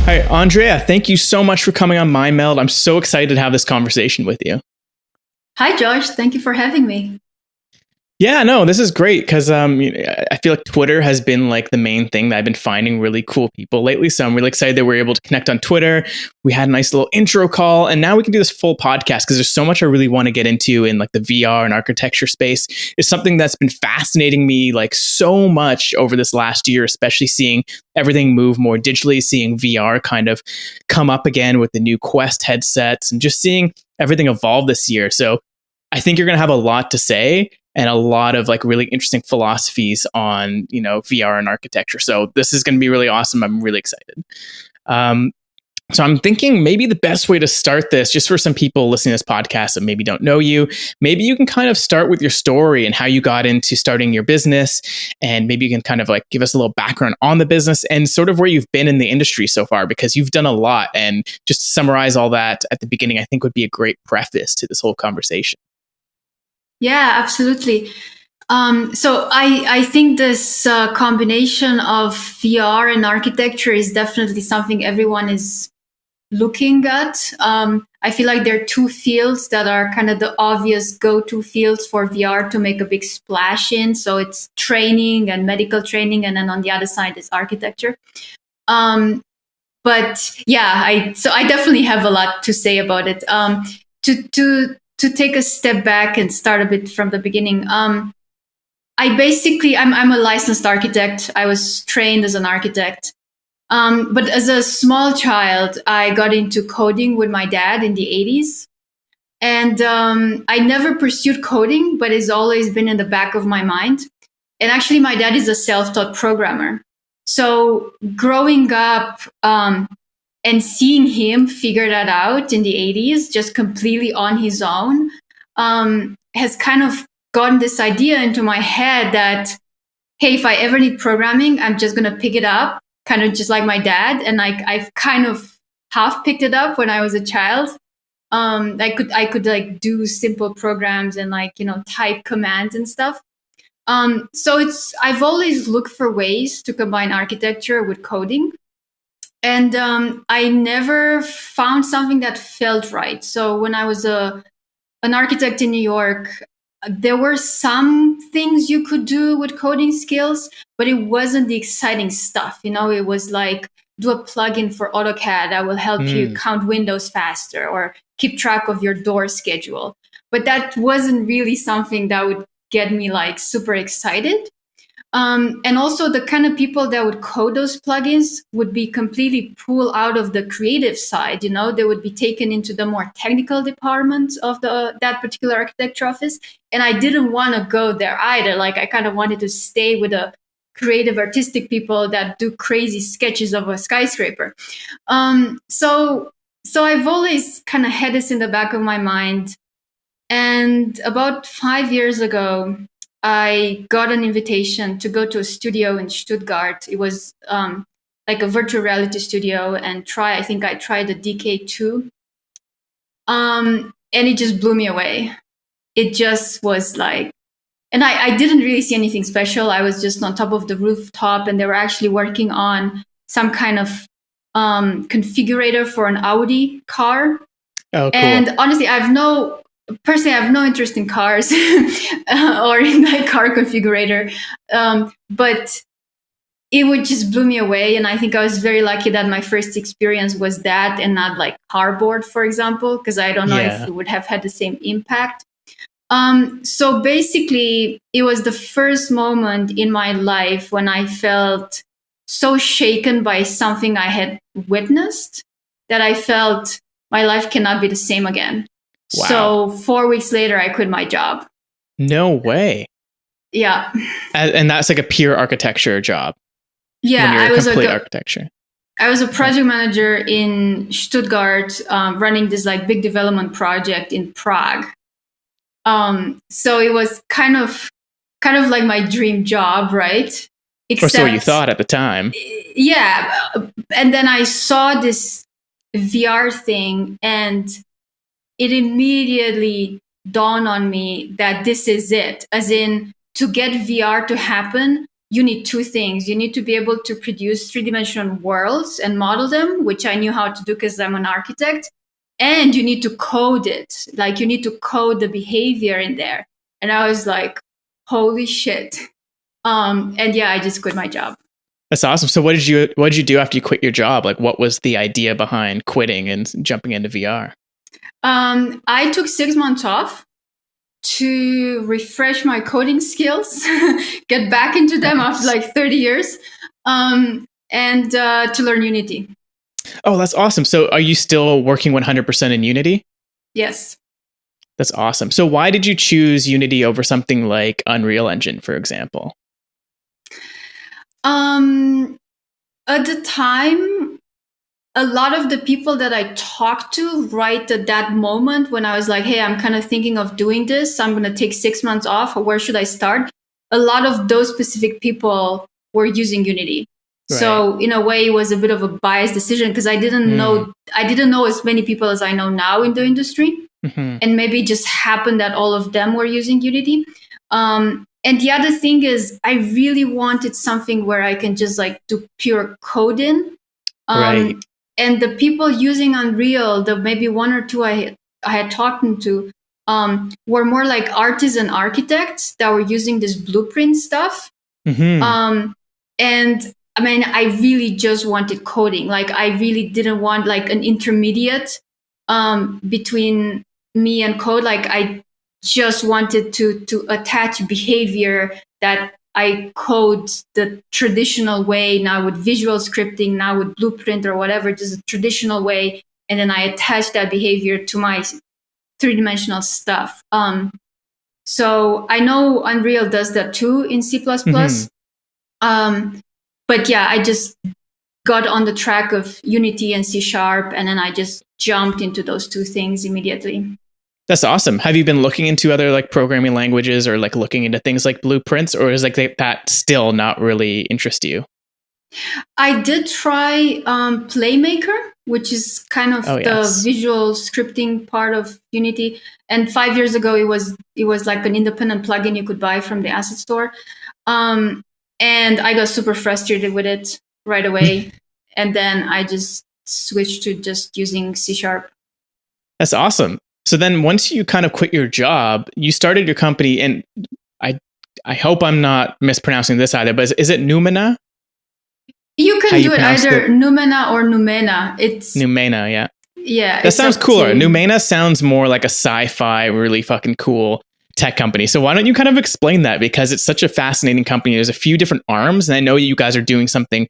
Hi, Andrea, thank you so much for coming on my Meld. I'm so excited to have this conversation with you. Hi, Josh. Thank you for having me. Yeah, no, this is great because I feel like Twitter has been like the main thing that I've been finding really cool people lately. So I'm really excited that we're able to connect on Twitter. We had a nice little intro call, and now we can do this full podcast because there's so much I really want to get into in like the VR and architecture space. It's something that's been fascinating me like so much over this last year, especially seeing everything move more digitally, seeing VR kind of come up again with the new Quest headsets, and just seeing everything evolve this year. So I think you're going to have a lot to say and a lot of like really interesting philosophies on, VR and architecture. So this is going to be really awesome. I'm really excited. So I'm thinking maybe the best way to start this, just for some people listening to this podcast that maybe don't know you, maybe you can kind of start with your story and how you got into starting your business. And maybe you can kind of like give us a little background on the business and sort of where you've been in the industry so far, because you've done a lot. And just to summarize all that at the beginning, I think would be a great preface to this whole conversation. Yeah, absolutely. So I think this combination of VR and architecture is definitely something everyone is looking at. I feel like there are two fields that are kind of the obvious go-to fields for VR to make a big splash in. So it's training and medical training, and then on the other side is architecture. But yeah, I definitely have a lot to say about it. To take a step back and start a bit from the beginning. I'm a licensed architect. I was trained as an architect. But as a small child, I got into coding with my dad in the 80s. And I never pursued coding, but it's always been in the back of my mind. And actually, my dad is a self-taught programmer. So growing up and seeing him figure that out in the 80s, just completely on his own, has kind of gotten this idea into my head that, hey, if I ever need programming, I'm just going to pick it up, kind of just like my dad. And I've kind of half picked it up when I was a child. I could like do simple programs and type commands and stuff. So I've always looked for ways to combine architecture with coding. And I never found something that felt right. So when I was an architect in New York, there were some things you could do with coding skills, but it wasn't the exciting stuff. It was like, do a plugin for AutoCAD that will help you count windows faster or keep track of your door schedule. But that wasn't really something that would get me like super excited. And also the kind of people that would code those plugins would be completely pulled out of the creative side. They would be taken into the more technical department of that particular architecture office. And I didn't want to go there either. Like I kind of wanted to stay with the creative artistic people that do crazy sketches of a skyscraper. So I've always kind of had this in the back of my mind. And about 5 years ago, I got an invitation to go to a studio in Stuttgart. It was like a virtual reality studio, and I think I tried the DK2. And it just blew me away. It just was like, and I didn't really see anything special. I was just on top of the rooftop, and they were actually working on some kind of configurator for an Audi car. Oh, cool. And honestly, I have no interest in cars or in that car configurator. But it would just blew me away. And I think I was very lucky that my first experience was that and not like cardboard, for example, because I don't know if it would have had the same impact. So basically, it was the first moment in my life when I felt so shaken by something I had witnessed that I felt my life cannot be the same again. Wow. So 4 weeks later, I quit my job. No way. Yeah. And that's like a pure architecture job. Yeah, I was complete architecture. I was a project manager in Stuttgart, running this like big development project in Prague. So it was kind of like my dream job, right? Or so you thought at the time. Yeah. And then I saw this VR thing, and it immediately dawned on me that this is it. As in, to get VR to happen, you need two things. You need to be able to produce three-dimensional worlds and model them, which I knew how to do because I'm an architect. And you need to code it. Like you need to code the behavior in there. And I was like, holy shit. And yeah, I just quit my job. That's awesome. So what did you do after you quit your job? Like what was the idea behind quitting and jumping into VR? I took 6 months off to refresh my coding skills, get back into them after like 30 years, and to learn Unity. Oh, that's awesome. So are you still working 100% in Unity? Yes. That's awesome. So why did you choose Unity over something like Unreal Engine, for example? At the time, a lot of the people that I talked to right at that moment when I was like, hey, I'm kind of thinking of doing this. I'm going to take 6 months off. Where should I start? A lot of those specific people were using Unity. Right. So in a way, it was a bit of a biased decision because I didn't know as many people as I know now in the industry. Mm-hmm. And maybe it just happened that all of them were using Unity. And the other thing is I really wanted something where I can just like do pure coding. Right. And the people using Unreal, the maybe one or two I had talked to, were more like artisan architects that were using this blueprint stuff. Mm-hmm. And I mean, I really just wanted coding. Like I really didn't want like an intermediate between me and code. Like I just wanted to attach behavior that I code the traditional way, now with visual scripting, now with Blueprint or whatever, just a traditional way. And then I attach that behavior to my three-dimensional stuff. So I know Unreal does that too in C++. Mm-hmm. But yeah, I just got on the track of Unity and C#, and then I just jumped into those two things immediately. That's awesome. Have you been looking into other like programming languages or like looking into things like blueprints, or is like that still not really interest you? I did try Playmaker, which is kind of the visual scripting part of Unity. And 5 years ago, it was like an independent plugin you could buy from the asset store. And I got super frustrated with it right away. And then I just switched to just using C#. That's awesome. So then once you kind of quit your job, you started your company, and I hope I'm not mispronouncing this either, but is it Numena? You can do it either Numena or Numena. It's Numena, yeah. Yeah. That sounds cooler. Numena sounds more like a sci-fi, really fucking cool tech company. So why don't you kind of explain that? Because it's such a fascinating company. There's a few different arms, and I know you guys are doing something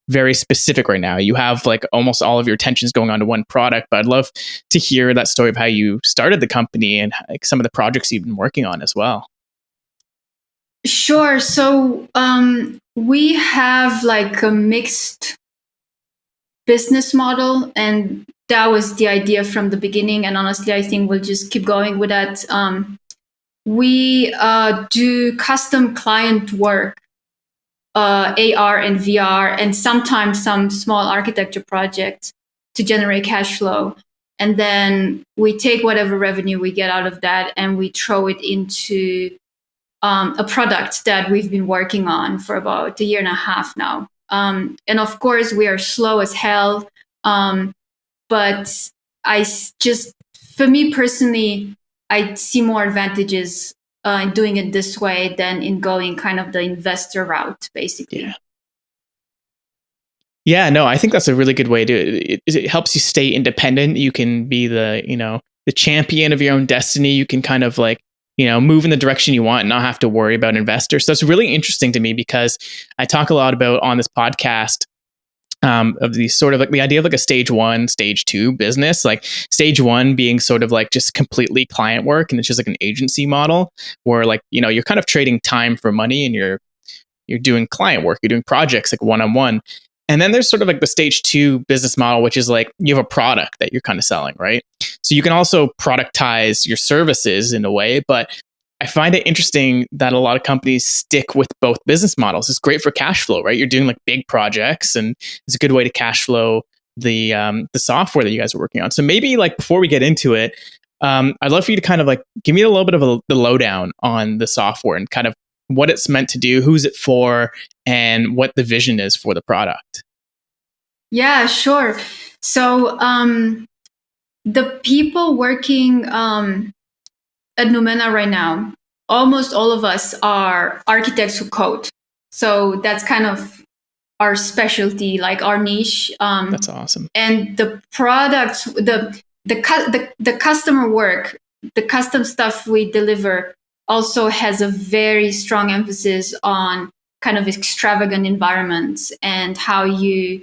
very specific right now. You have like almost all of your attentions going on to one product, but I'd love to hear that story of how you started the company and like some of the projects you've been working on as well. Sure. So we have like a mixed business model, and that was the idea from the beginning. And honestly, I think we'll just keep going with that. We do custom client work, AR and VR, and sometimes some small architecture projects to generate cash flow. And then we take whatever revenue we get out of that and we throw it into a product that we've been working on for about 1.5 years now. And of course, we are slow as hell. But for me personally, I see more advantages in doing it this way than in going kind of the investor route, basically. Yeah, no, I think that's a really good way to. It helps you stay independent. You can be the champion of your own destiny. You can kind of like, move in the direction you want and not have to worry about investors. So it's really interesting to me because I talk a lot about on this podcast of these sort of like the idea of like a stage 1, stage 2 business, like stage 1 being sort of like just completely client work. And it's just like an agency model where like, you're kind of trading time for money and you're doing client work, you're doing projects like one-on-one. And then there's sort of like the stage 2 business model, which is like you have a product that you're kind of selling, right? So you can also productize your services in a way, but I find it interesting that a lot of companies stick with both business models. It's great for cash flow, right? You're doing like big projects, and it's a good way to cash flow the software that you guys are working on. So maybe like before we get into it, I'd love for you to kind of like give me a little bit of the lowdown on the software and kind of what it's meant to do, who's it for, and what the vision is for the product? Yeah, sure. So the people working at Numena right now, almost all of us are architects who code. So that's kind of our specialty, like our niche. That's awesome. And the products, the customer work, the custom stuff we deliver also has a very strong emphasis on kind of extravagant environments and how you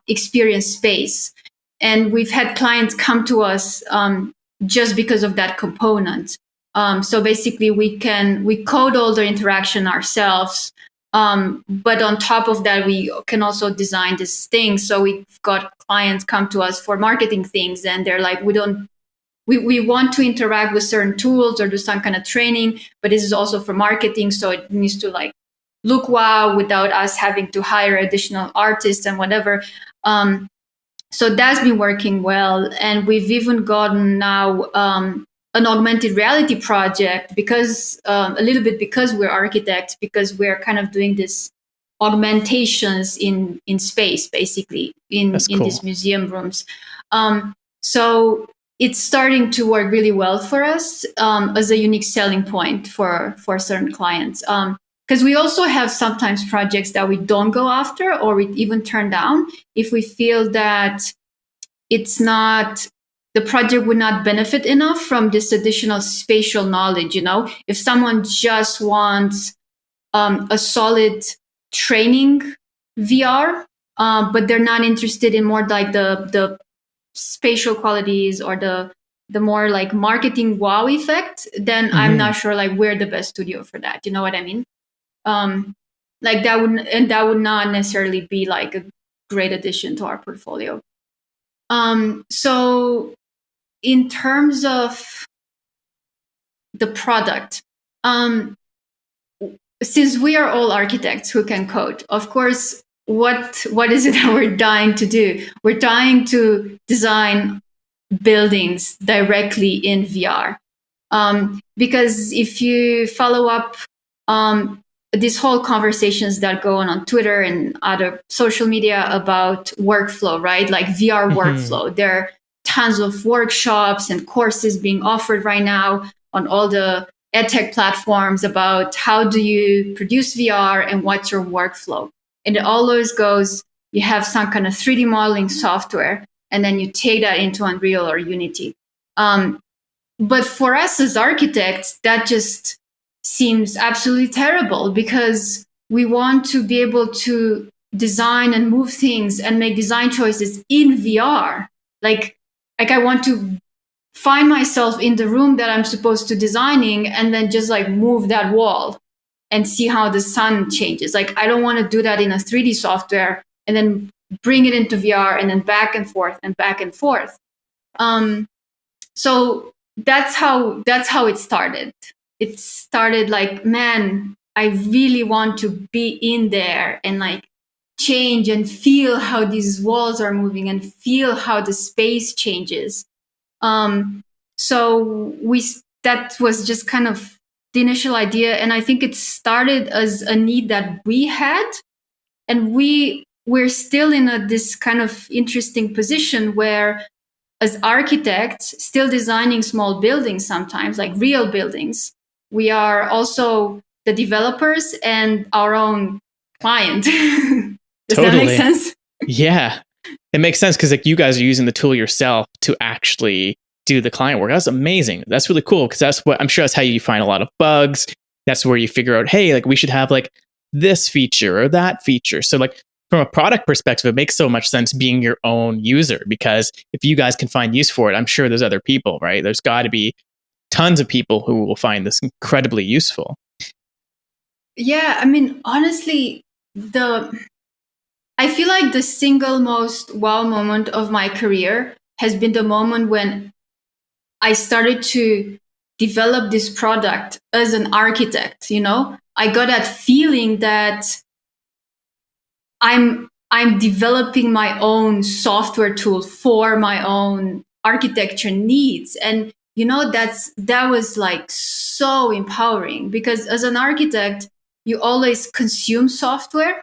experience space. And we've had clients come to us just because of that component. So basically, we code all the interaction ourselves, but on top of that, we can also design this thing. So we've got clients come to us for marketing things, and they're like, we want to interact with certain tools or do some kind of training, but this is also for marketing, so it needs to like look wow without us having to hire additional artists and whatever. So that's been working well. And we've even gotten now an augmented reality project because a little bit because we're architects, because we're kind of doing this augmentations in space, basically in these museum rooms. So it's starting to work really well for us as a unique selling point for certain clients. Because we also have sometimes projects that we don't go after or we even turn down if we feel that the project would not benefit enough from this additional spatial knowledge. If someone just wants a solid training VR, but they're not interested in more like the spatial qualities or the more like marketing wow effect, then I'm not sure like we're the best studio for that. You know what I mean? Like that would not necessarily be like a great addition to our portfolio. So in terms of the product, since we are all architects who can code, of course, what is it that we're dying to do? We're dying to design buildings directly in VR. Because if you follow up these whole conversations that go on Twitter and other social media about workflow, right? Like VR workflow. There are tons of workshops and courses being offered right now on all the edtech platforms about how do you produce VR and what's your workflow. And it always goes, you have some kind of 3D modeling software, and then you take that into Unreal or Unity. But for us as architects, that just seems absolutely terrible because we want to be able to design and move things and make design choices in VR. Like I want to find myself in the room that I'm supposed to designing and then just like move that wall and see how the sun changes. Like I don't want to do that in a 3D software and then bring it into VR and then back and forth and back and forth. So that's how it started. It started like, man, I really want to be in there and like change and feel how these walls are moving and feel how the space changes. So that was just kind of the initial idea. And I think it started as a need that we had. And we're still in this kind of interesting position where as architects, still designing small buildings sometimes, like real buildings, we are also the developers and our own client. Does that make sense? Yeah, it makes sense because like you guys are using the tool yourself to actually do the client work. That's amazing. That's really cool because that's how you find a lot of bugs. That's where you figure out, hey, like we should have like this feature or that feature. So like from a product perspective, it makes so much sense being your own user because if you guys can find use for it, I'm sure there's other people, right? There's got to be tons of people who will find this incredibly useful. Yeah, I mean, honestly, I feel like the single most wow moment of my career has been the moment when I started to develop this product as an architect. I got that feeling that I'm developing my own software tool for my own architecture needs. And that was like so empowering, because as an architect, you always consume software.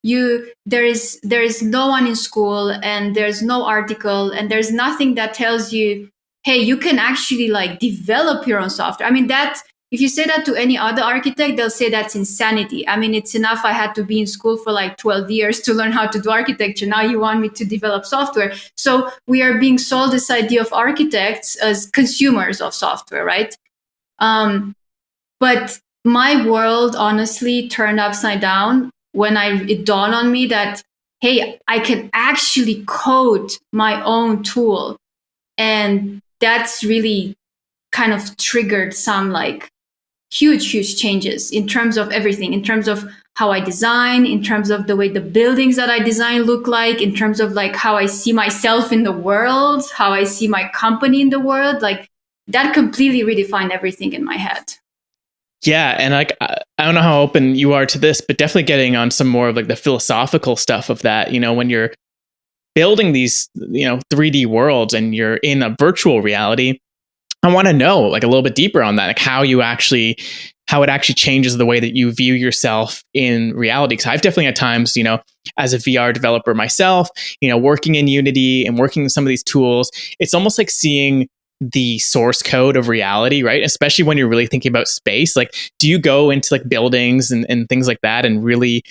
There is no one in school, and there's no article, and there's nothing that tells you, hey, you can actually like develop your own software. I mean, that if you say that to any other architect, they'll say that's insanity. I mean, it's enough I had to be in school for like 12 years to learn how to do architecture. Now you want me to develop software. So we are being sold this idea of architects as consumers of software, right? But my world honestly turned upside down when it dawned on me that, hey, I can actually code my own tool. And that's really kind of triggered some like huge changes in terms of everything, in terms of how I design, in terms of the way the buildings that I design look like, in terms of like how I see myself in the world, how I see my company in the world. Like that completely redefined everything in my head. Yeah, and like I don't know how open you are to this, but definitely getting on some more of like the philosophical stuff of that. You know, when you're building these, 3D worlds and you're in a virtual reality, I want to know like a little bit deeper on that, like how it actually changes the way that you view yourself in reality. Because I've definitely had times, as a VR developer myself, working in Unity and working with some of these tools, it's almost like seeing the source code of reality, right? Especially when you're really thinking about space. Like, do you go into like buildings and things like that and really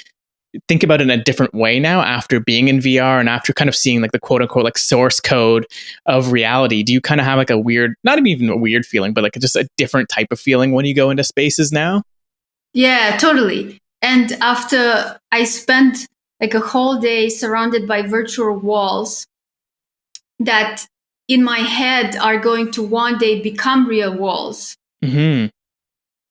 think about it in a different way now after being in VR and after kind of seeing like the quote unquote like source code of reality? Do you kind of have like a weird, not even a weird feeling, but like just a different type of feeling when you go into spaces now? Yeah, totally. And after I spent like a whole day surrounded by virtual walls that in my head are going to one day become real walls. Mm-hmm.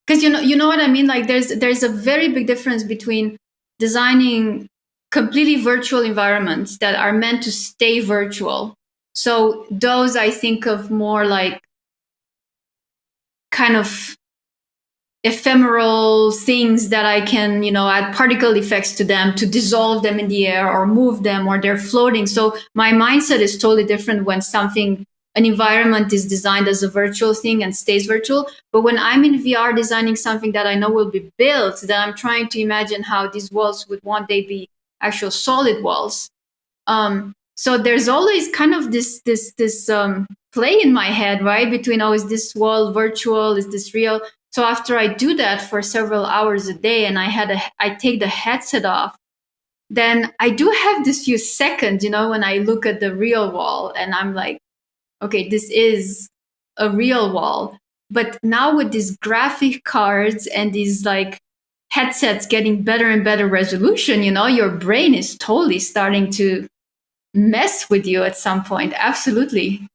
Because you know what I mean? Like there's a very big difference between designing completely virtual environments that are meant to stay virtual. So those I think of more like kind of ephemeral things that I can, add particle effects to them to dissolve them in the air or move them, or they're floating. So my mindset is totally different when an environment is designed as a virtual thing and stays virtual. But when I'm in VR designing something that I know will be built, then I'm trying to imagine how these walls would one day be actual solid walls. So there's always kind of this play in my head, right? Between, oh, is this wall virtual? Is this real? So after I do that for several hours a day and I take the headset off, then I do have this few seconds, when I look at the real wall and I'm like, okay, this is a real wall. But now with these graphic cards and these like headsets getting better and better resolution, your brain is totally starting to mess with you at some point. Absolutely.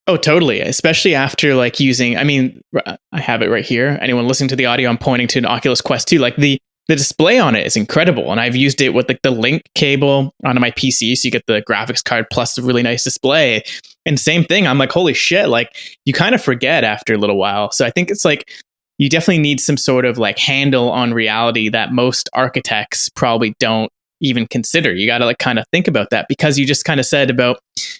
Oh, totally. Especially after like using, I mean, I have it right here. Anyone listening to the audio, I'm pointing to an Oculus Quest 2. Like the display on it is incredible. And I've used it with like the link cable onto my PC. So you get the graphics card plus a really nice display. And same thing. I'm like, holy shit. Like you kind of forget after a little while. So I think it's like, you definitely need some sort of like handle on reality that most architects probably don't even consider. You got to like kind of think about that, because you just kind of said about,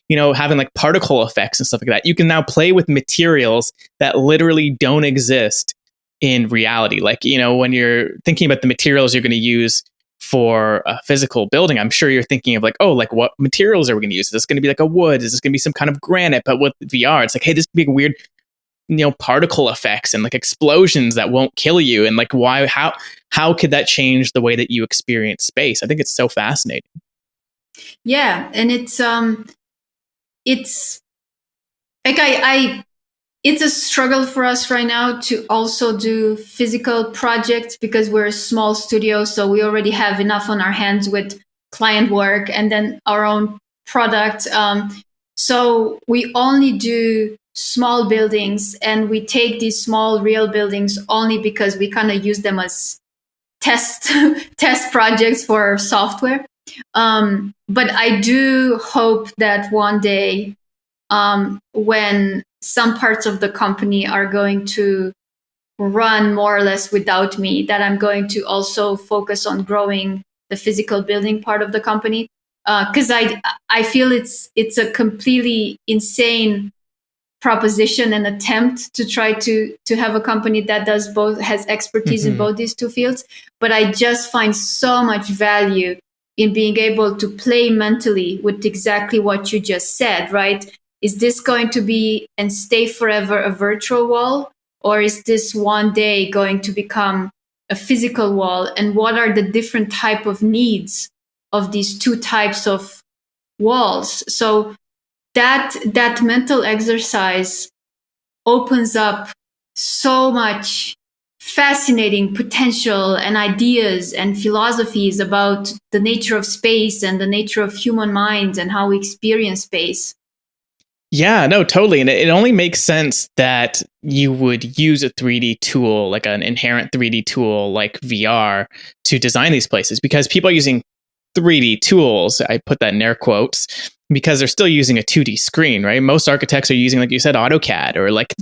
having like particle effects and stuff like that. You can now play with materials that literally don't exist in reality. Like, when you're thinking about the materials you're going to use for a physical building, I'm sure you're thinking of like, oh, like what materials are we going to use? Is this going to be like a wood? Is this going to be some kind of granite? But with VR, it's like, hey, this could be a weird, particle effects and like explosions that won't kill you. And like, how could that change the way that you experience space? I think it's so fascinating. Yeah. And it's like it's a struggle for us right now to also do physical projects because we're a small studio. So we already have enough on our hands with client work and then our own product. So we only do small buildings, and we take these small real buildings only because we kind of use them as test test projects for software. But I do hope that one day, when some parts of the company are going to run more or less without me, that I'm going to also focus on growing the physical building part of the company. Because I feel it's a completely insane proposition and attempt to try to have a company that does both, has expertise in both these two fields. But I just find so much value in being able to play mentally with exactly what you just said, right? Is this going to be and stay forever a virtual wall, or is this one day going to become a physical wall? And what are the different type of needs of these two types of walls? So that mental exercise opens up so much fascinating potential and ideas and philosophies about the nature of space and the nature of human minds and how we experience space. Yeah, no, totally. And it only makes sense that you would use a 3D tool, like an inherent 3D tool like VR, to design these places, because people are using 3D tools. I put that in air quotes because they're still using a 2D screen, right? Most architects are using, like you said, AutoCAD, or like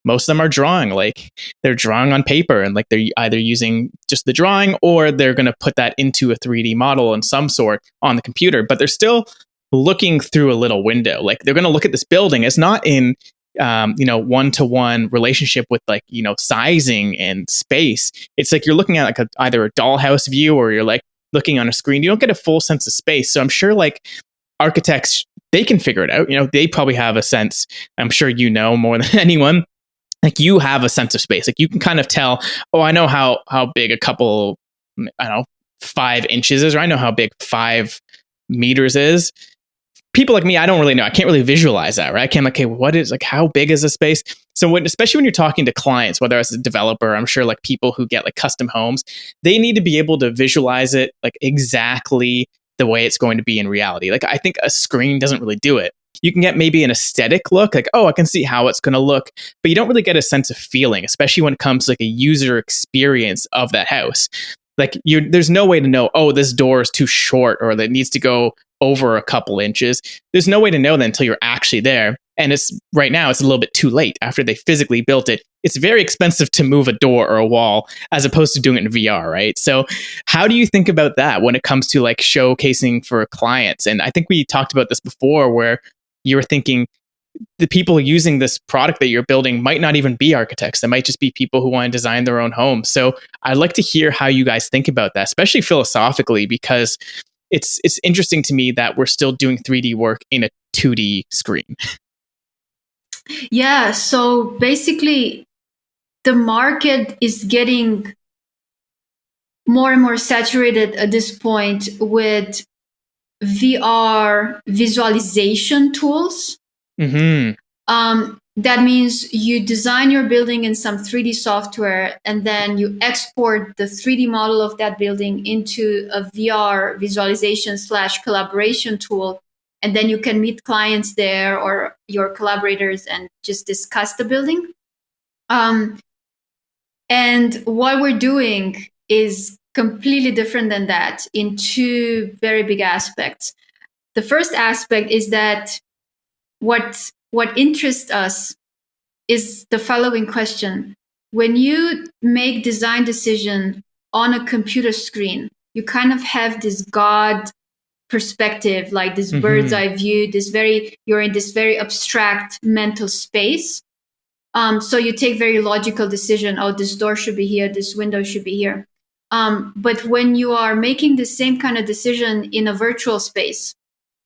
most of them are drawing, like they're drawing on paper, and like they're either using just the drawing or they're going to put that into a 3D model in some sort on the computer, but they're still looking through a little window. Like they're going to look at this building. It's not in one-to-one relationship with, like, sizing and space. It's like you're looking at like either a dollhouse view, or you're like looking on a screen. You don't get a full sense of space. So I'm sure like architects, they can figure it out. They probably have a sense. I'm sure more than anyone. Like you have a sense of space. Like you can kind of tell, oh, I know how big a couple, I don't know, 5 inches is, or I know how big 5 meters is. People like me, I don't really know. I can't really visualize that, right? I can't, like, okay, what is, like, how big is a space? So especially when you're talking to clients, whether it's a developer, I'm sure like people who get like custom homes, they need to be able to visualize it like exactly the way it's going to be in reality. Like I think a screen doesn't really do it. You can get maybe an aesthetic look, like, oh, I can see how it's going to look, but you don't really get a sense of feeling, especially when it comes to like a user experience of that house. Like there's no way to know, oh, this door is too short, or that it needs to go over a couple inches. There's no way to know that until you're actually there. And right now it's a little bit too late after they physically built it. It's very expensive to move a door or a wall as opposed to doing it in VR, right? So how do you think about that when it comes to like showcasing for clients? And I think we talked about this before, where you were thinking the people using this product that you're building might not even be architects. They might just be people who want to design their own home. So I'd like to hear how you guys think about that, especially philosophically, because it's interesting to me that we're still doing 3D work in a 2D screen. Yeah, so basically the market is getting more and more saturated at this point with VR visualization tools. That means you design your building in some 3D software, and then you export the 3D model of that building into a VR visualization / collaboration tool. And then you can meet clients there or your collaborators and just discuss the building. And what we're doing is completely different than that in 2 very big aspects. The first aspect is that what interests us is the following question. When you make design decision on a computer screen, you kind of have this God perspective, like this bird's eye view, you're in this very abstract mental space. So you take very logical decision. Oh, this door should be here. This window should be here. But when you are making the same kind of decision in a virtual space,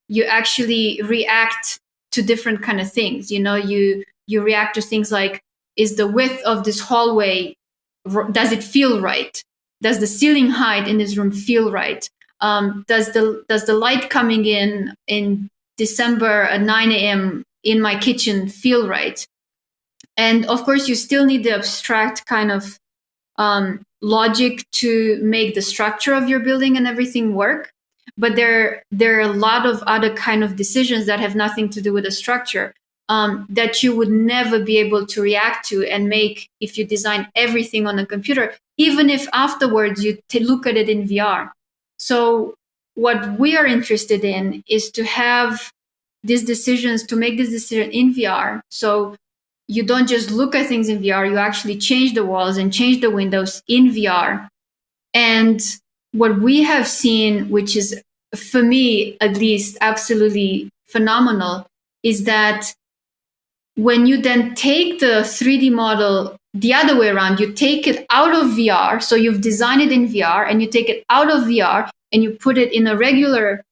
you actually react to different kind of things. You react to things like, is the width of this hallway, does it feel right? Does the ceiling height in this room feel right? Does the light coming in December at 9 a.m. in my kitchen feel right? And of course, you still need the abstract kind of logic to make the structure of your building and everything work. But there are a lot of other kind of decisions that have nothing to do with the structure that you would never be able to react to and make if you design everything on a computer, even if afterwards you look at it in VR. So what we are interested in is to have these decisions, to make this decision in VR. So you don't just look at things in VR, you actually change the walls and change the windows in VR. And what we have seen, which is for me at least absolutely phenomenal, is that when you then take the 3D model the other way around, you take it out of VR. So you've designed it in VR and you take it out of VR and you put it in a regular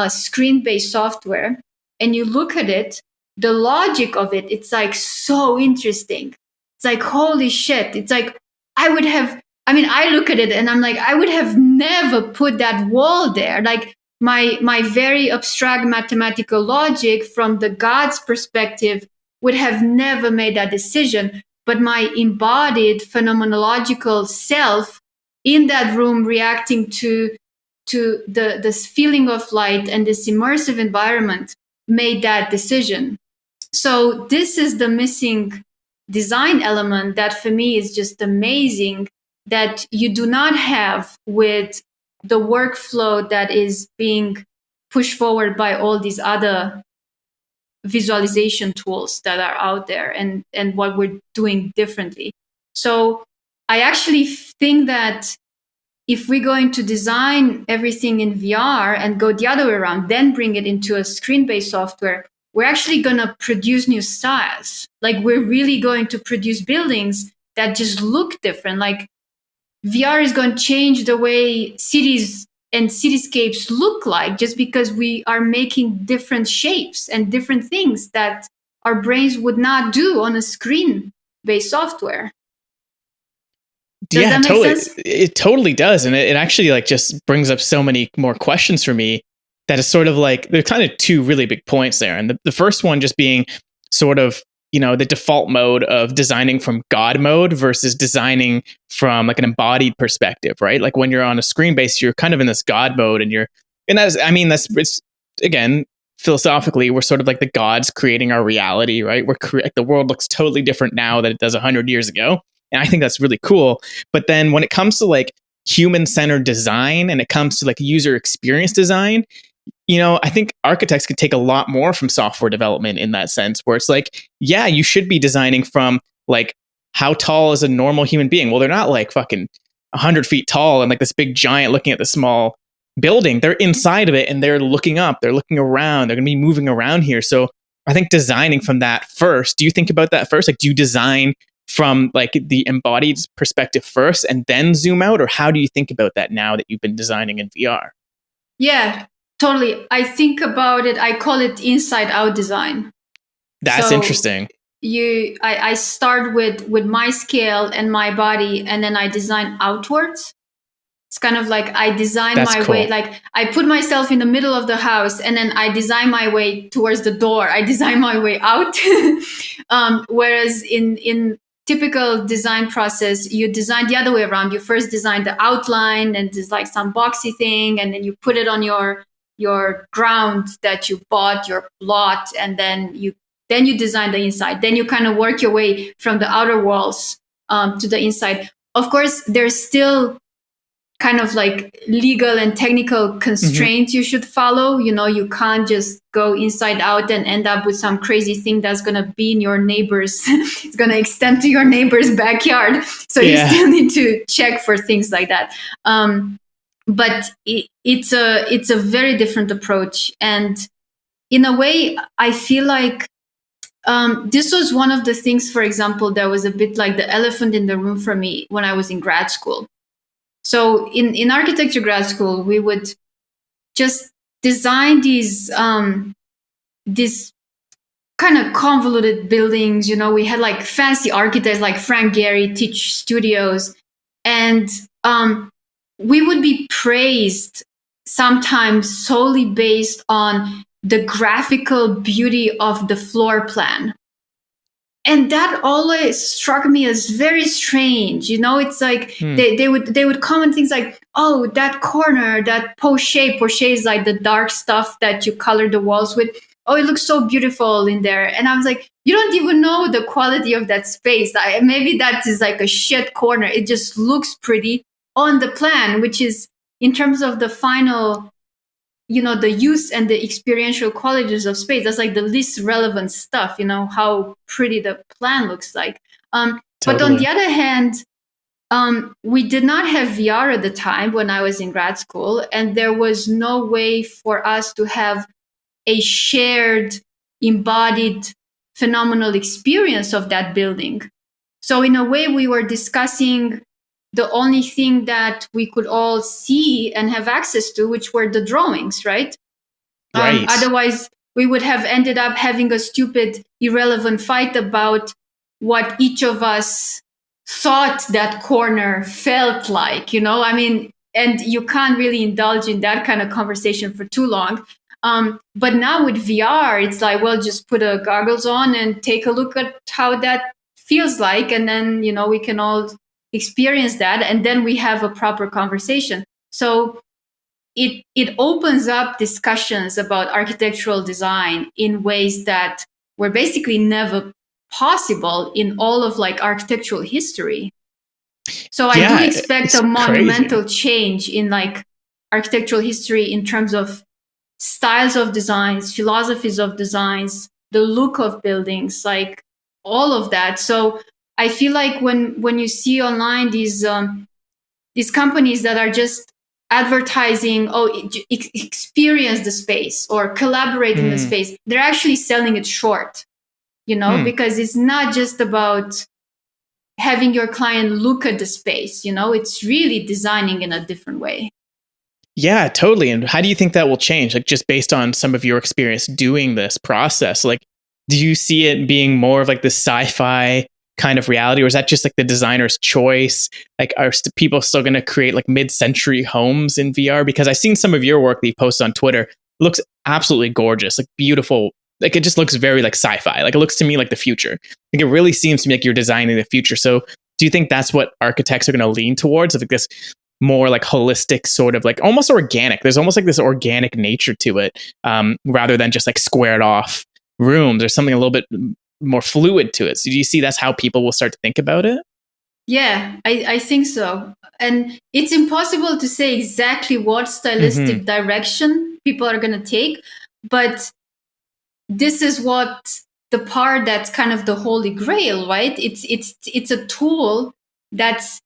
screen-based software and you look at it, the logic of it, it's like so interesting. It's like, holy shit. It's like, I look at it and I'm like, I would have never put that wall there. Like my very abstract mathematical logic from the God's perspective would have never made that decision. But my embodied phenomenological self in that room reacting to this feeling of light and this immersive environment made that decision. So this is the missing design element that for me is just amazing, that you do not have with the workflow that is being pushed forward by all these other visualization tools that are out there, and what we're doing differently. So I actually think that if we're going to design everything in VR and go the other way around, then bring it into a screen-based software, we're actually going to produce new styles. Like we're really going to produce buildings that just look different. Like VR is going to change the way cities and cityscapes look like, just because we are making different shapes and different things that our brains would not do on a screen-based software. Does that make sense? It totally does. And it actually like just brings up so many more questions for me, that is sort of like, there are kind of two really big points there. And the first one just being sort of, the default mode of designing from God mode versus designing from like an embodied perspective, right? Like when you're on a screen base, you're kind of in this God mode it's again, philosophically, we're sort of like the gods creating our reality, right? The world looks totally different now than it does 100 years ago. And I think that's really cool. But then when it comes to like human-centered design and it comes to like user experience design, I think architects could take a lot more from software development in that sense, where it's like, yeah, you should be designing from like, how tall is a normal human being? Well, they're not like fucking 100 feet tall and like this big giant looking at the small building. They're inside of it and they're looking up, they're looking around, they're going to be moving around here. So I think designing from that first. Do you think about that first? Like, do you design from like the embodied perspective first and then zoom out? Or how do you think about that now that you've been designing in VR? Yeah, totally. I think about it, I call it inside out design. That's interesting. I start with my scale and my body, and then I design outwards. It's kind of like I design way, like I put myself in the middle of the house and then I design my way towards the door. I design my way out. Whereas in typical design process, you design the other way around. You first design the outline and there's like some boxy thing, and then you put it on your ground that you bought, your plot, and then you design the inside. Then you kind of work your way from the outer walls to the inside. Of course, there's still kind of like legal and technical constraints you should follow. You can't just go inside out and end up with some crazy thing that's going to be in your neighbor's, it's going to extend to your neighbor's backyard. So you still need to check for things like that. But it's a very different approach. And in a way, I feel like this was one of the things, for example, that was a bit like the elephant in the room for me when I was in grad school. So in architecture grad school, we would just design these kind of convoluted buildings. We had like fancy architects like Frank Gehry teach studios, and we would be praised sometimes solely based on the graphical beauty of the floor plan. And that always struck me as very strange. It's like they would comment things like, oh, that corner, that poche is like the dark stuff that you color the walls with. Oh, it looks so beautiful in there. And I was like, you don't even know the quality of that space. Maybe that is like a shit corner. It just looks pretty on the plan, which is in terms of the final, the use and the experiential qualities of space. That's like the least relevant stuff, how pretty the plan looks like. Totally. But on the other hand, we did not have VR at the time when I was in grad school, and there was no way for us to have a shared embodied phenomenal experience of that building. So in a way, we were discussing the only thing that we could all see and have access to, which were the drawings, right? Right. Otherwise, we would have ended up having a stupid, irrelevant fight about what each of us thought that corner felt like, I mean, and you can't really indulge in that kind of conversation for too long. But now with VR, it's like, well, just put a goggles on and take a look at how that feels like. And then, we can all experience that. And then we have a proper conversation. So it opens up discussions about architectural design in ways that were basically never possible in all of like architectural history. So I do expect a monumental change in like architectural history in terms of styles of designs, philosophies of designs, the look of buildings, like all of that. So I feel like when you see online these companies that are just advertising, experience the space or collaborate in the space, they're actually selling it short, because it's not just about having your client look at the space, it's really designing in a different way. Yeah, totally. And how do you think that will change? Like just based on some of your experience doing this process, like, do you see it being more of like the sci-fi kind of reality, or is that just like the designer's choice? Like, are people still going to create like mid-century homes in VR? Because I've seen some of your work that you post on Twitter. It looks absolutely gorgeous, like beautiful. Like it just looks very like sci-fi. Like it looks to me like the future. Like it really seems to me like you're designing the future. So do you think that's what architects are going to lean towards? Of like this more like holistic sort of like almost organic. There's almost like this organic nature to it, rather than just like squared off rooms. There's something a little bit more fluid to it. So do you see that's how people will start to think about it? Yeah, I think so. And it's impossible to say exactly what stylistic direction people are going to take, but this is what the part that's kind of the holy grail, right? It's a tool that's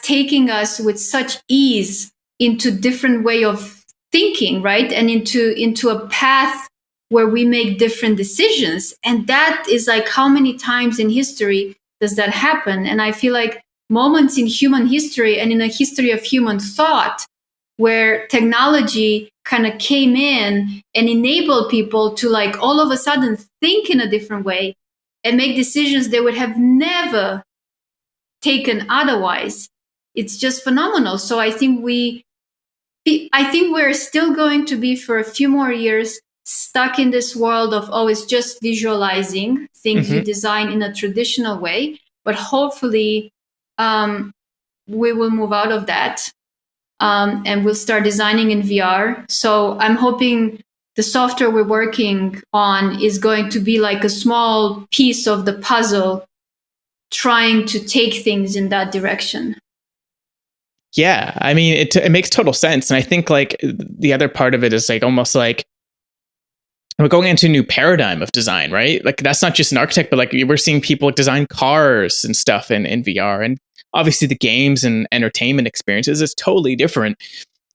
taking us with such ease into different way of thinking, right? And into a path where we make different decisions. And that is like, how many times in history does that happen? And I feel like moments in human history and in a history of human thought where technology kind of came in and enabled people to like all of a sudden think in a different way and make decisions they would have never taken otherwise. It's just phenomenal. So I think we're still going to be for a few more years stuck in this world of, it's just visualizing things you design in a traditional way. But hopefully we will move out of that, and we'll start designing in VR. So I'm hoping the software we're working on is going to be like a small piece of the puzzle trying to take things in that direction. Yeah, I mean, it makes total sense. And I think like the other part of it is like almost like we're going into a new paradigm of design, right? Like that's not just an architect, but like we're seeing people design cars and stuff in VR. And obviously the games and entertainment experiences is totally different.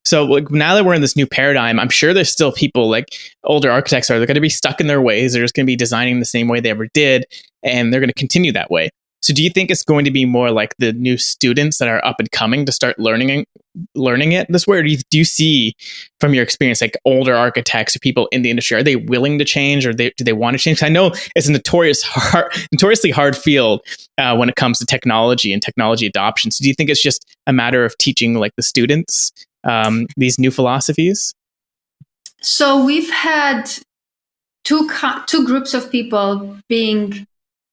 So like now that we're in this new paradigm, I'm sure there's still people like older architects they're going to be stuck in their ways. They're just going to be designing the same way they ever did. And they're going to continue that way. So do you think it's going to be more like the new students that are up and coming to start learning it this way? Or do you see from your experience, like older architects or people in the industry, are they willing to change, or do they want to change? I know it's a notoriously hard field when it comes to technology and technology adoption. So do you think it's just a matter of teaching like the students these new philosophies? So we've had two groups of people being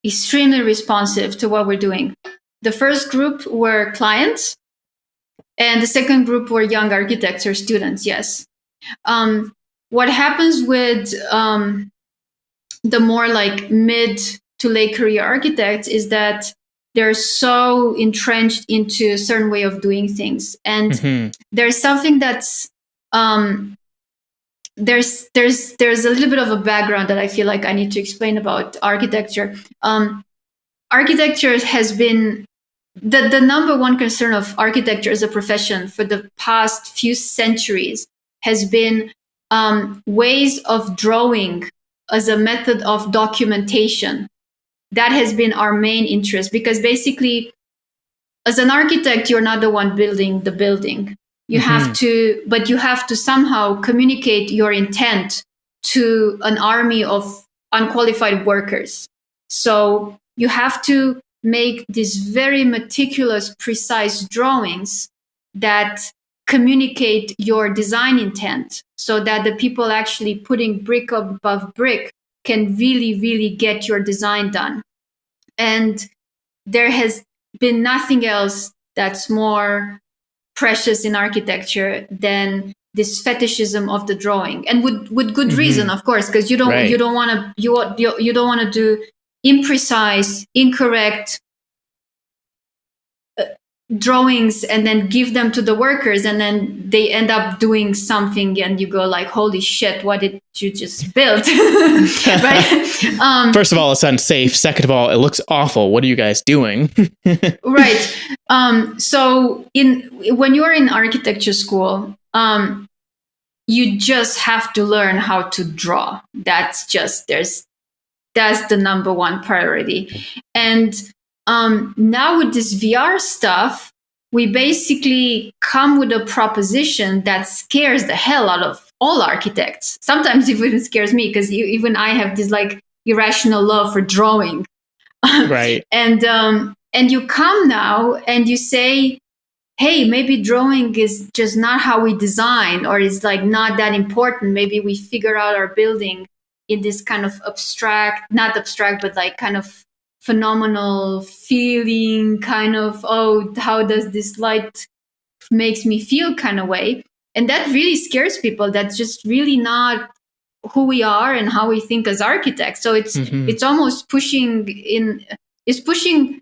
extremely responsive to what we're doing. The first group were clients, and the second group were young architects or students. Yes. What happens with the more like mid to late career architects is that they're so entrenched into a certain way of doing things, and there's something that's there's a little bit of a background that I feel like I need to explain about architecture. Architecture has been the number one concern of architecture as a profession for the past few centuries has been ways of drawing as a method of documentation. That has been our main interest, because basically, as an architect, you're not the one building the building. You have to, but you have to somehow communicate your intent to an army of unqualified workers. So you have to make these very meticulous, precise drawings that communicate your design intent, so that the people actually putting brick above brick can really, really get your design done. And there has been nothing else that's more precious in architecture than this fetishism of the drawing, and with good reason, of course, because you don't want to you don't want to do imprecise, incorrect drawings and then give them to the workers, and then they end up doing something and you go like, holy shit, what did you just build? Right. First of all, it's unsafe. Second of all, it looks awful. What are you guys doing? Right. So when you're in architecture school, you just have to learn how to draw. That's the number one priority. And now with this VR stuff, we basically come with a proposition that scares the hell out of all architects. Sometimes it even scares me, because even I have this like irrational love for drawing. Right. And you come now and you say, hey, maybe drawing is just not how we design, or it's like not that important. Maybe we figure out our building in this kind of not abstract, but like kind of phenomenal feeling, kind of, oh, how does this light makes me feel kind of way. And that really scares people. That's just really not who we are and how we think as architects. So it's almost pushing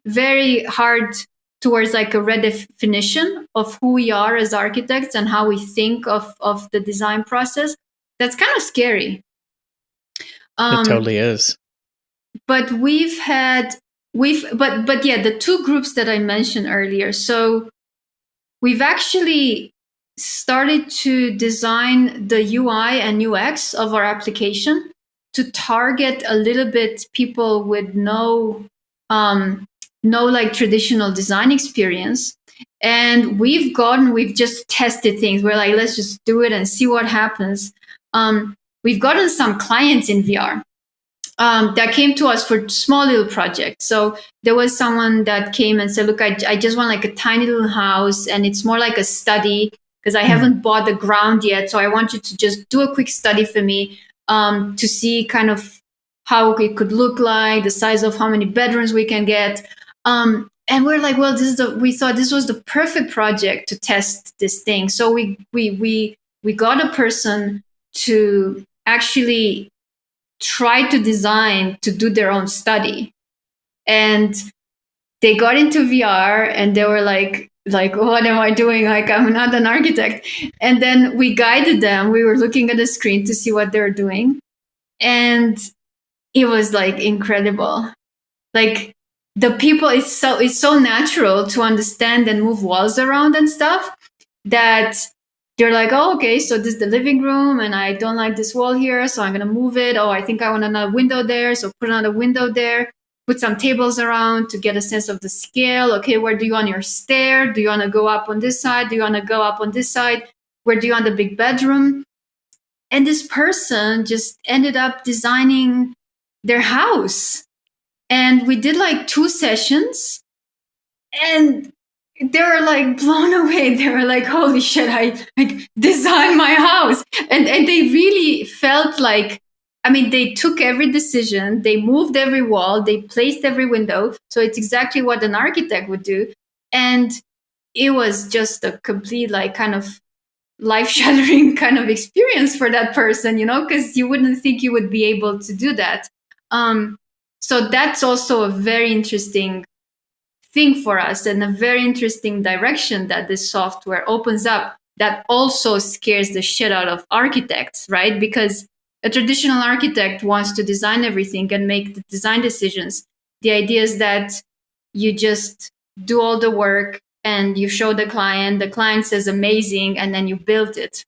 very hard towards like a redefinition of who we are as architects and how we think of the design process. That's kind of scary. It totally is. But yeah, the two groups that I mentioned earlier. So we've actually started to design the UI and UX of our application to target a little bit people with no like traditional design experience. And we've just tested things. We're like, let's just do it and see what happens. We've gotten some clients in VR that came to us for small little projects. So there was someone that came and said, look, I just want like a tiny little house, and it's more like a study because I haven't bought the ground yet. So I want you to just do a quick study for me to see kind of how it could look like, the size of how many bedrooms we can get. And we're like, well, we thought this was the perfect project to test this thing. So we got a person to actually try to design to do their own study. And they got into VR and they were like, what am I doing? Like, I'm not an architect. And then we guided them. We were looking at the screen to see what they're doing. And it was like incredible. Like the people, it's so natural to understand and move walls around and stuff that they're like, oh, okay, so this is the living room and I don't like this wall here, so I'm going to move it. Oh, I think I want another window there, so put another window there. Put some tables around to get a sense of the scale. Okay, where do you want your stair? Do you want to go up on this side? Do you want to go up on this side? Where do you want the big bedroom? And this person just ended up designing their house. And we did like 2 sessions. And they were like blown away. They were like, holy shit, I designed my house. And they really felt like, I mean, they took every decision, they moved every wall, they placed every window. So it's exactly what an architect would do. And it was just a complete, like, kind of life-shattering kind of experience for that person, you know, because you wouldn't think you would be able to do that. So that's also a very interesting thing for us and a very interesting direction that this software opens up that also scares the shit out of architects, right? Because a traditional architect wants to design everything and make the design decisions. The idea is that you just do all the work and you show the client says amazing, and then you build it.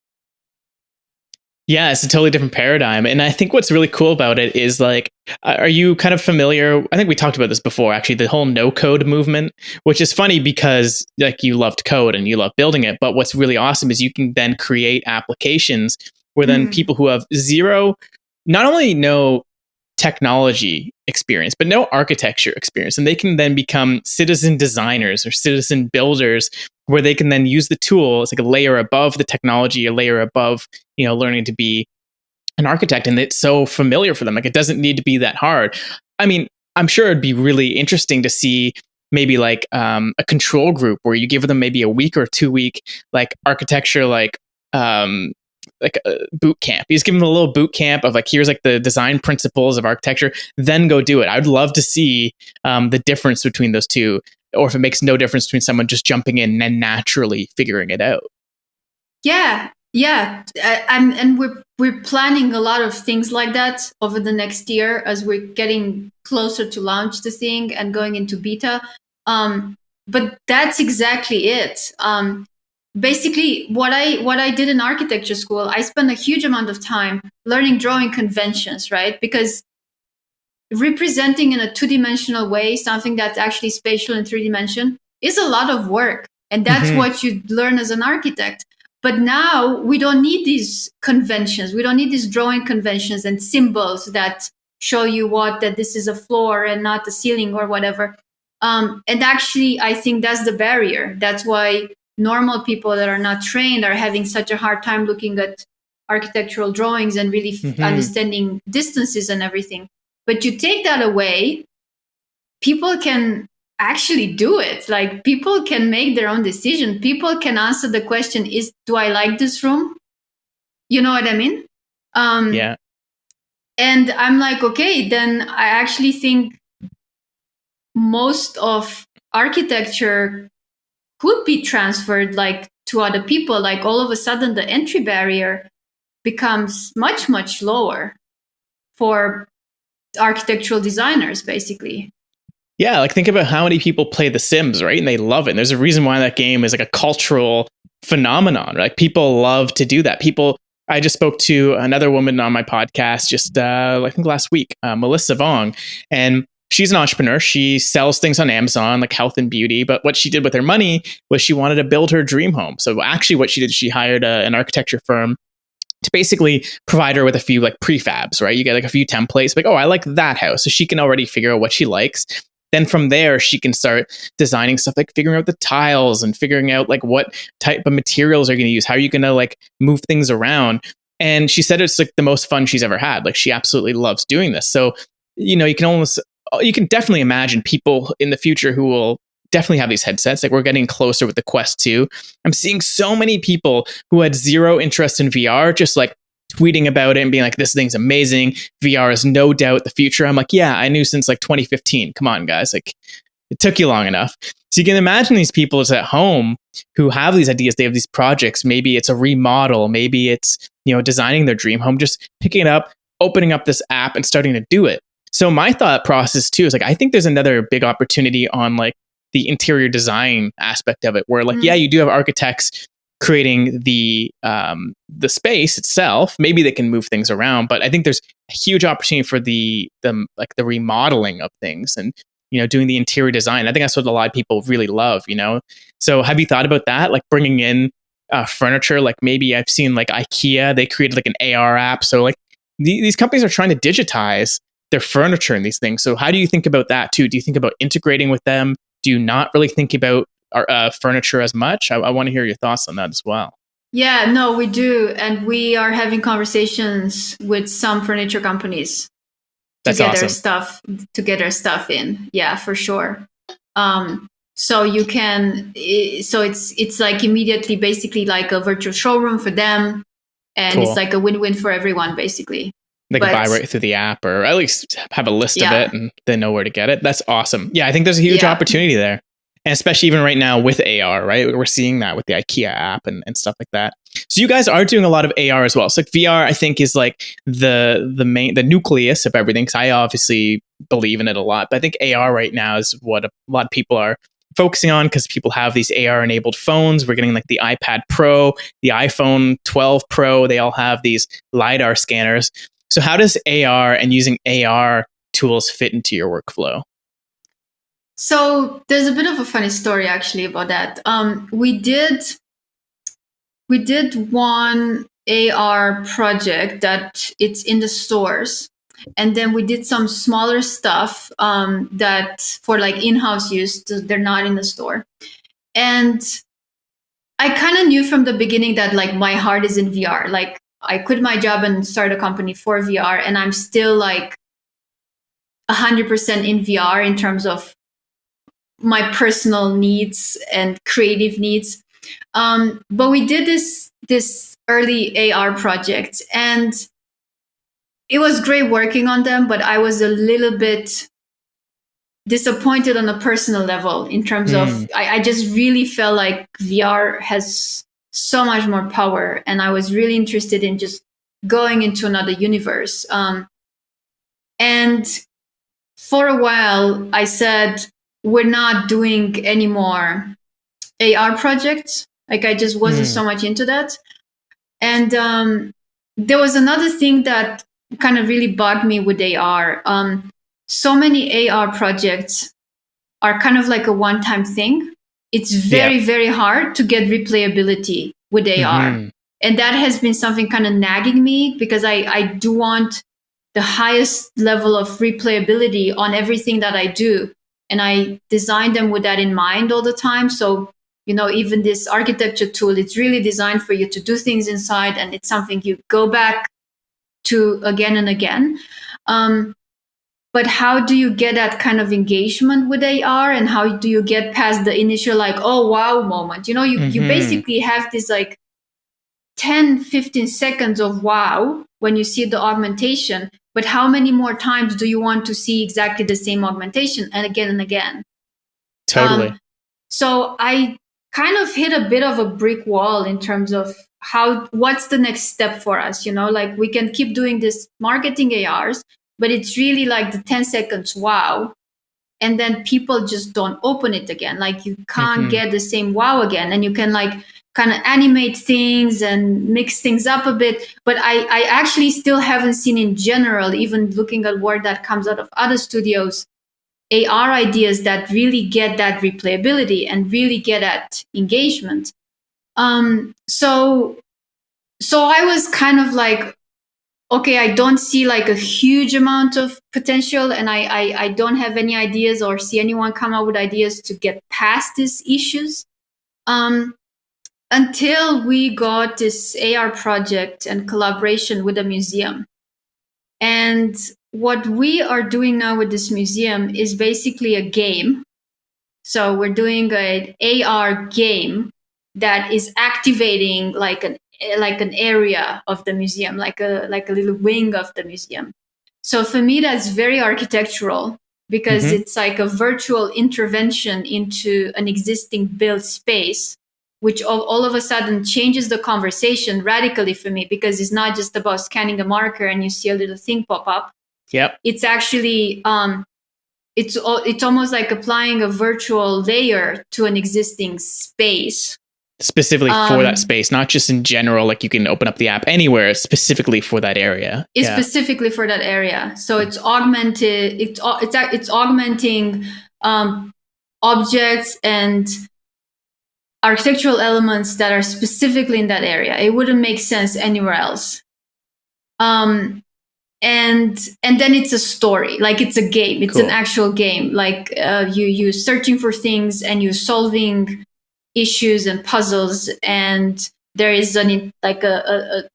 Yeah, it's a totally different paradigm. And I think what's really cool about it is like, are you kind of familiar? I think we talked about this before, actually, the whole no code movement, which is funny because like you loved code and you love building it. But what's really awesome is you can then create applications where then people who have zero, not only no technology experience, but no architecture experience. And they can then become citizen designers or citizen builders where they can then use the tool. It's like a layer above the technology, a layer above, learning to be an architect. And it's so familiar for them. Like it doesn't need to be that hard. I mean, I'm sure it'd be really interesting to see maybe like a control group where you give them maybe a week or 2 week like architecture, like a boot camp. You just give them a little boot camp of like, here's like the design principles of architecture, then go do it. I'd love to see the difference between those two, or if it makes no difference between someone just jumping in and naturally figuring it out. Yeah, yeah, and we're planning a lot of things like that over the next year as we're getting closer to launch the thing and going into beta. But that's exactly it. Basically, what I did in architecture school, I spent a huge amount of time learning drawing conventions, right? Because representing in a two-dimensional way something that's actually spatial in 3 dimension is a lot of work, and that's what you learn as an architect. But now we don't need these conventions. We don't need these drawing conventions and symbols that show you that this is a floor and not a ceiling or whatever. And actually, I think that's the barrier. That's why normal people that are not trained are having such a hard time looking at architectural drawings and really understanding distances and everything. But you take that away, people can actually do it. Like people can make their own decision. People can answer the question, do I like this room? You know what I mean? Yeah. And I'm like, okay, then I actually think most of architecture could be transferred like to other people. Like all of a sudden the entry barrier becomes much, much lower for architectural designers, basically. Yeah, like think about how many people play The Sims, right? And they love it. And there's a reason why that game is like a cultural phenomenon. Like people love to do that. I just spoke to another woman on my podcast just I think last week, Melissa Vong, and she's an entrepreneur. She sells things on Amazon, like health and beauty. But what she did with her money was she wanted to build her dream home. So actually what she did, she hired an architecture firm to basically provide her with a few like prefabs, right? You get like a few templates, like, oh, I like that house. So she can already figure out what she likes. Then from there, she can start designing stuff like figuring out the tiles and figuring out like what type of materials are going to use. How are you going to like move things around? And she said it's like the most fun she's ever had. Like she absolutely loves doing this. So, you can definitely imagine people in the future who will definitely have these headsets. Like we're getting closer with the Quest 2. I'm seeing so many people who had zero interest in VR, just like tweeting about it and being like, this thing's amazing. VR is no doubt the future. I'm like, yeah, I knew since like 2015. Come on, guys. Like it took you long enough. So you can imagine these people just at home who have these ideas. They have these projects. Maybe it's a remodel. Maybe it's, designing their dream home, just picking it up, opening up this app and starting to do it. So my thought process too is like, I think there's another big opportunity on like the interior design aspect of it, where like, yeah, you do have architects creating the space itself. Maybe they can move things around, but I think there's a huge opportunity for the remodeling of things and doing the interior design. I think that's what a lot of people really love. So have you thought about that, like bringing in furniture? Like maybe I've seen like IKEA, they created like an AR app. So like these companies are trying to digitize their furniture and these things. So how do you think about that too? Do you think about integrating with them? Do you not really think about our furniture as much? I want to hear your thoughts on that as well. Yeah, no, we do. And we are having conversations with some furniture companies to get their stuff in. Yeah, for sure. So you can, so it's like immediately basically like a virtual showroom for them. And It's like a win-win for everyone, basically. They can buy right through the app, or at least have a list of it and they know where to get it. That's awesome. Yeah, I think there's a huge opportunity there. And especially even right now with AR, right? We're seeing that with the IKEA app and stuff like that. So you guys are doing a lot of AR as well. So like VR, I think, is like the nucleus of everything. Because I obviously believe in it a lot. But I think AR right now is what a lot of people are focusing on because people have these AR enabled phones. We're getting like the iPad Pro, the iPhone 12 Pro. They all have these LiDAR scanners. So how does AR and using AR tools fit into your workflow? So there's a bit of a funny story actually about that. We did one AR project that it's in the stores, and then we did some smaller stuff that for like in-house use. They're not in the store, and I kind of knew from the beginning that like my heart is in VR. Like I quit my job and started a company for VR, and I'm still like 100% in VR in terms of my personal needs and creative needs. But we did this early AR project, and it was great working on them. But I was a little bit disappointed on a personal level in terms of I just really felt like VR has so much more power, and I was really interested in just going into another universe. And for a while, I said, we're not doing any more AR projects. Like I just wasn't so much into that. And there was another thing that kind of really bugged me with AR. So many AR projects are kind of like a one-time thing. It's very, very hard to get replayability with AR. And that has been something kind of nagging me because I do want the highest level of replayability on everything that I do. And I design them with that in mind all the time. So, even this architecture tool, it's really designed for you to do things inside, and it's something you go back to again and again. But how do you get that kind of engagement with AR, and how do you get past the initial like, oh, wow moment? You basically have this like 10, 15 seconds of wow when you see the augmentation, but how many more times do you want to see exactly the same augmentation and again and again? Totally. So I kind of hit a bit of a brick wall in terms of what's the next step for us? Like we can keep doing this marketing ARs, but it's really like the 10 seconds wow. And then people just don't open it again. Like you can't get the same wow again. And you can like kind of animate things and mix things up a bit. But I actually still haven't seen in general, even looking at work that comes out of other studios, AR ideas that really get that replayability and really get at engagement. So I was kind of like, okay, I don't see like a huge amount of potential, and I don't have any ideas or see anyone come up with ideas to get past these issues. Until we got this AR project and collaboration with a museum. And what we are doing now with this museum is basically a game. So we're doing an AR game that is activating like an area of the museum, like a little wing of the museum. So for me, that's very architectural because it's like a virtual intervention into an existing built space, which all of a sudden changes the conversation radically for me, because it's not just about scanning a marker and you see a little thing pop up. Yep. It's actually it's almost like applying a virtual layer to an existing space. Specifically for that space, not just in general, like you can open up the app anywhere, specifically for that area. It's specifically for that area. So it's augmented, it's augmenting objects and architectural elements that are specifically in that area. It wouldn't make sense anywhere else. And then it's a story, like it's a game. It's an actual game. Like you searching for things and you're solving issues and puzzles, and there is a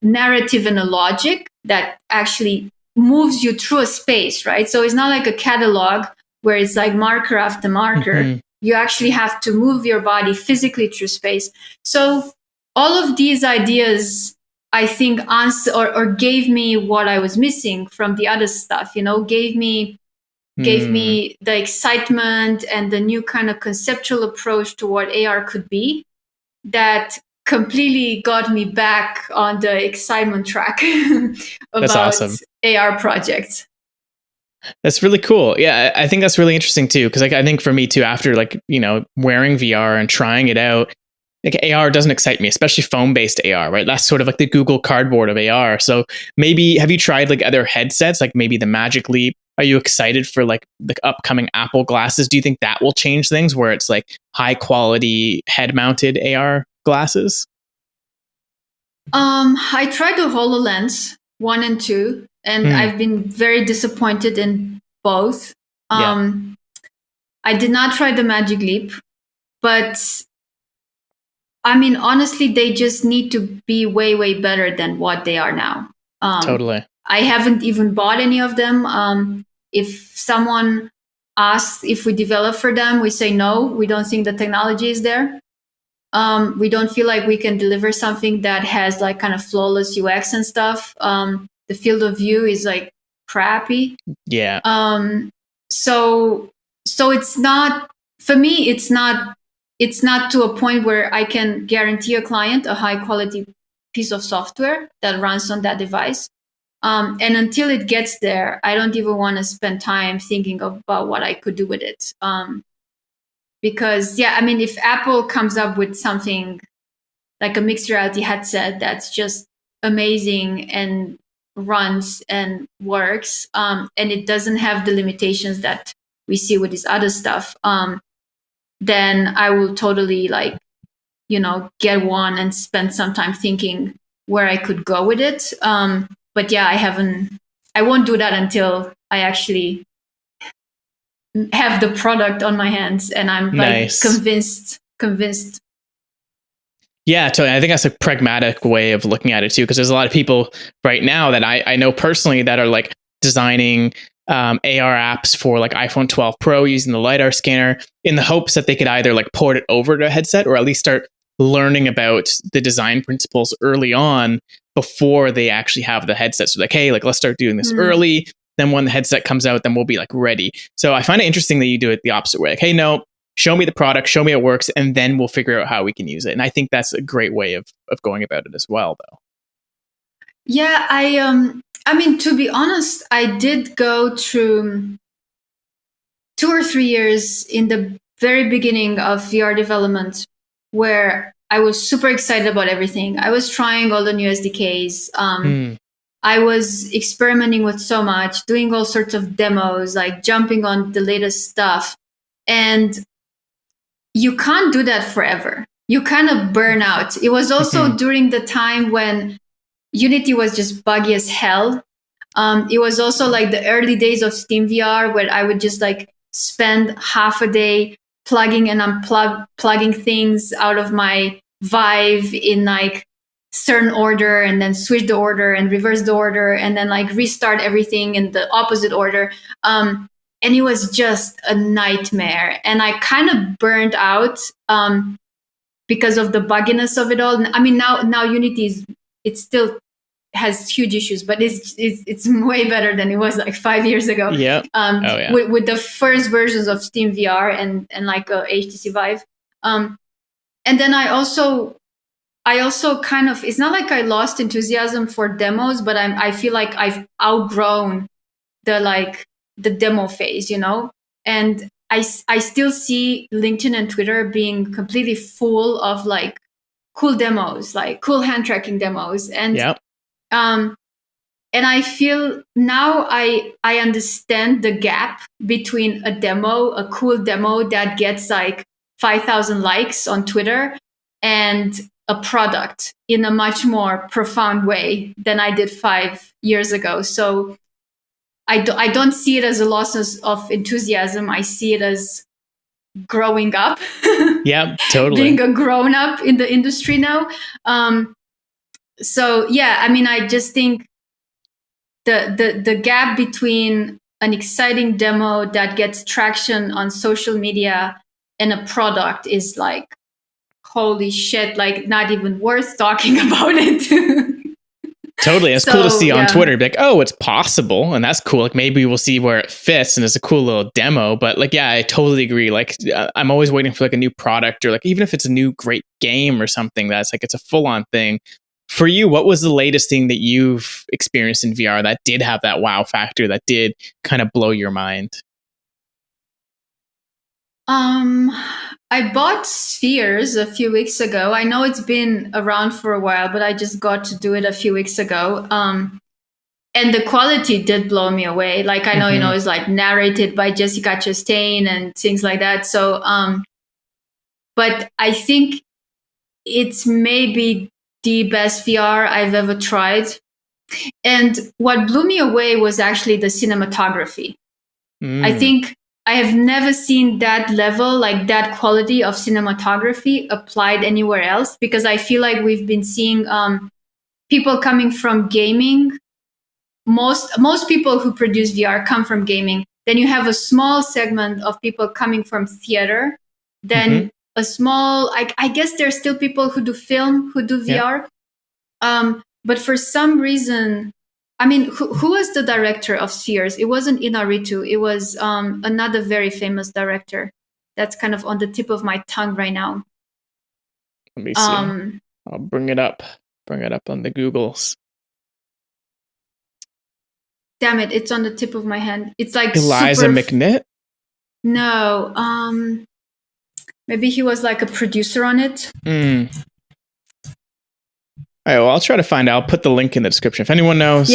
narrative and a logic that actually moves you through a space, right? So it's not like a catalog where it's like marker after marker. You actually have to move your body physically through space. So all of these ideas, I think, or gave me what I was missing from the other stuff, gave me the excitement and the new kind of conceptual approach to what AR could be that completely got me back on the excitement track about That's awesome. AR projects. That's really cool. Yeah, I think that's really interesting too. Because like I think for me too, after like wearing VR and trying it out, like AR doesn't excite me, especially phone based AR. Right, that's sort of like the Google Cardboard of AR. So maybe have you tried like other headsets, like maybe the Magic Leap? Are you excited for like the upcoming Apple glasses? Do you think that will change things where it's like high quality head mounted AR glasses? I tried the HoloLens 1 and 2, and Hmm. I've been very disappointed in both. Yeah, I did not try the Magic Leap, but I mean, honestly, they just need to be way, way better than what they are now. totally. I haven't even bought any of them. If someone asks if we develop for them, we say no, we don't think the technology is there. We don't feel like we can deliver something that has like kind of flawless UX and stuff. The field of view is like crappy. Yeah. So it's not, for me, it's not to a point where I can guarantee a client a high quality piece of software that runs on that device. And until it gets there, I don't even want to spend time thinking about what I could do with it. Because yeah, I mean, if Apple comes up with something like a mixed reality headset that's just amazing and runs and works, and it doesn't have the limitations that we see with this other stuff, then I will totally like, get one and spend some time thinking where I could go with it. But yeah, I won't do that until I actually have the product on my hands and I'm like Nice. convinced. Yeah, totally. I think that's a pragmatic way of looking at it too, because there's a lot of people right now that I know personally that are like designing AR apps for like iPhone 12 Pro using the LiDAR scanner in the hopes that they could either like port it over to a headset or at least start learning about the design principles early on before they actually have the headset. So like, hey, like let's start doing this early. Then when the headset comes out, then we'll be like ready. So I find it interesting that you do it the opposite way. Like, hey, no, show me the product, show me it works, and then we'll figure out how we can use it. And I think that's a great way of going about it as well, though. Yeah, I mean, to be honest, I did go through 2 or 3 years in the very beginning of VR development where I was super excited about everything. I was trying all the new SDKs. I was experimenting with so much, doing all sorts of demos, like jumping on the latest stuff. And you can't do that forever. You kind of burn out. It was also during the time when Unity was just buggy as hell. It was also like the early days of Steam VR where I would just like spend half a day plugging and plugging things out of my Vive in like certain order and then switch the order and reverse the order and then like restart everything in the opposite order. And it was just a nightmare. And I kind of burned out because of the bugginess of it all. I mean, now Unity it still has huge issues, but it's way better than it was like 5 years ago. Yeah. With the first versions of Steam VR and like HTC Vive. And then I also kind of, it's not like I lost enthusiasm for demos, but I feel like I've outgrown the demo phase, and I still see LinkedIn and Twitter being completely full of like cool demos, like cool hand tracking demos. And and I feel now I understand the gap between a cool demo that gets like 5,000 likes on Twitter and a product in a much more profound way than I did 5 years ago. So I don't see it as a loss of enthusiasm. I see it as growing up. Yeah, totally. Being a grown up in the industry now. So yeah, I mean, I just think the gap between an exciting demo that gets traction on social media and a product is like, holy shit, like not even worth talking about it. Totally. It's cool to see on Twitter, be like, oh, it's possible. And that's cool. Like maybe we'll see where it fits and it's a cool little demo. But like, yeah, I totally agree. Like I'm always waiting for like a new product or like even if it's a new great game or something that's like it's a full on thing. For you, what was the latest thing that you've experienced in VR that did have that wow factor, that did kind of blow your mind? I bought Spheres a few weeks ago. I know it's been around for a while, but I just got to do it a few weeks ago. And the quality did blow me away. Like I know, it's like narrated by Jessica Chastain and things like that. So, but I think it's maybe the best VR I've ever tried. And what blew me away was actually the cinematography. I think I have never seen that level, like that quality of cinematography applied anywhere else, because I feel like we've been seeing people coming from gaming. Most people who produce VR come from gaming. Then you have a small segment of people coming from theater. Then a small, I guess there's still people who do film, who do VR. But for some reason, I mean, who was the director of Spheres? It wasn't Inarritu. It was another very famous director. That's kind of on the tip of my tongue right now. Let me see. I'll bring it up. Bring it up on the Googles. Damn it! It's on the tip of my hand. It's like Eliza McNitt. No. Maybe he was like a producer on it. All right, well, I'll try to find out. I'll put the link in the description. If anyone knows,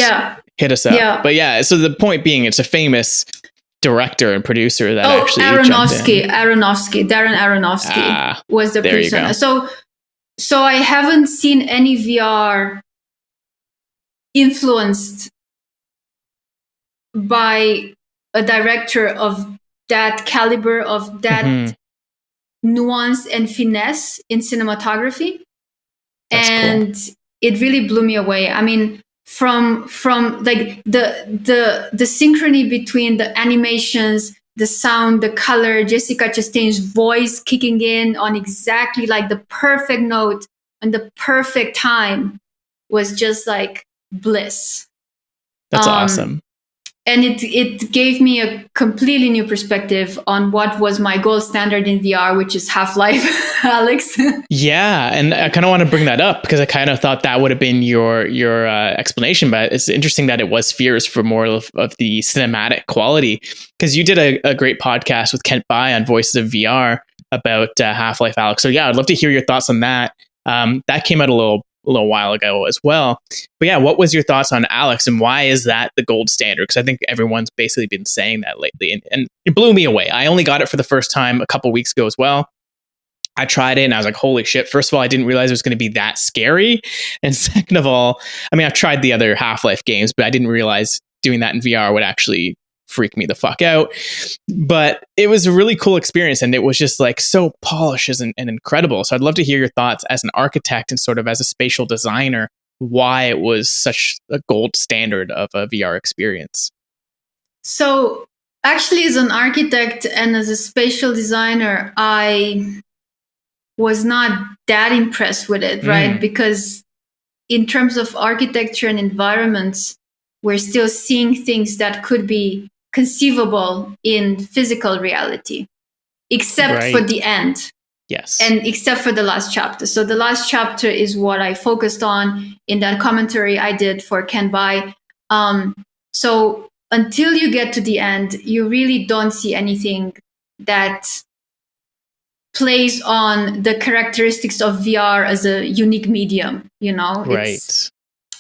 hit us up. Yeah. But yeah, so the point being, it's a famous director and producer that actually Darren Aronofsky was the producer. So I haven't seen any VR influenced by a director of that caliber, of that nuance and finesse in cinematography. That's cool. It really blew me away. I mean, from like the synchrony between the animations, the sound, the color, Jessica Chastain's voice kicking in on exactly like the perfect note and the perfect time was just like bliss. That's awesome. And it gave me a completely new perspective on what was my gold standard in VR, which is Half-Life, Alex. Yeah, and I kind of want to bring that up because I kind of thought that would have been your explanation, but it's interesting that it was Spheres for more of the cinematic quality, because you did a great podcast with Kent Bai on Voices of VR about Half-Life, Alex. So yeah, I'd love to hear your thoughts on that. That came out a little while ago as well. But yeah, what was your thoughts on Alex, and why is that the gold standard? Because I think everyone's basically been saying that lately, and it blew me away. I only got it for the first time a couple weeks ago as well. I tried it and I was like, holy shit. First of all, I didn't realize it was going to be that scary. And second of all, I mean, I've tried the other Half-Life games, but I didn't realize doing that in VR would actually freak me the fuck out. But it was a really cool experience, and it was just like so polished and incredible. So I'd love to hear your thoughts as an architect and sort of as a spatial designer, why it was such a gold standard of a VR experience. So actually, as an architect and as a spatial designer, I was not that impressed with it, right? Because in terms of architecture and environments, we're still seeing things that could be conceivable in physical reality, except for the end. Yes. And except for the last chapter. So the last chapter is what I focused on in that commentary I did for Ken Bai. So until you get to the end, you really don't see anything that plays on the characteristics of VR as a unique medium, you know? Right.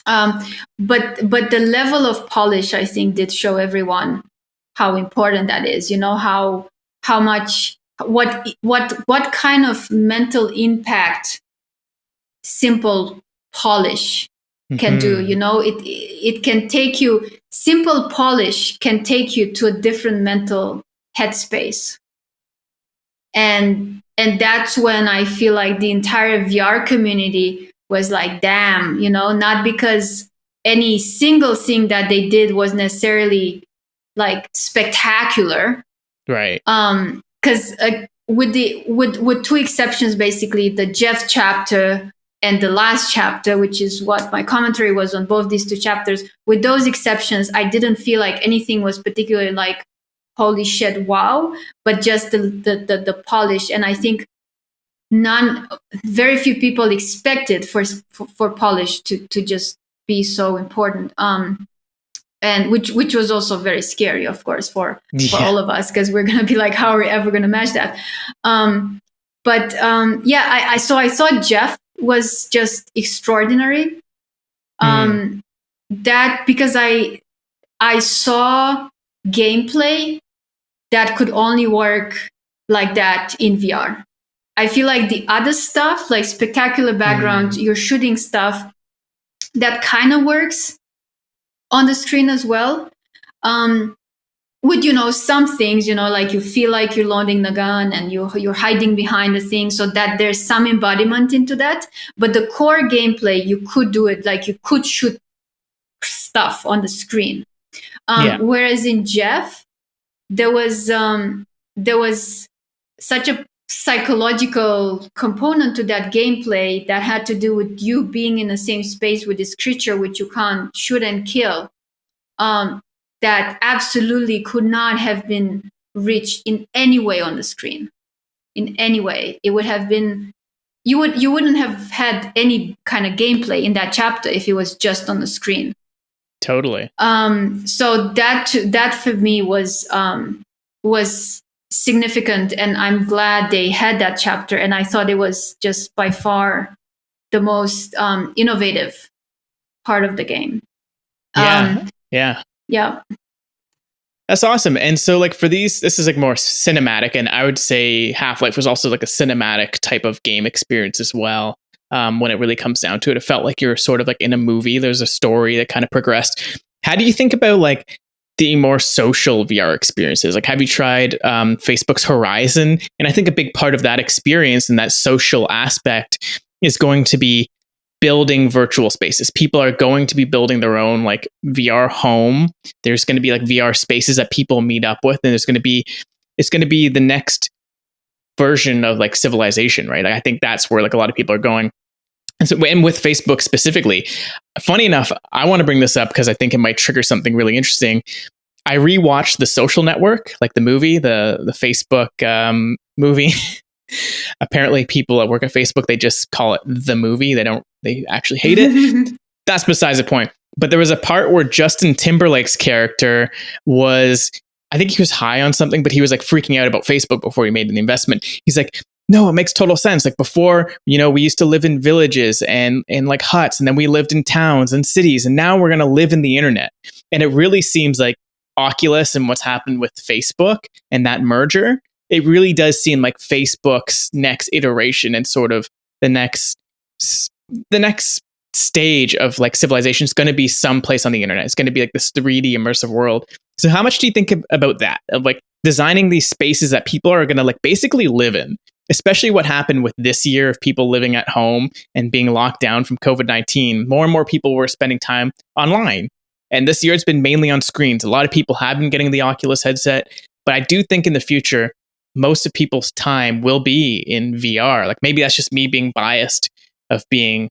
But the level of polish, I think, did show everyone how important that is. You know, how much, what kind of mental impact simple polish can do. You know, it can take you. Simple polish can take you to a different mental headspace, and that's when I feel like the entire VR community was like, damn, you know, not because any single thing that they did was necessarily like spectacular. Right. Because with two exceptions, basically the Jeff chapter and the last chapter, which is what my commentary was on both these two chapters, with those exceptions, I didn't feel like anything was particularly like, holy shit, wow, but just the polish. And I think very few people expected for polish to just be so important. And which was also very scary, of course, for Yeah. all of us, because we're gonna be like, how are we ever gonna match that? But I thought Jeff was just extraordinary. That because I saw gameplay that could only work like that in VR. I feel like the other stuff, like spectacular background, you're shooting stuff, that kind of works on the screen as well. With some things, like you feel like you're loading the gun and you're hiding behind the thing, so that there's some embodiment into that. But the core gameplay, you could do it, like you could shoot stuff on the screen. Whereas in Jeff, there was such a psychological component to that gameplay that had to do with you being in the same space with this creature which you can't shoot and kill, that absolutely could not have been reached in any way on the screen. In any way, it would have been, you wouldn't have had any kind of gameplay in that chapter if it was just on the screen. Totally. So that for me was significant, and I'm glad they had that chapter. And I thought it was just by far the most innovative part of the game. Yeah. That's awesome. And so like for these, this is like more cinematic, and I would say Half-Life was also like a cinematic type of game experience as well. When it really comes down to it, it felt like you were sort of like in a movie. There's a story that kind of progressed. How do you think about like the more social VR experiences? Like, have you tried Facebook's Horizon? And I think a big part of that experience and that social aspect is going to be building virtual spaces. People are going to be building their own like VR home. There's going to be like VR spaces that people meet up with, and it's going to be the next version of like civilization, right? I think that's where like a lot of people are going. And so, and with Facebook specifically, funny enough, I want to bring this up because I think it might trigger something really interesting. I rewatched The Social Network, like the movie, the Facebook movie. Apparently people that work at Facebook, they just call it the movie. They actually hate it. That's besides the point. But there was a part where Justin Timberlake's character was, I think he was high on something, but he was like freaking out about Facebook before he made an investment. He's like, no, it makes total sense. Like before, we used to live in villages and like huts, and then we lived in towns and cities, and now we're going to live in the internet. And it really seems like Oculus and what's happened with Facebook and that merger, it really does seem like Facebook's next iteration and sort of the next stage of like civilization is going to be someplace on the internet. It's going to be like this 3D immersive world. So how much do you think about that, of like designing these spaces that people are going to like basically live in, especially what happened with this year of people living at home and being locked down from COVID-19? More and more people were spending time online. And this year it's been mainly on screens. A lot of people have been getting the Oculus headset, but I do think in the future, most of people's time will be in VR. Like maybe that's just me being biased of being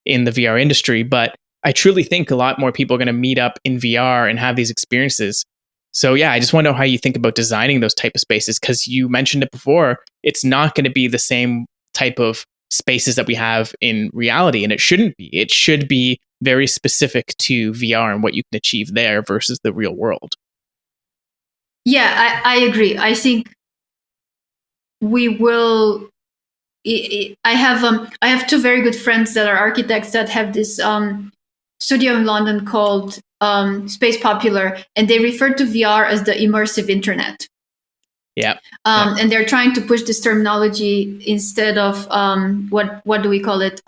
in the VR industry, but I truly think a lot more people are going to meet up in VR and have these experiences. So yeah, I just want to know how you think about designing those type of spaces, because you mentioned it before, it's not going to be the same type of spaces that we have in reality, and it shouldn't be. It should be very specific to VR and what you can achieve there versus the real world. Yeah, I agree. I think we will. I have two very good friends that are architects that have this studio in London called Space Popular, and they refer to VR as the immersive internet. Yeah. And they're trying to push this terminology instead of what do we call it?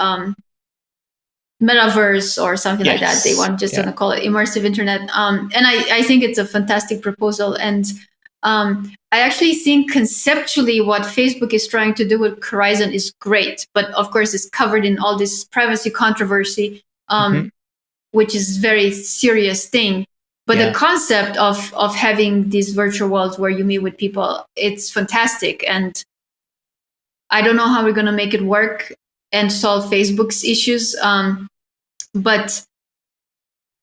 Metaverse or something like that. They want just to call it immersive internet. And I think it's a fantastic proposal. And I actually think conceptually what Facebook is trying to do with Horizon is great, but of course it's covered in all this privacy controversy, which is very serious thing. But the concept of having these virtual worlds where you meet with people, it's fantastic. And I don't know how we're going to make it work and solve Facebook's issues. But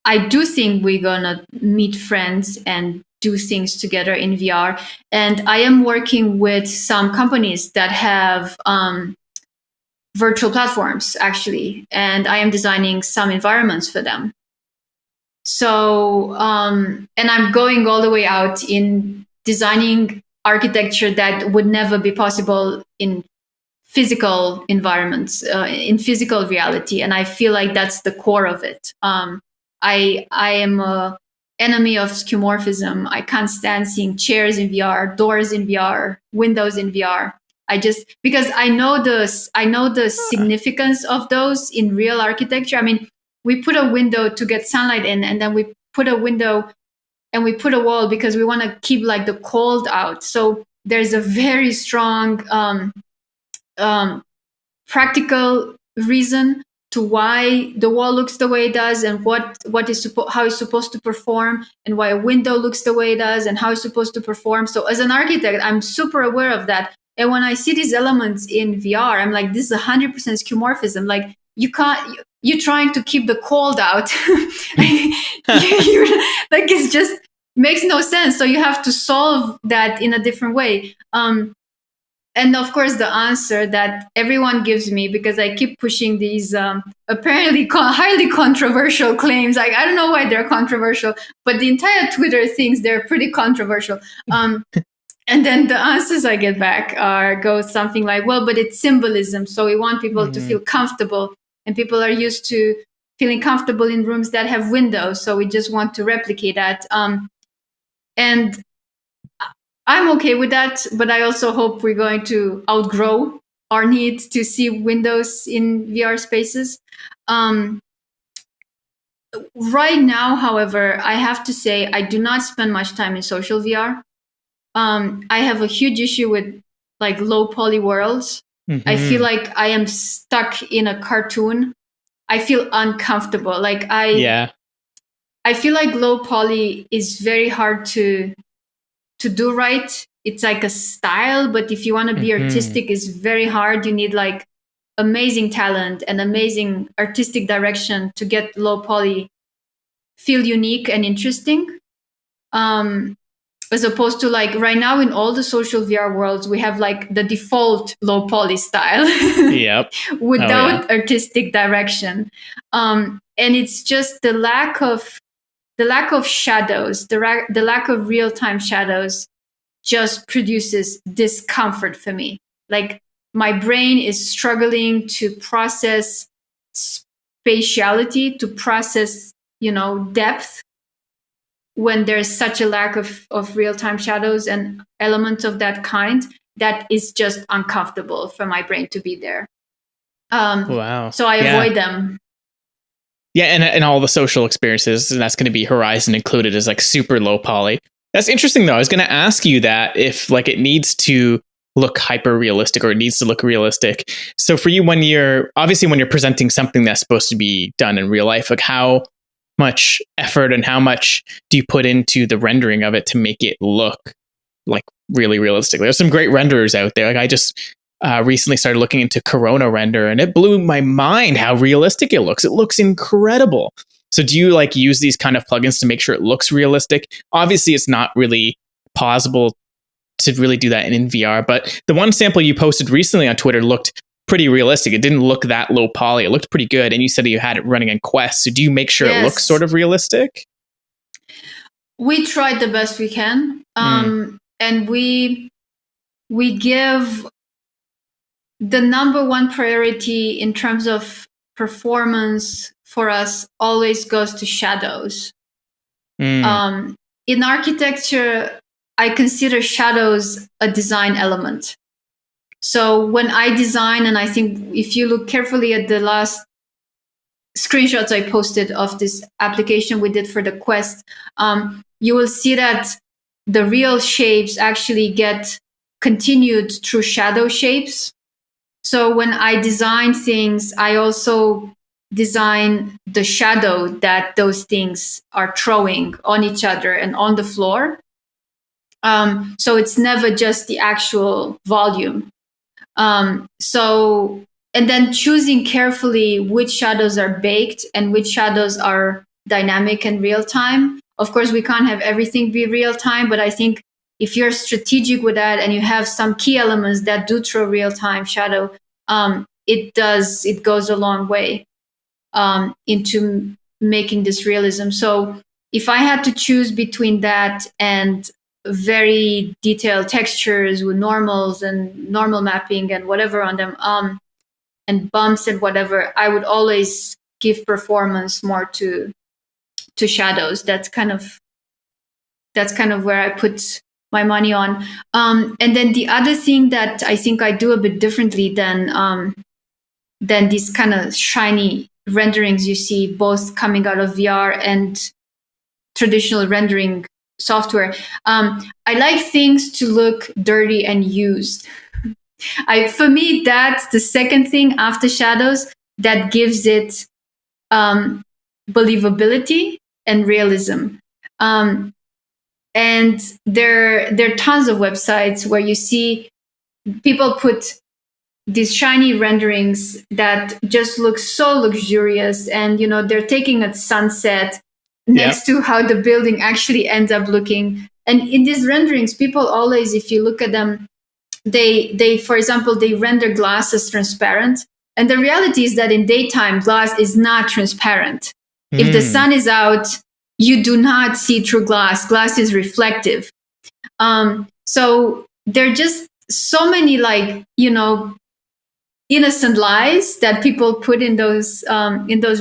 I do think we're going to meet friends and do things together in VR. And I am working with some companies that have virtual platforms actually, and I am designing some environments for them. So, and I'm going all the way out in designing architecture that would never be possible in physical environments, in physical reality. And I feel like that's the core of it. I am a enemy of skeuomorphism. I can't stand seeing chairs in VR, doors in VR, windows in VR. Because I know the significance of those in real architecture. I mean, we put a window to get sunlight in, and then we put a window and we put a wall because we want to keep like the cold out. So there's a very strong practical reason to why the wall looks the way it does, and how it's supposed to perform, and why a window looks the way it does, and how it's supposed to perform. So as an architect, I'm super aware of that. And when I see these elements in VR, I'm like, this is 100% skeuomorphism. Like you're trying to keep the cold out. Like it's just makes no sense. So you have to solve that in a different way. And of course, the answer that everyone gives me, because I keep pushing these apparently highly controversial claims. Like, I don't know why they're controversial, but the entire Twitter thinks they're pretty controversial. And then the answers I get back go something like, well, but it's symbolism. So we want people to feel comfortable, and people are used to feeling comfortable in rooms that have windows. So we just want to replicate that. And I'm okay with that, but I also hope we're going to outgrow our need to see windows in VR spaces. Right now, however, I have to say I do not spend much time in social VR. I have a huge issue with like low poly worlds. I feel like I am stuck in a cartoon. I feel uncomfortable. I feel like low poly is very hard to do right. It's like a style, but if you want to be artistic, it's very hard. You need like amazing talent and amazing artistic direction to get low poly feel unique and interesting. As opposed to like right now in all the social VR worlds, we have like the default low poly style without artistic direction. And it's just the lack of shadows, the lack of real-time shadows just produces discomfort for me. Like my brain is struggling to process spatiality, to process, depth when there's such a lack of real-time shadows and elements of that kind. That is just uncomfortable for my brain to be there. So I avoid them. Yeah, and all the social experiences, and that's going to be Horizon included, as like super low poly. That's interesting, though. I was going to ask you that if like it needs to look hyper realistic or it needs to look realistic. So for you, when you're presenting something that's supposed to be done in real life, like how much effort and how much do you put into the rendering of it to make it look like really realistic? There's some great renderers out there. Like I just recently started looking into Corona Render, and it blew my mind how realistic it looks. It looks incredible. So do you like use these kind of plugins to make sure it looks realistic? Obviously, it's not really possible to really do that in VR, but the one sample you posted recently on Twitter looked pretty realistic. It didn't look that low poly. It looked pretty good. And you said you had it running in Quest. So do you make sure it looks sort of realistic? We tried the best we can. And we give the number one priority in terms of performance for us always goes to shadows. In architecture, I consider shadows a design element. So when I design, and I think if you look carefully at the last screenshots I posted of this application we did for the Quest, you will see that the real shapes actually get continued through shadow shapes. So when I design things, I also design the shadow that those things are throwing on each other and on the floor. So it's never just the actual volume. And then choosing carefully which shadows are baked and which shadows are dynamic and real time. Of course, we can't have everything be real time, but I think if you're strategic with that and you have some key elements that do throw real time shadow, it goes a long way into making this realism. So if I had to choose between that and very detailed textures with normals and normal mapping and whatever on them, and bumps and whatever, I would always give performance more to shadows. That's kind of where I put my money on. And then the other thing that I think I do a bit differently than these kind of shiny renderings you see both coming out of VR and traditional rendering software. I like things to look dirty and used. For me, that's the second thing after shadows that gives it believability and realism. And there are tons of websites where you see people put these shiny renderings that just look so luxurious, and they're taking a sunset next to how the building actually ends up looking. And in these renderings, people always, if you look at them, they for example, they render glass as transparent, and the reality is that in daytime glass is not transparent. If the sun is out, you do not see through glass. Glass is reflective. So there are just so many innocent lies that people put in those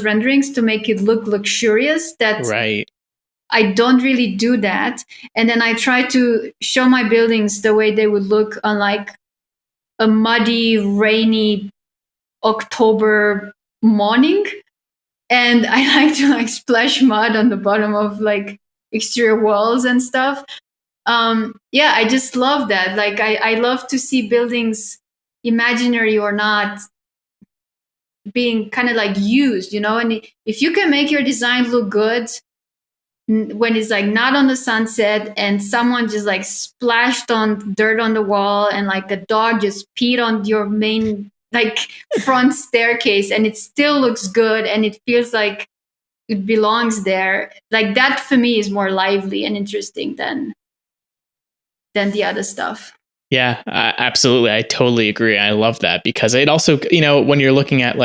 renderings to make it look luxurious, that I don't really do that. And then I try to show my buildings the way they would look on like a muddy, rainy October morning. And I like to splash mud on the bottom of exterior walls and stuff. I just love that. I love to see buildings, imaginary or not, being kind of used, and if you can make your design look good when it's not on the sunset and someone just splashed on dirt on the wall and the dog just peed on your main front staircase, and it still looks good and it feels like it belongs there, that for me is more lively and interesting than the other stuff. Yeah, absolutely. I totally agree. I love that because it also, when you're looking at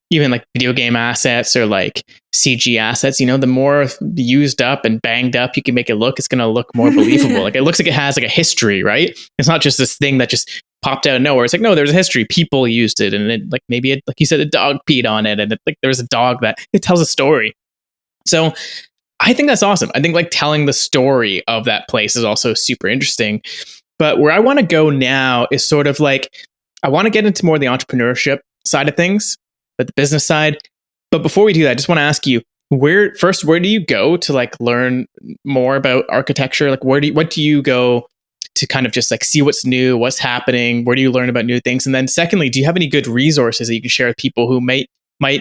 even video game assets or CG assets, the more used up and banged up you can make it look, it's going to look more believable. It looks like it has a history, right? It's not just this thing that just popped out of nowhere. It's no, there's a history. People used it, and it maybe it, like you said, a dog peed on it, and there was a dog that it tells a story. So I think that's awesome. I think telling the story of that place is also super interesting. But where I want to go now is sort of I want to get into more of the entrepreneurship side of things, but the business side. But before we do that, I just want to ask you, where do you go to learn more about architecture? What do you go to kind of just see what's new, what's happening? Where do you learn about new things? And then secondly, do you have any good resources that you can share with people who might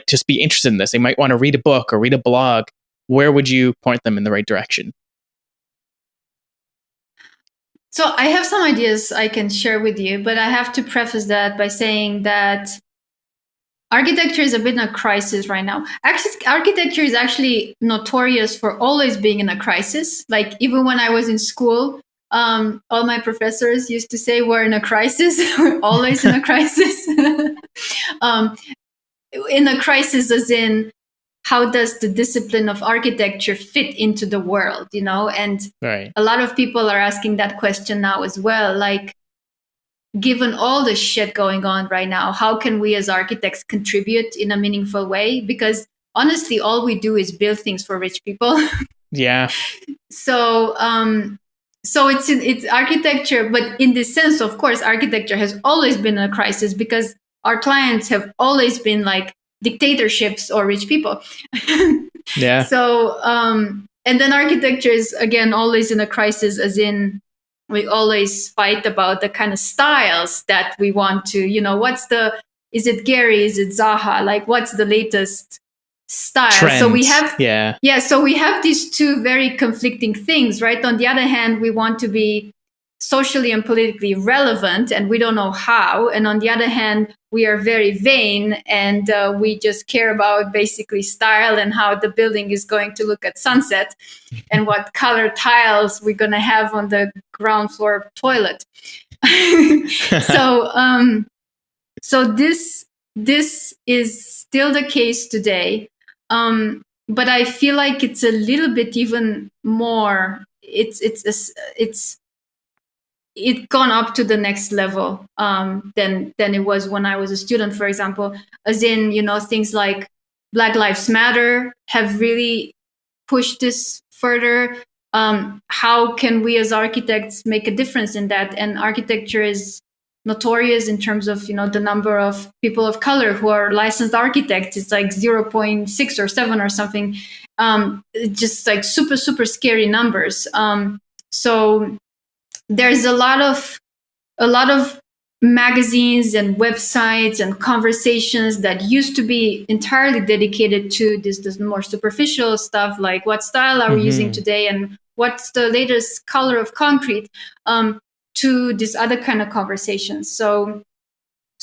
just be interested in this? They might want to read a book or read a blog. Where would you point them in the right direction? So I have some ideas I can share with you, but I have to preface that by saying that architecture is a bit in a crisis right now. Actually, architecture is actually notorious for always being in a crisis. Even when I was in school, all my professors used to say we're in a crisis. We're always in a crisis. In a crisis as in, how does the discipline of architecture fit into the world, And a lot of people are asking that question now as well. Given all the shit going on right now, how can we as architects contribute in a meaningful way? Because honestly, all we do is build things for rich people. Yeah. So it's architecture, but in this sense, of course, architecture has always been a crisis because our clients have always been dictatorships or rich people. Yeah. So, and then architecture is again always in a crisis, as in we always fight about the kind of styles that we want to, is it Gehry, is it Zaha? What's the latest style? Trends. So we have, yeah. So we have these two very conflicting things, right? On the other hand, we want to be socially and politically relevant, and we don't know how. And on the other hand, we are very vain, and we just care about basically style and how the building is going to look at sunset and what color tiles we're going to have on the ground floor toilet. So this this is still the case today. But I feel like it's a little bit even more. It's gone up to the next level than it was when I was a student, for example. As in, things like Black Lives Matter have really pushed this further. How can we as architects make a difference in that? And architecture is notorious in terms of the number of people of color who are licensed architects. It's like 0.6 or 7 or something. Just like super super scary numbers. So there's a lot of magazines and websites and conversations that used to be entirely dedicated to this more superficial stuff, like what style are we using today and what's the latest color of concrete, to this other kind of conversations. So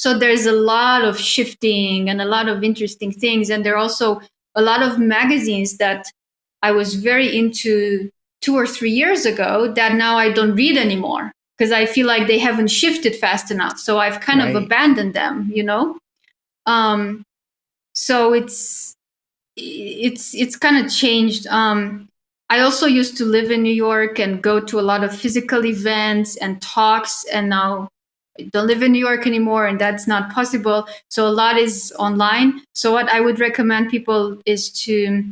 there's a lot of shifting and a lot of interesting things. And there are also a lot of magazines that I was very into 2 or 3 years ago that now I don't read anymore because I feel like they haven't shifted fast enough. So I've kind of abandoned them, So it's kind of changed. I also used to live in New York and go to a lot of physical events and talks, and now I don't live in New York anymore, and that's not possible. So a lot is online. So what I would recommend people is to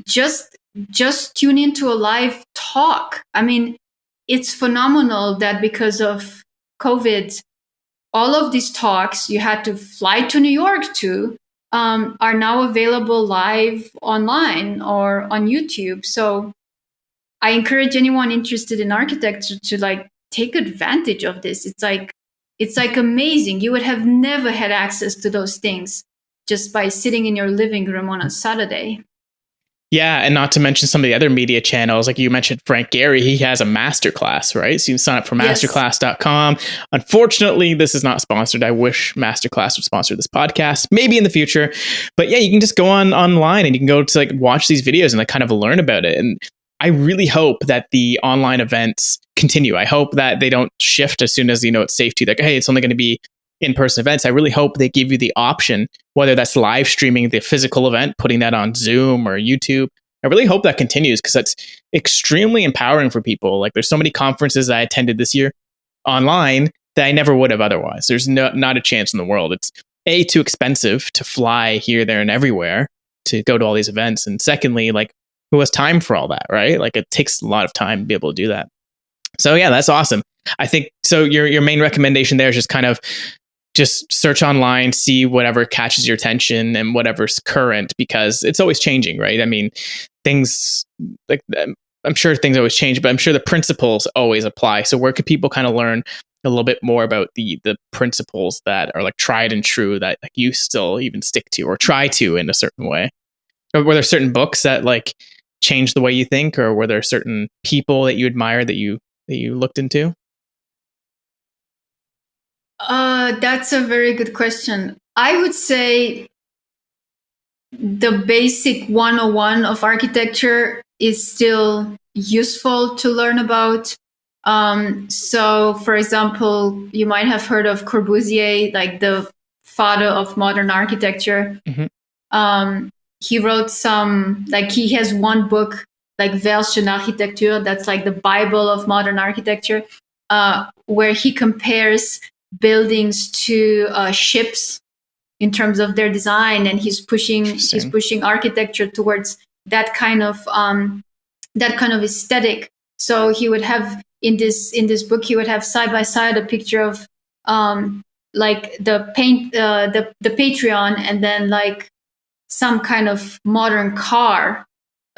just tune into a live talk. I mean, it's phenomenal that because of COVID, all of these talks you had to fly to New York to are now available live online or on YouTube. So I encourage anyone interested in architecture to like take advantage of this. It's like amazing. You would have never had access to those things just by sitting in your living room on a Saturday. Yeah, and not to mention some of the other media channels, like you mentioned Frank Gehry, he has a masterclass, right? So you can sign up for masterclass.com. Unfortunately, this is not sponsored. I wish Masterclass would sponsor this podcast, maybe in the future. But yeah, you can just go online and you can go to like watch these videos and like kind of learn about it. And I really hope that the online events continue. I hope that they don't shift as soon as it's safe to, like, hey, it's only going to be in-person events. I really hope they give you the option, whether that's live streaming the physical event, putting that on Zoom or YouTube. I really hope that continues because that's extremely empowering for people. Like there's so many conferences I attended this year online that I never would have otherwise. There's not a chance in the world. It's too expensive to fly here, there, and everywhere to go to all these events. And secondly, like who has time for all that, right? Like it takes a lot of time to be able to do that. So yeah, that's awesome. I think so. Your main recommendation there is just kind of just search online, see whatever catches your attention and whatever's current, because it's always changing, right? I mean, things like I'm sure things always change, but I'm sure the principles always apply. So where could people kind of learn a little bit more about the principles that are like tried and true that like you still even stick to or try to in a certain way? Or were there certain books that like changed the way you think, or were there certain people that you admire that you looked into? That's a very good question. I would say the basic 101 of architecture is still useful to learn about. So, for example, you might have heard of Corbusier, like the father of modern architecture. He wrote he has one book, like Welche Architectur, that's like the Bible of modern architecture, where he compares buildings to ships in terms of their design, and he's pushing architecture towards that kind of aesthetic. So he would have in this book, he would have side by side a picture of like the Patreon, and then like some kind of modern car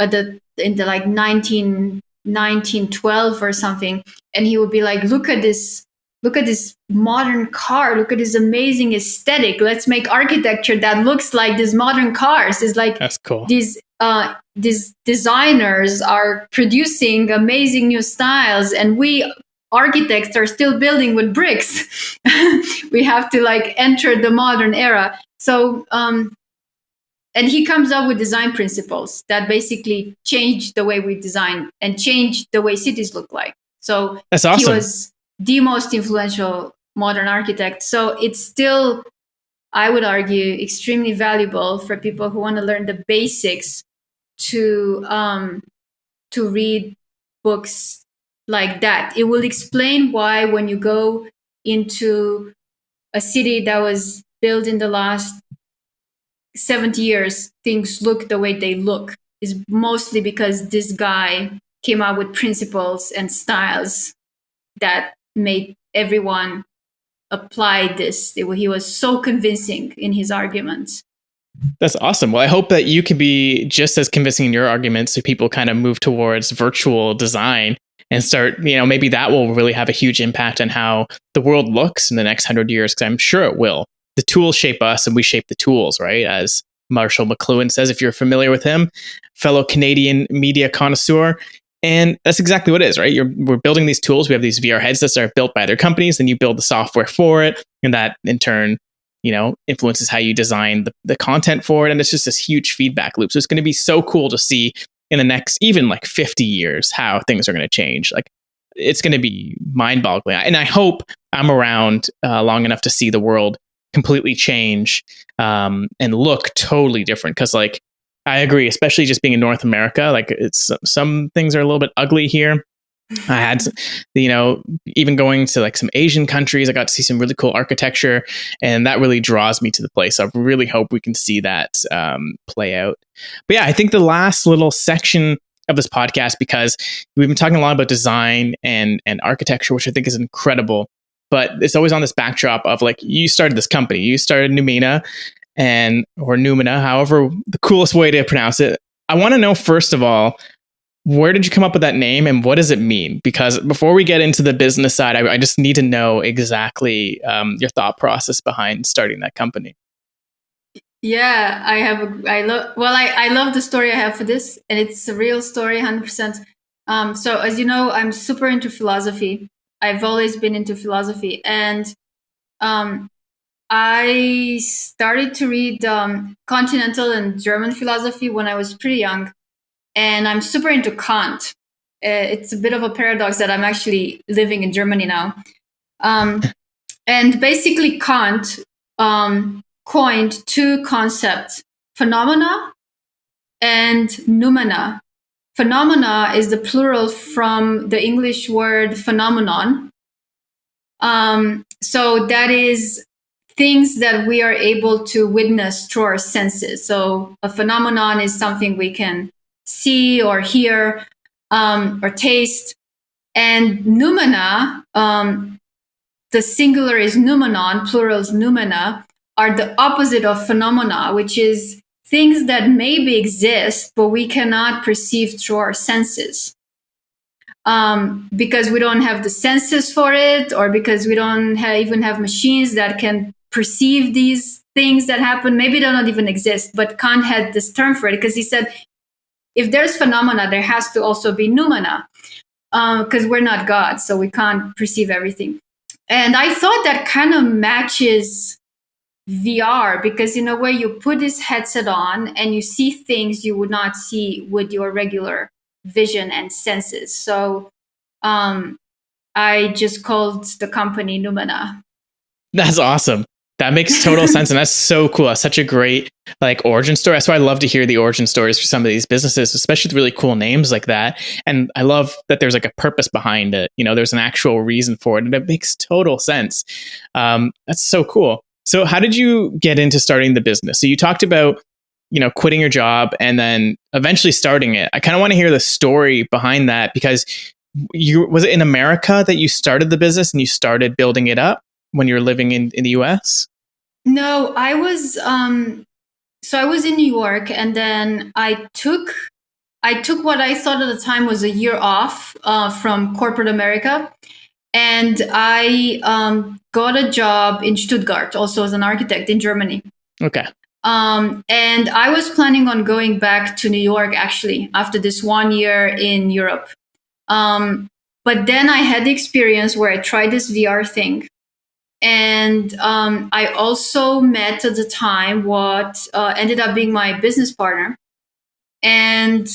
in the like 1912 or something, and he would be like, look at this modern car, look at this amazing aesthetic, let's make architecture that looks like these modern cars. It's like, that's cool. These designers are producing amazing new styles, and we architects are still building with bricks. We have to like enter the modern era. So and he comes up with design principles that basically change the way we design and change the way cities look like. So that's awesome. He was the most influential modern architect. So it's still, I would argue, extremely valuable for people who want to learn the basics to read books like that. It will explain why when you go into a city that was built in the last 70 years, things look the way they look, is mostly because this guy came up with principles and styles that made everyone apply this. He was so convincing in his arguments. That's awesome. Well, I hope that you can be just as convincing in your arguments so people kind of move towards virtual design and start, maybe that will really have a huge impact on how the world looks in the next 100 years, because I'm sure it will. The tools shape us and we shape the tools, right? As Marshall McLuhan says, if you're familiar with him, fellow Canadian media connoisseur. And that's exactly what it is, right? We're building these tools. We have these VR headsets that are built by other companies, and you build the software for it. And that in turn, influences how you design the content for it. And it's just this huge feedback loop. So it's going to be so cool to see in the next, even like 50 years, how things are going to change. Like, it's going to be mind boggling. And I hope I'm around long enough to see the world completely change and look totally different. Cause like, I agree, especially just being in North America, like some things are a little bit ugly here. I had, even going to like some Asian countries, I got to see some really cool architecture, and that really draws me to the place. So I really hope we can see that play out. But yeah, I think the last little section of this podcast, because we've been talking a lot about design and architecture, which I think is incredible, but it's always on this backdrop of like, you started this company, you started Numena or Numena, however the coolest way to pronounce it. I want to know, first of all, where did you come up with that name and what does it mean? Because before we get into the business side, I just need to know exactly your thought process behind starting that company. Yeah, I love the story I have for this, and it's a real story, 100%. So as you know, I'm super into philosophy. I've always been into philosophy, and I started to read continental and German philosophy when I was pretty young. And I'm super into Kant. It's a bit of a paradox that I'm actually living in Germany now. And basically, Kant coined two concepts: phenomena and noumena. Phenomena is the plural from the English word phenomenon. So that is things that we are able to witness through our senses. So a phenomenon is something we can see or hear or taste. And noumena, the singular is noumenon, plural is noumena, are the opposite of phenomena, which is things that maybe exist, but we cannot perceive through our senses. Because we don't have the senses for it, or because we don't even have machines that can perceive these things that happen. Maybe they don't even exist, but Kant had this term for it because he said, if there's phenomena, there has to also be noumena, because we're not God, so we can't perceive everything. And I thought that kind of matches VR, because in a way you put this headset on and you see things you would not see with your regular vision and senses. So I just called the company Numena. That's awesome. That makes total sense. And that's so cool. That's such a great origin story. That's why I love to hear the origin stories for some of these businesses, especially with really cool names like that. And I love that there's a purpose behind it. There's an actual reason for it. And it makes total sense. That's so cool. So how did you get into starting the business? So you talked about, quitting your job and then eventually starting it. I kind of want to hear the story behind that, because was it in America that you started the business and you started building it up when you were living in the US? No, I was I was in New York, and then I took what I thought at the time was a year off from corporate America, and I got a job in Stuttgart, also as an architect in Germany. Okay. And I was planning on going back to New York actually after this 1 year in Europe. But then I had the experience where I tried this VR thing. And I also met at the time what ended up being my business partner. And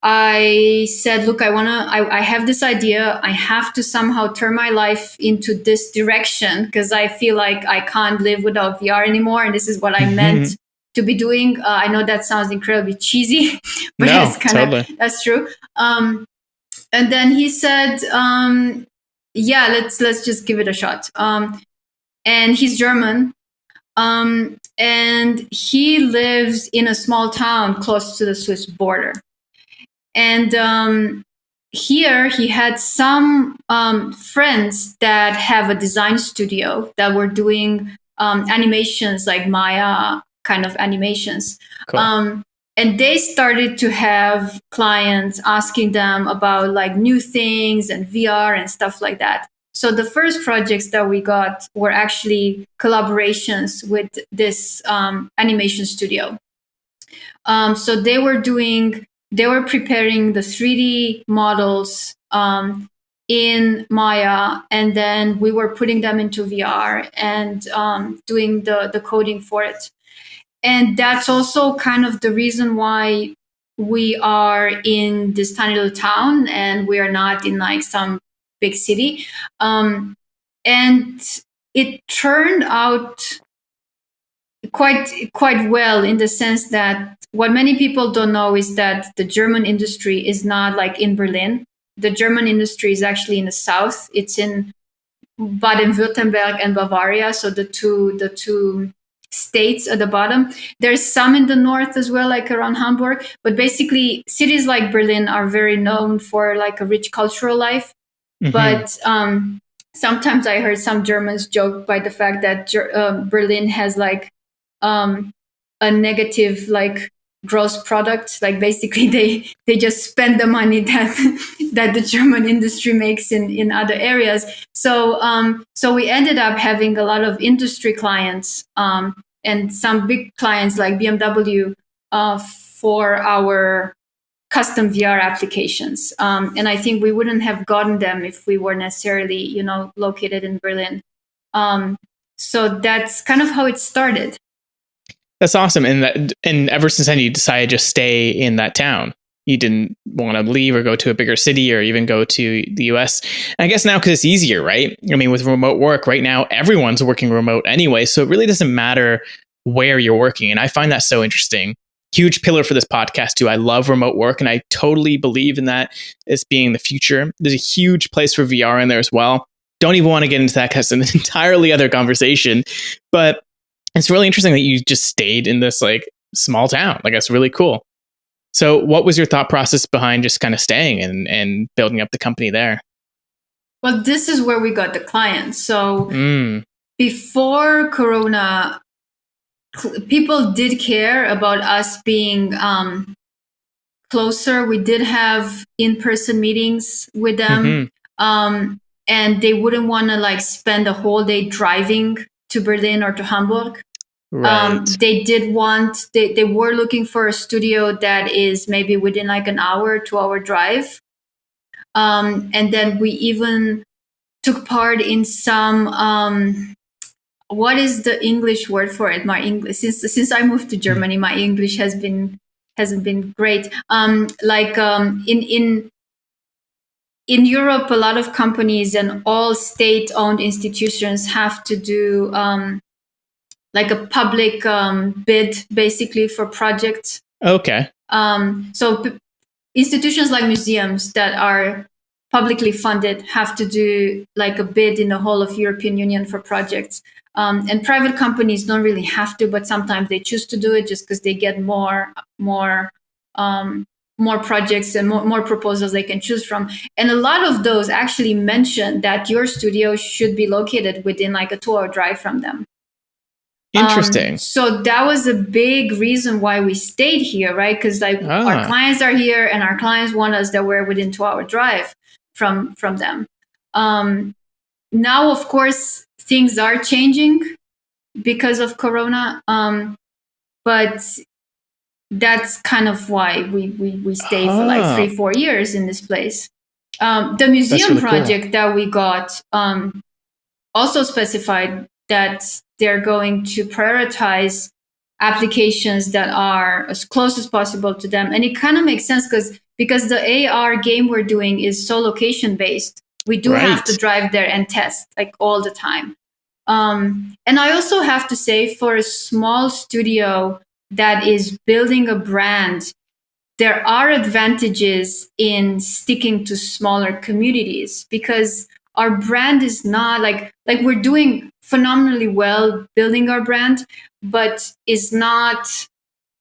I said, look, I have this idea. I have to somehow turn my life into this direction because I feel like I can't live without VR anymore. And this is what I meant to be doing. I know that sounds incredibly cheesy, but No, totally. that's true. And then he said, yeah, let's just give it a shot. And he's German. And he lives in a small town close to the Swiss border. And here he had some friends that have a design studio that were doing animations like Maya kind of animations. Cool. And they started to have clients asking them about like new things and VR and stuff like that. So the first projects that we got were actually collaborations with this animation studio. So they were preparing the 3D models in Maya, and then we were putting them into VR and doing the coding for it. And that's also kind of the reason why we are in this tiny little town and we are not in like some big city. And it turned out quite well in the sense that what many people don't know is that the German industry is not like in Berlin. The German industry is actually in the south. It's in Baden-Württemberg and Bavaria, so the two states at the bottom. There's some in the north as well, like around Hamburg. But basically, cities like Berlin are very known for like a rich cultural life. Mm-hmm. But sometimes I heard some Germans joke by the fact that Berlin has like a negative like gross product. Like basically, they just spend the money that the German industry makes in other areas. So we ended up having a lot of industry clients and some big clients like BMW for our custom VR applications. And I think we wouldn't have gotten them if we were necessarily, located in Berlin. So that's kind of how it started. That's awesome. And ever since then, you decided to just stay in that town. You didn't want to leave or go to a bigger city or even go to the US. And I guess now, because it's easier, right? I mean, with remote work right now, everyone's working remote anyway. So it really doesn't matter where you're working. And I find that so interesting. Huge pillar for this podcast too. I love remote work and I totally believe in that as being the future. There's a huge place for VR in there as well. Don't even want to get into that because it's an entirely other conversation. But it's really interesting that you just stayed in this like small town. Like that's really cool. So what was your thought process behind just kind of staying and building up the company there? Well, this is where we got the clients. So before Corona, people did care about us being closer. We did have in-person meetings with them. And they wouldn't want to like spend a whole day driving to Berlin or to Hamburg. Right. They were looking for a studio that is maybe within like an hour, 2-hour drive. And then we even took part in some, what is the English word for it? My English, since I moved to Germany, my English hasn't been great. In Europe, a lot of companies and all state-owned institutions have to do like a public bid, basically, for projects. Okay. So institutions like museums that are publicly funded have to do like a bid in the whole of European Union for projects. And private companies don't really have to, but sometimes they choose to do it just because they get more projects and more proposals they can choose from. And a lot of those actually mention that your studio should be located within like a 2-hour drive from them. Interesting. So that was a big reason why we stayed here, right? Because like our clients are here and our clients want us that we're within 2-hour drive from them. Now, of course, things are changing because of Corona. But that's kind of why we stayed for like 3-4 years in this place. The museum really project cool. That we got also specified that they're going to prioritize applications that are as close as possible to them. And it kind of makes sense because because the AR game we're doing is so location based. We do have to drive there and test like all the time. And I also have to say, for a small studio that is building a brand, there are advantages in sticking to smaller communities, because our brand is not like we're doing phenomenally well building our brand, but is not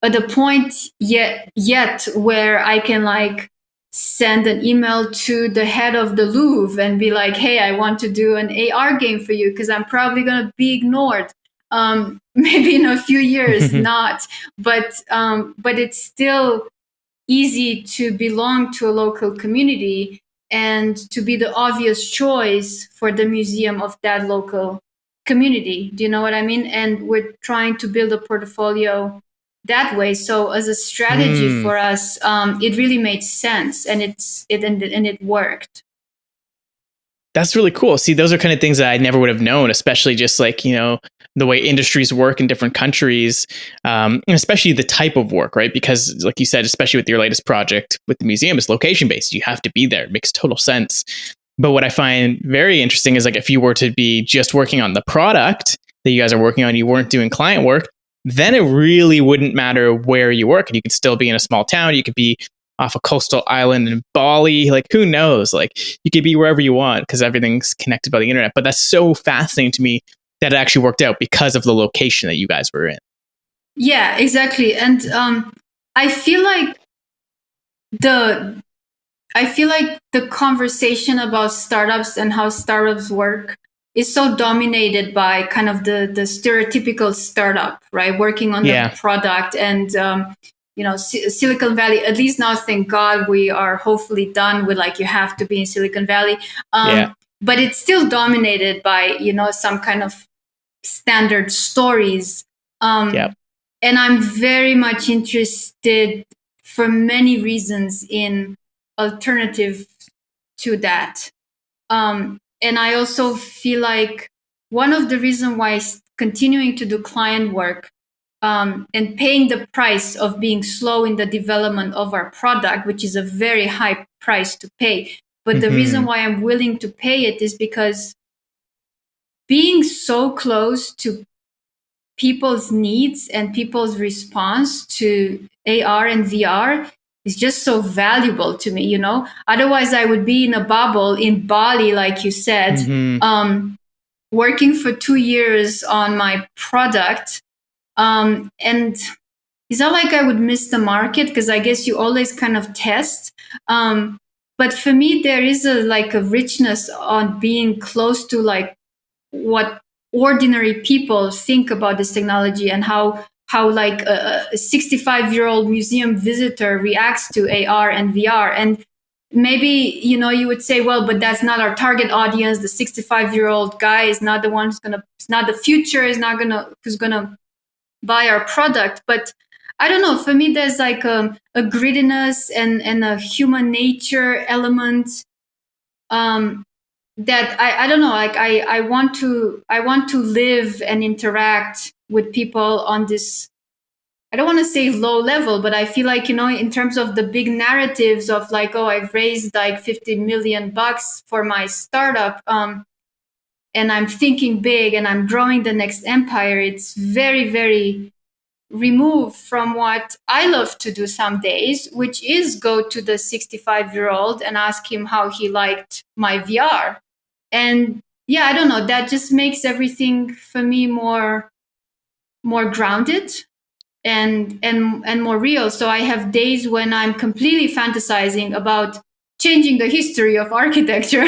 at the point yet where I can like send an email to the head of the Louvre and be like, hey, I want to do an AR game for you, because I'm probably going to be ignored. Maybe in a few years, not, but it's still easy to belong to a local community and to be the obvious choice for the museum of that local community. Do you know what I mean? And we're trying to build a portfolio that way. So as a strategy for us, it really made sense, and it worked. That's really cool. See, those are kind of things that I never would have known, especially just like, you know, the way industries work in different countries, and especially the type of work, right? Because like you said, especially with your latest project with the museum, it's location based. You have to be there. It makes total sense. But what I find very interesting is like if you were to be just working on the product that you guys are working on, you weren't doing client work, then it really wouldn't matter where you work. And you could still be in a small town. You could be off a coastal island in Bali, like who knows? Like you could be wherever you want because everything's connected by the internet. But that's so fascinating to me that it actually worked out because of the location that you guys were in. Yeah, exactly. And I feel like the conversation about startups and how startups work is so dominated by kind of the stereotypical startup, right? Working on the product and Silicon Valley, at least now, thank God, we are hopefully done with like, you have to be in Silicon Valley. But it's still dominated by, some kind of standard stories. And I'm very much interested for many reasons in alternative to that. And I also feel like one of the reasons why continuing to do client work and paying the price of being slow in the development of our product, which is a very high price to pay. But the reason why I'm willing to pay it is because being so close to people's needs and people's response to AR and VR is just so valuable to me, Otherwise, I would be in a bubble in Bali, like you said, working for 2 years on my product. And it's not like I would miss the market, because I guess you always kind of test. But for me, there is a richness on being close to like what ordinary people think about this technology, and how like a 65-year-old museum visitor reacts to AR and VR. And maybe, you would say, well, but that's not our target audience. The 65-year-old guy is not the one it's not the future, who's gonna buy our product. But I don't know, for me there's like a grittiness and a human nature element that I don't know, like I want to live and interact with people on this, I don't want to say low level, but I feel like, in terms of the big narratives of like, oh, I've raised like $50 million for my startup, and I'm thinking big and I'm growing the next empire. It's very, very removed from what I love to do some days, which is go to the 65-year-old and ask him how he liked my VR. And yeah, I don't know, that just makes everything for me more grounded and more real. So I have days when I'm completely fantasizing about changing the history of architecture.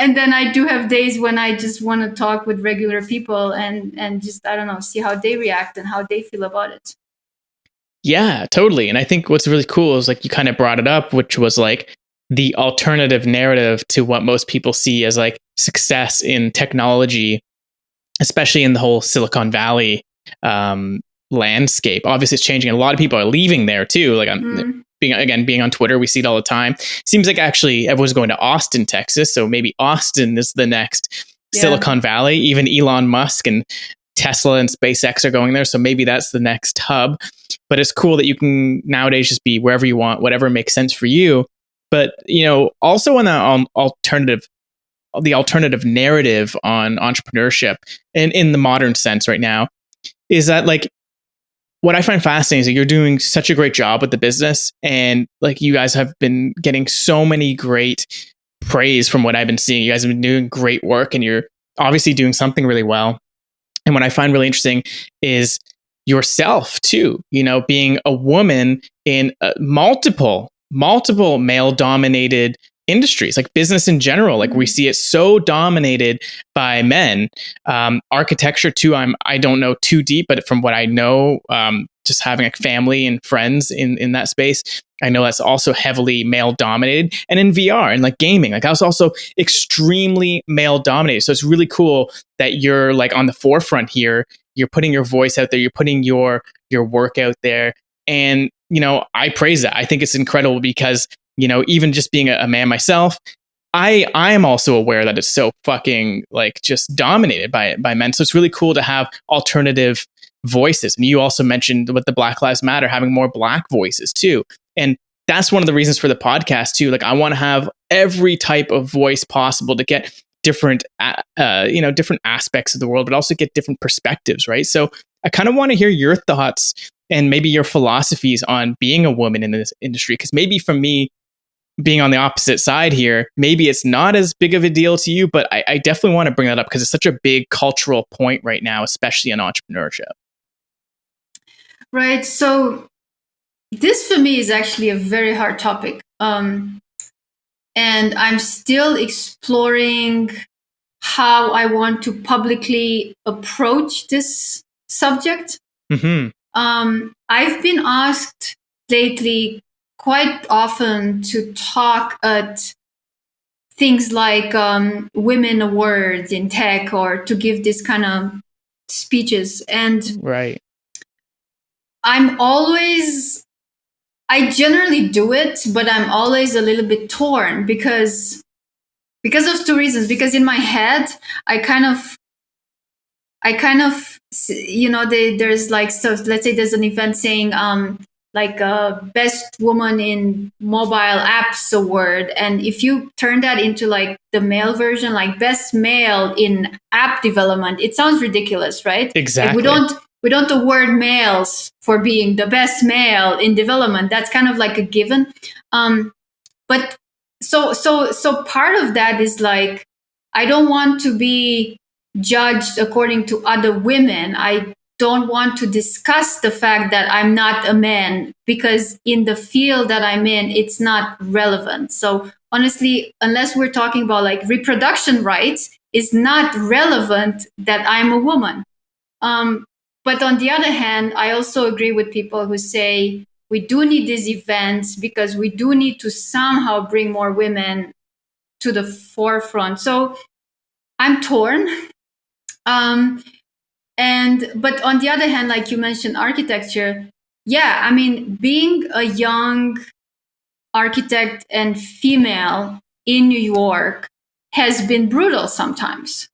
And then I do have days when I just want to talk with regular people and just, I don't know, see how they react and how they feel about it. Yeah, totally. And I think what's really cool is like you kind of brought it up, which was like the alternative narrative to what most people see as like success in technology, especially in the whole Silicon Valley landscape. Obviously, it's changing. A lot of people are leaving there too. Like I'm being on Twitter, we see it all the time. Seems like actually everyone's going to Austin, Texas. So maybe Austin is the next Silicon Valley. Even Elon Musk and Tesla and SpaceX are going there. So maybe that's the next hub. But it's cool that you can nowadays just be wherever you want, whatever makes sense for you. But, also on the alternative narrative on entrepreneurship and in the modern sense right now is that, like, what I find fascinating is that you're doing such a great job with the business, and like you guys have been getting so many great praise from what I've been seeing. You guys have been doing great work, and you're obviously doing something really well. And what I find really interesting is yourself too, being a woman in multiple male dominated industries, like business in general. Like we see it so dominated by men. Architecture too, I don't know too deep, but from what I know, just having a family and friends in that space, I know that's also heavily male dominated. And in VR and like gaming, like that's also extremely male dominated. So it's really cool that you're like on the forefront here. You're putting your voice out there. You're putting your work out there. And, I praise that. I think it's incredible because, even just being a man myself, I am also aware that it's so fucking like just dominated by men. So it's really cool to have alternative voices. And you also mentioned with the Black Lives Matter, having more Black voices too. And that's one of the reasons for the podcast too. Like I want to have every type of voice possible to get different, different aspects of the world, but also get different perspectives, right? So I kind of want to hear your thoughts and maybe your philosophies on being a woman in this industry. Because maybe for me, being on the opposite side here, maybe it's not as big of a deal to you, but I definitely want to bring that up because it's such a big cultural point right now, especially in entrepreneurship. Right. So this for me is actually a very hard topic. And I'm still exploring how I want to publicly approach this subject. Mm-hmm. I've been asked lately quite often to talk at things like women awards in tech or to give this kind of speeches. And right. I generally do it, but I'm always a little bit torn because of two reasons. Because in my head, I kind of, there's like, so let's say there's an event saying, like best woman in mobile apps award. And if you turn that into like the male version, like best male in app development, it sounds ridiculous, right? Exactly. Like we don't award males for being the best male in development. That's kind of like a given. But so part of that is like, I don't want to be judged according to other women. I don't want to discuss the fact that I'm not a man because in the field that I'm in, it's not relevant. So honestly, unless we're talking about like reproduction rights, it's not relevant that I'm a woman. But on the other hand, I also agree with people who say we do need these events because we do need to somehow bring more women to the forefront. So I'm torn. But on the other hand, like you mentioned, architecture, yeah, I mean, being a young architect and female in New York has been brutal sometimes,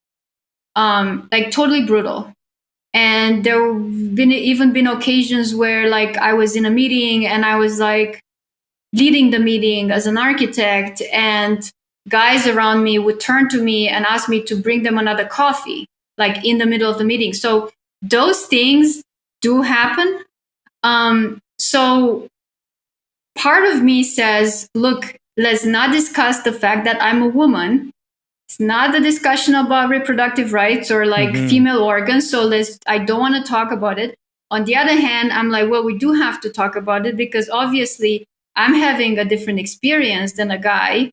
like totally brutal. And there have been occasions where like I was in a meeting and I was like leading the meeting as an architect, and guys around me would turn to me and ask me to bring them another coffee, like in the middle of the meeting. So those things do happen. So part of me says, look, let's not discuss the fact that I'm a woman. It's not a discussion about reproductive rights or like female organs. So I don't want to talk about it. On the other hand, I'm like, well, we do have to talk about it because obviously I'm having a different experience than a guy.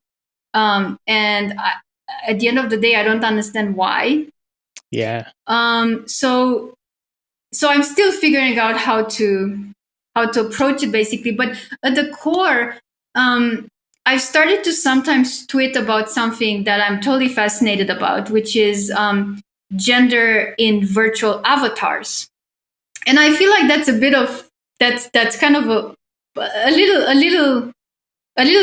At the end of the day, I don't understand why. Yeah. So I'm still figuring out how to approach it basically. But at the core, I've started to sometimes tweet about something that I'm totally fascinated about, which is gender in virtual avatars. And I feel like that's a bit of that's kind of a little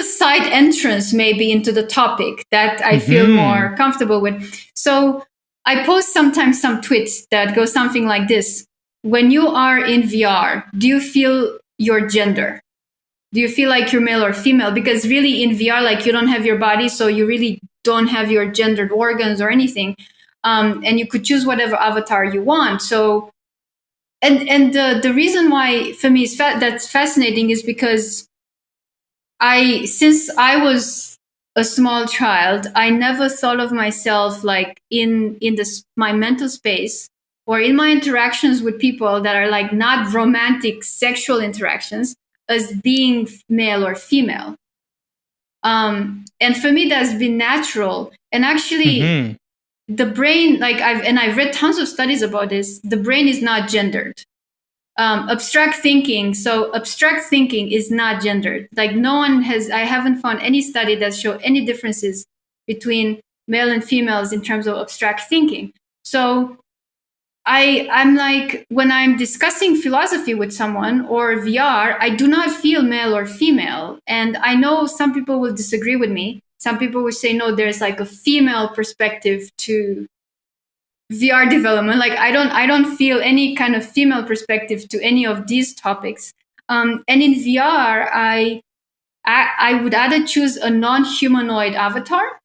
side entrance maybe into the topic that I feel more comfortable with. So I post sometimes some tweets that go something like this. When you are in VR, do you feel your gender? Do you feel like you're male or female? Because really in VR, like you don't have your body, so you really don't have your gendered organs or anything. And you could choose whatever avatar you want. So, and the reason why for me that's fascinating is because since I was a small child, I never thought of myself like in this my mental space or in my interactions with people that are like not romantic sexual interactions as being male or female. And for me, that's been natural. And actually, Mm-hmm. the brain, like I've read tons of studies about this. The brain is not gendered. Abstract thinking. So abstract thinking is not gendered. Like I haven't found any study that show any differences between male and females in terms of abstract thinking. So I'm like, when I'm discussing philosophy with someone or VR, I do not feel male or female. And I know some people will disagree with me. Some people will say, no, there's like a female perspective to VR development. Like I don't feel any kind of female perspective to any of these topics. And in VR, I would either choose a non-humanoid avatar.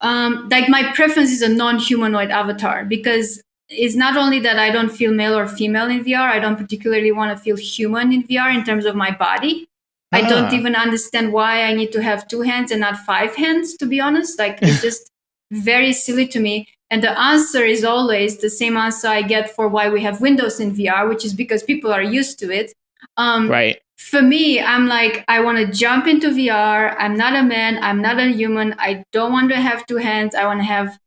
Like my preference is a non-humanoid avatar because it's not only that I don't feel male or female in VR. I don't particularly want to feel human in VR in terms of my body. I don't Ah, even understand why I need to have 2 hands and not 5 hands, to be honest. Like it's just very silly to me. And the answer is always the same answer I get for why we have windows in VR, which is because people are used to it. right. For me, I'm like, I want to jump into VR. I'm not a man. I'm not a human. I don't want to have 2 hands. I want to have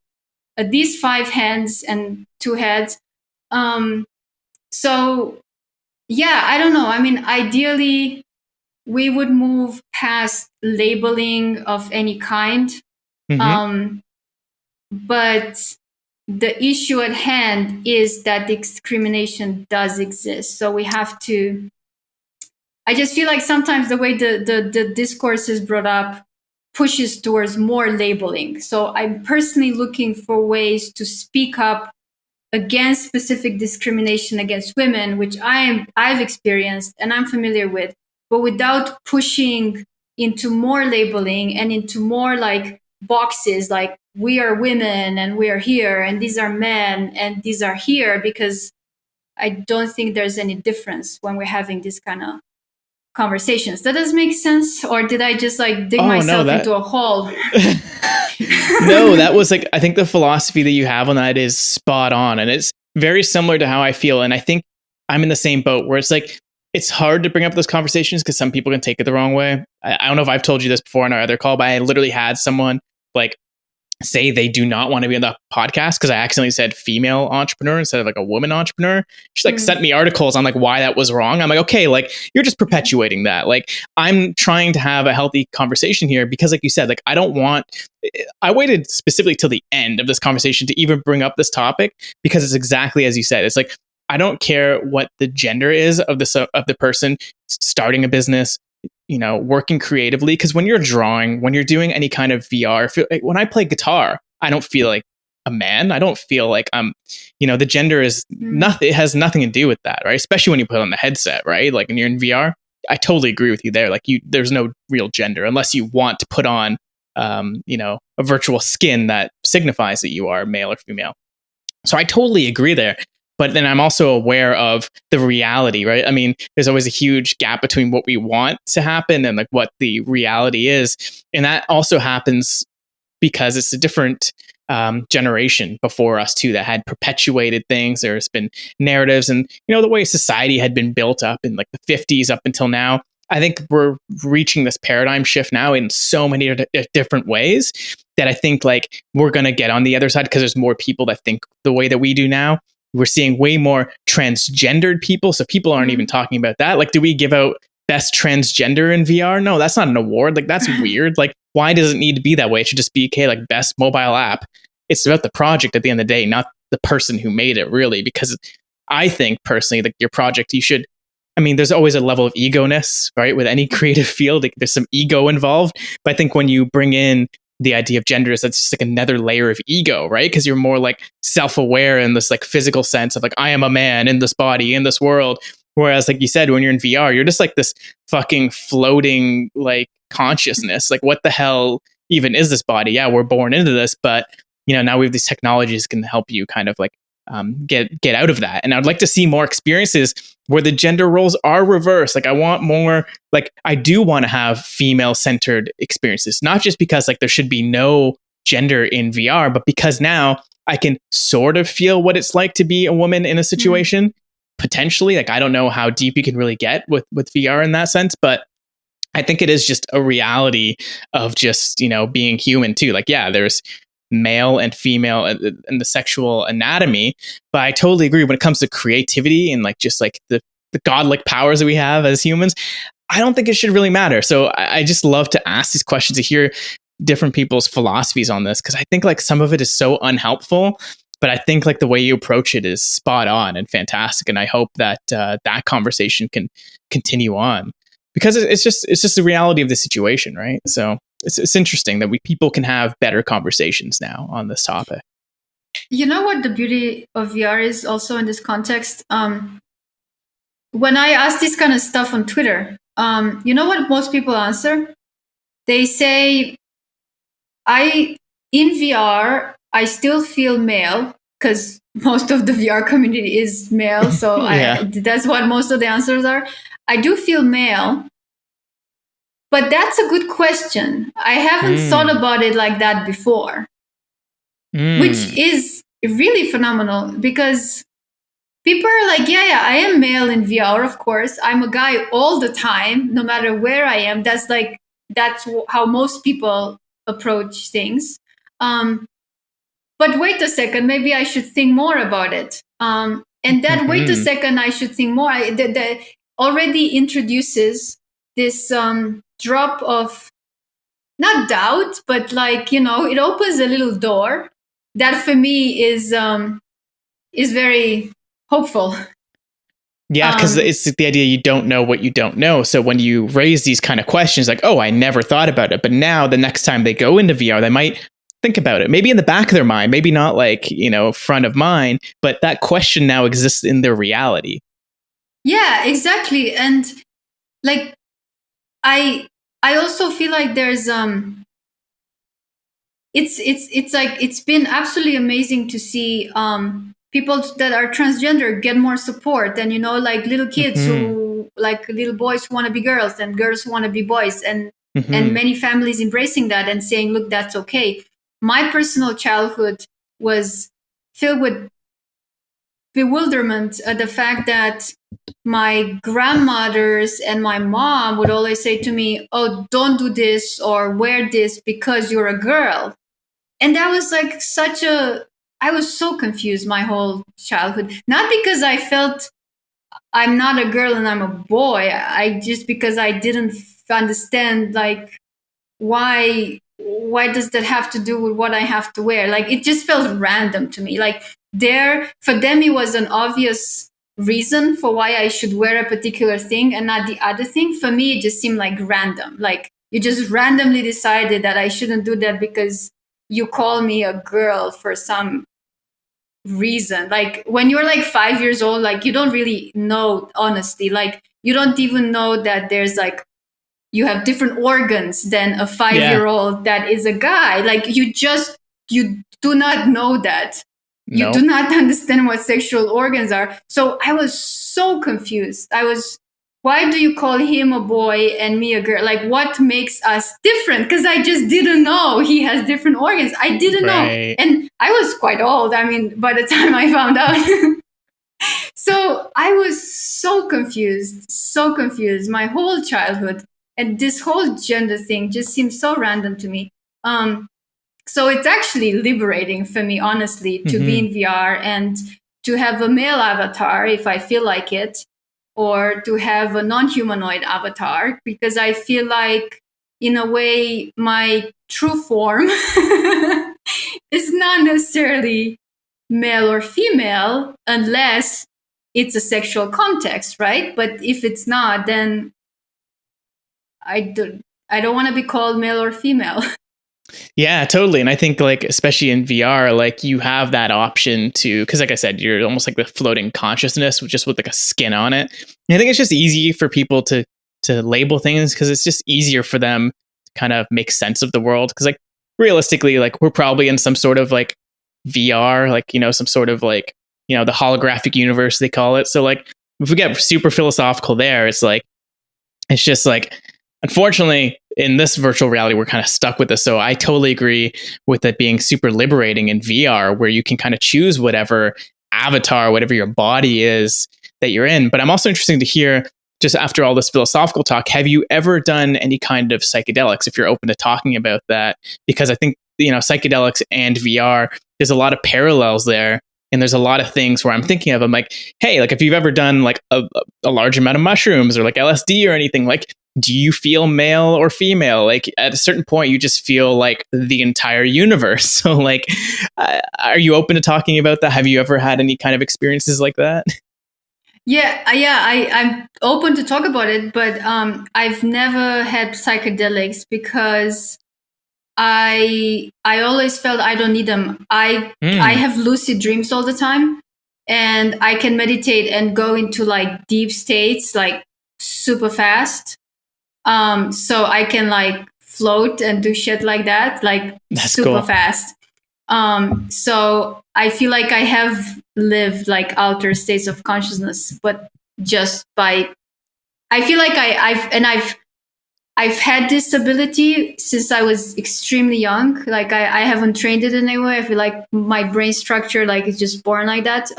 at least 5 hands and 2 heads. Um, so, yeah, I don't know. I mean, ideally, we would move past labeling of any kind. Mm-hmm. Um, but the issue at hand is that discrimination does exist. So we have to. I just feel like sometimes the way the discourse is brought up pushes towards more labeling. So I'm personally looking for ways to speak up against specific discrimination against women, which I've experienced and I'm familiar with, but without pushing into more labeling and into more like boxes, like we are women and we are here and these are men and these are here, because I don't think there's any difference when we're having this kind of conversations. That does make sense, or did I just like dig Oh no, myself that into a hole? no, that was like, I think the philosophy that you have on that is spot on. And it's very similar to how I feel. And I think I'm in the same boat where it's like, it's hard to bring up those conversations because some people can take it the wrong way. I don't know if I've told you this before in our other call, but I literally had someone like say they do not want to be on the podcast because I accidentally said female entrepreneur instead of like a woman entrepreneur. She like sent me articles on like why that was wrong. I'm like, okay, like you're just perpetuating that. Like I'm trying to have a healthy conversation here because like you said, like I waited specifically till the end of this conversation to even bring up this topic because it's exactly as you said. It's like, I don't care what the gender is of the person starting a business, working creatively. Because when you're drawing, when you're doing any kind of VR, when I play guitar, I don't feel like a man. I don't feel like the gender is nothing. It has nothing to do with that, right? Especially when you put on the headset, right? Like when you're in VR. I totally agree with you there. Like there's no real gender unless you want to put on, a virtual skin that signifies that you are male or female. So I totally agree there. But then I'm also aware of the reality, right? I mean, there's always a huge gap between what we want to happen and like what the reality is. And that also happens because it's a different generation before us too that had perpetuated things. There's been narratives and, the way society had been built up in like the 50s up until now. I think we're reaching this paradigm shift now in so many different ways that I think like we're going to get on the other side because there's more people that think the way that we do now. We're seeing way more transgendered people. So people aren't even talking about that. Like, do we give out best transgender in VR? No, that's not an award. Like, that's weird. Like, why does it need to be that way? It should just be, okay, like best mobile app. It's about the project at the end of the day, not the person who made it really. Because I think personally that your project, there's always a level of ego-ness, right? With any creative field, like, there's some ego involved. But I think when you bring in the idea of gender is that's just like another layer of ego, right? Because you're more like self-aware in this like physical sense of like, I am a man in this body, in this world. Whereas, like you said, when you're in VR, you're just like this fucking floating like consciousness. Like, what the hell even is this body? Yeah, we're born into this, but now we have these technologies that can help you kind of like get out of that. And I'd like to see more experiences where the gender roles are reversed. Like, I want more, like, I do want to have female centered experiences, not just because like there should be no gender in VR, but because now I can sort of feel what it's like to be a woman in a situation. Potentially, like, I don't know how deep you can really get with VR in that sense, but I think it is just a reality of just being human too. Like, yeah, there's male and female and the sexual anatomy, but I totally agree when it comes to creativity and like just like the godlike powers that we have as humans. I don't think it should really matter. So I just love to ask these questions, to hear different people's philosophies on this, because I think like some of it is so unhelpful. But I think like the way you approach it is spot on and fantastic, and I hope that that conversation can continue on, because it's just the reality of the situation, right? So it's interesting that people can have better conversations now on this topic. You know what the beauty of VR is also in this context? When I ask this kind of stuff on Twitter, you know what most people answer? They say, in VR, I still feel male, because most of the VR community is male. So Yeah. that's what most of the answers are. I do feel male, but that's a good question. I haven't thought about it like that before, which is really phenomenal, because people are like, yeah, I am male in VR, of course. I'm a guy all the time, no matter where I am. That's how most people approach things. But wait a second, maybe I should think more about it. And that wait a second, I should think more. That already introduces this drop of, not doubt, but like, it opens a little door that for me is very hopeful. Yeah, because it's the idea you don't know what you don't know. So when you raise these kind of questions, like, oh, I never thought about it, but now the next time they go into VR, they might think about it. Maybe in the back of their mind, maybe not like, front of mind, but that question now exists in their reality. Yeah, exactly. And like, I also feel like there's it's like, it's been absolutely amazing to see people that are transgender get more support, and like little kids who, like little boys who want to be girls and girls who want to be boys, and many families embracing that and saying, look, that's okay. My personal childhood was filled with bewilderment at the fact that my grandmothers and my mom would always say to me, oh, don't do this or wear this because you're a girl. And that was like I was so confused my whole childhood. Not because I felt I'm not a girl and I'm a boy. I just, because I didn't understand, like, why does that have to do with what I have to wear? Like, it just felt random to me. Like, for them it was an obvious reason for why I should wear a particular thing and not the other thing. For me, it just seemed like random. Like, you just randomly decided that I shouldn't do that because you call me a girl for some reason. Like, when you're like 5 years old, like, you don't really know, honestly. Like, you don't even know that there's like, you have different organs than a 5-year-old that is a guy. Like, you do not know that. You do not understand what sexual organs are. So I was so confused. Why do you call him a boy and me a girl? Like, what makes us different? Because I just didn't know he has different organs. I didn't know. And I was quite old. I mean, by the time I found out. So I was so confused my whole childhood. And this whole gender thing just seems so random to me. So it's actually liberating for me, honestly, to be in VR and to have a male avatar if I feel like it, or to have a non-humanoid avatar, because I feel like, in a way, my true form is not necessarily male or female unless it's a sexual context, right? But if it's not, then I don't want to be called male or female. Yeah, totally. And I think like, especially in VR, like you have that option to, cause like I said, you're almost like the floating consciousness with just with like a skin on it. And I think it's just easy for people to label things because it's just easier for them to kind of make sense of the world. Cause like realistically, like we're probably in some sort of like VR, like, some sort of like, the holographic universe they call it. So like if we get super philosophical there, it's just like, unfortunately, in this virtual reality, we're kind of stuck with this. So I totally agree with it being super liberating in VR, where you can kind of choose whatever avatar, whatever your body is that you're in. But I'm also interested to hear, just after all this philosophical talk, have you ever done any kind of psychedelics, if you're open to talking about that? Because I think, psychedelics and VR, there's a lot of parallels there. And there's a lot of things where I'm thinking of, I'm like, hey, like if you've ever done like a large amount of mushrooms or like LSD or anything, like, do you feel male or female? Like at a certain point, you just feel like the entire universe. So like, are you open to talking about that? Have you ever had any kind of experiences like that? I'm open to talk about it, but I've never had psychedelics because I always felt I don't need them. I Mm, have lucid dreams all the time, and I can meditate and go into like deep states like super fast. So I can like float and do shit like that, like that's super cool. fast. So I feel like I have lived like outer states of consciousness, but just by I feel like I've had this ability since I was extremely young. Like I haven't trained it in any way. I feel like my brain structure like is just born like that.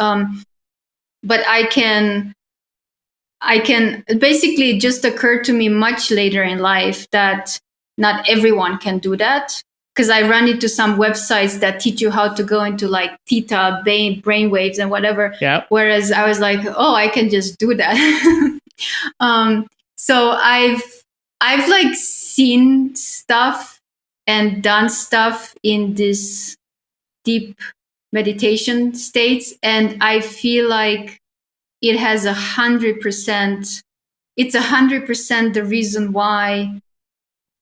But I can basically it just occurred to me much later in life that not everyone can do that. Because I ran into some websites that teach you how to go into like theta, brain waves, and whatever. Yeah, Whereas I was like, oh, I can just do that. So I've like seen stuff and done stuff in this deep meditation states, and I feel like it has 100%. It's 100% the reason why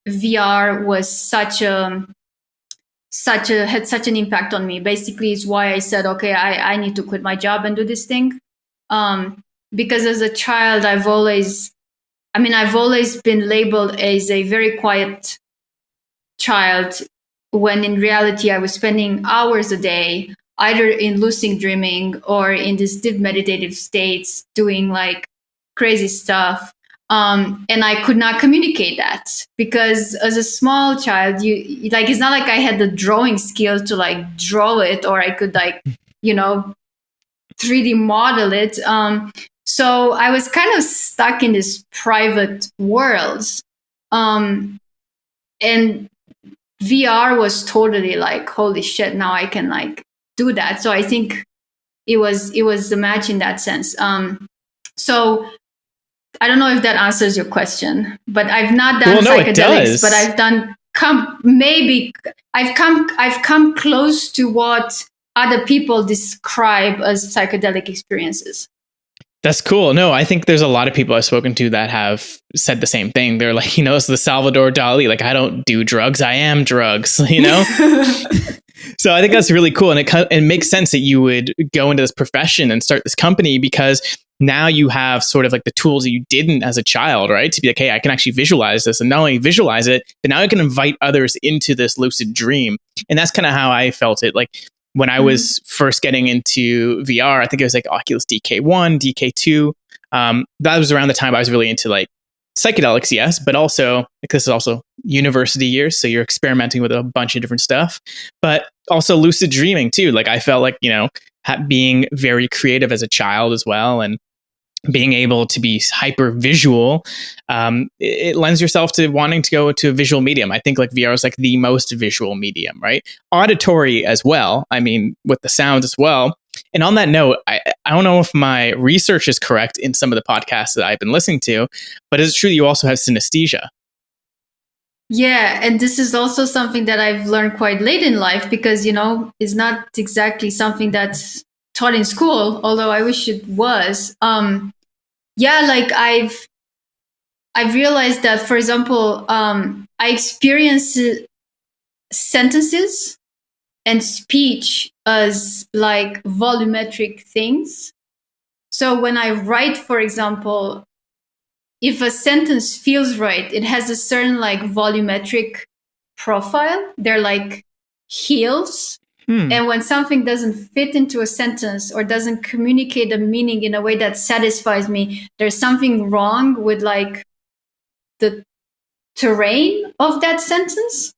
VR was had such an impact on me. Basically, it's why I said, okay, I need to quit my job and do this thing. Because as a child, I've always been labeled as a very quiet child, when in reality, I was spending hours a day either in lucid dreaming or in these deep meditative states doing like crazy stuff. And I could not communicate that because as a small child, you like, it's not like I had the drawing skills to like draw it, or I could like, you know, 3D model it. So I was kind of stuck in this private worlds. And VR was totally like, holy shit, now I can like do that. So I think it was a match in that sense. So I don't know if that answers your question, but I've not done well, no, it psychedelics, but does. I've done I've come close to what other people describe as psychedelic experiences. That's cool. No, I think there's a lot of people I've spoken to that have said the same thing. They're like, it's the Salvador Dali. Like, I don't do drugs. I am drugs, So I think that's really cool. And it makes sense that you would go into this profession and start this company because now you have sort of like the tools that you didn't as a child, right? To be like, hey, I can actually visualize this. And not only visualize it, but now I can invite others into this lucid dream. And that's kind of how I felt it. Like when I Mhm. was first getting into VR, I think it was like Oculus DK1, DK2. That was around the time I was really into like psychedelics, yes, but also like this is also university years, so you're experimenting with a bunch of different stuff, but also lucid dreaming too. Like I felt like being very creative as a child as well, and being able to be hyper visual, it lends yourself to wanting to go to a visual medium. I think like VR is like the most visual medium, right? Auditory as well. I mean, with the sounds as well. And on that note, I don't know if my research is correct in some of the podcasts that I've been listening to, but is it true that you also have synesthesia? Yeah, and this is also something that I've learned quite late in life because, it's not exactly something that's taught in school, although I wish it was. Yeah, like I've realized that, for example, I experience sentences and speech as like volumetric things. So when I write, for example, if a sentence feels right, it has a certain like volumetric profile. They're like heels. And when something doesn't fit into a sentence or doesn't communicate a meaning in a way that satisfies me, there's something wrong with like the terrain of that sentence.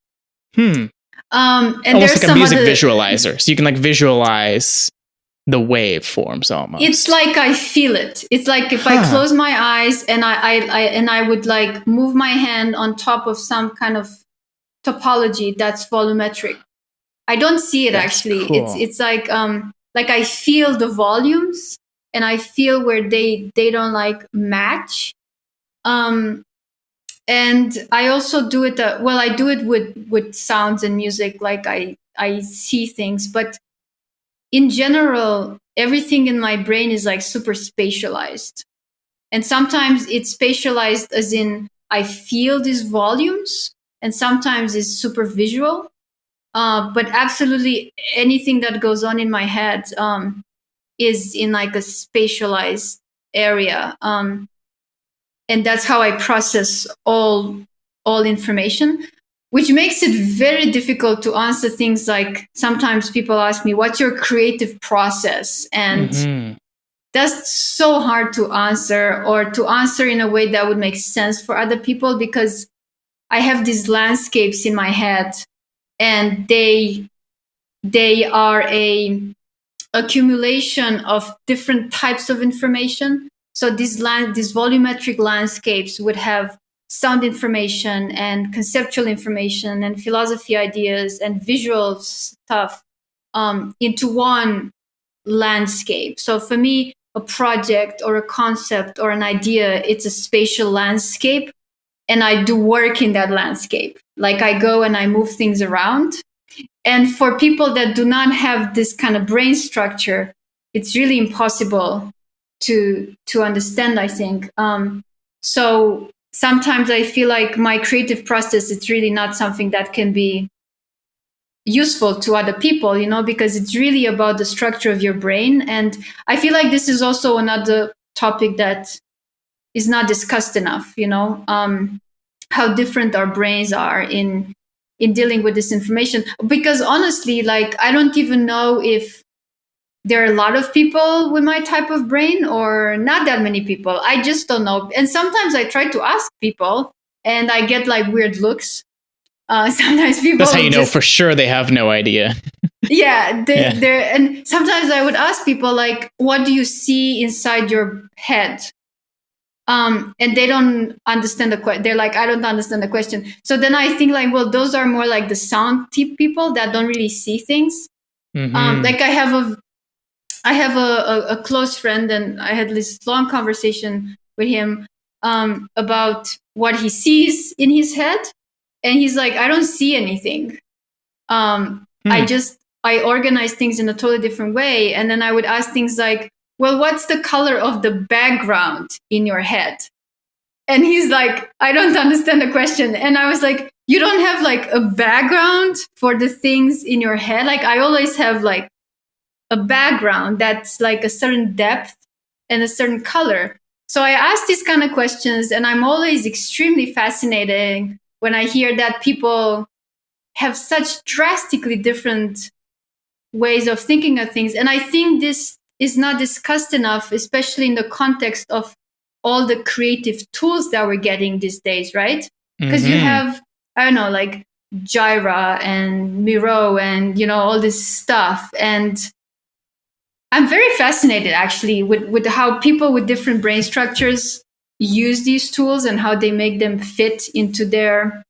And almost there's like a some music other visualizer. So you can like visualize the waveforms almost. It's like I feel it. It's like if I close my eyes and I would like move my hand on top of some kind of topology that's volumetric. I don't see it actually. Cool. It's like I feel the volumes and I feel where they don't like match. And I also do it. I do it with sounds and music. Like I see things, but in general, everything in my brain is like super spatialized. And sometimes it's spatialized as in I feel these volumes, and sometimes it's super visual. But absolutely anything that goes on in my head is in like a spatialized area. And that's how I process all information, which makes it very difficult to answer things like sometimes people ask me, what's your creative process? And that's so hard to answer, or to answer in a way that would make sense for other people, because I have these landscapes in my head and they are a accumulation of different types of information. So these volumetric landscapes would have sound information and conceptual information and philosophy ideas and visual stuff into one landscape. So for me, a project or a concept or an idea, it's a spatial landscape, and I do work in that landscape. Like I go and I move things around. And for people that do not have this kind of brain structure, it's really impossible to understand, I think. So sometimes I feel like my creative process, it's really not something that can be useful to other people, because it's really about the structure of your brain. And I feel like this is also another topic that is not discussed enough, how different our brains are in dealing with this information. Because honestly, like, I don't even know if there are a lot of people with my type of brain or not that many people. I just don't know. And sometimes I try to ask people and I get like weird looks. Sometimes people. That's how you know for sure they have no idea. Yeah, they're, and sometimes I would ask people like, "What do you see inside your head?" And they don't understand the question. They're like, "I don't understand the question." So then I think like, well, those are more like the sound type people that don't really see things. Like I have a close friend, and I had this long conversation with him about what he sees in his head, and he's like, "I don't see anything. I organize things in a totally different way." And then I would ask things like, "Well, what's the color of the background in your head?" And he's like, "I don't understand the question." And I was like, "You don't have like a background for the things in your head?" Like I always have like a background that's like a certain depth and a certain color. So I ask these kind of questions, and I'm always extremely fascinated when I hear that people have such drastically different ways of thinking of things. And I think this is not discussed enough, especially in the context of all the creative tools that we're getting these days, right? Because you have, I don't know, like Jira and Miro and, all this stuff. And I'm very fascinated actually with how people with different brain structures use these tools and how they make them fit into their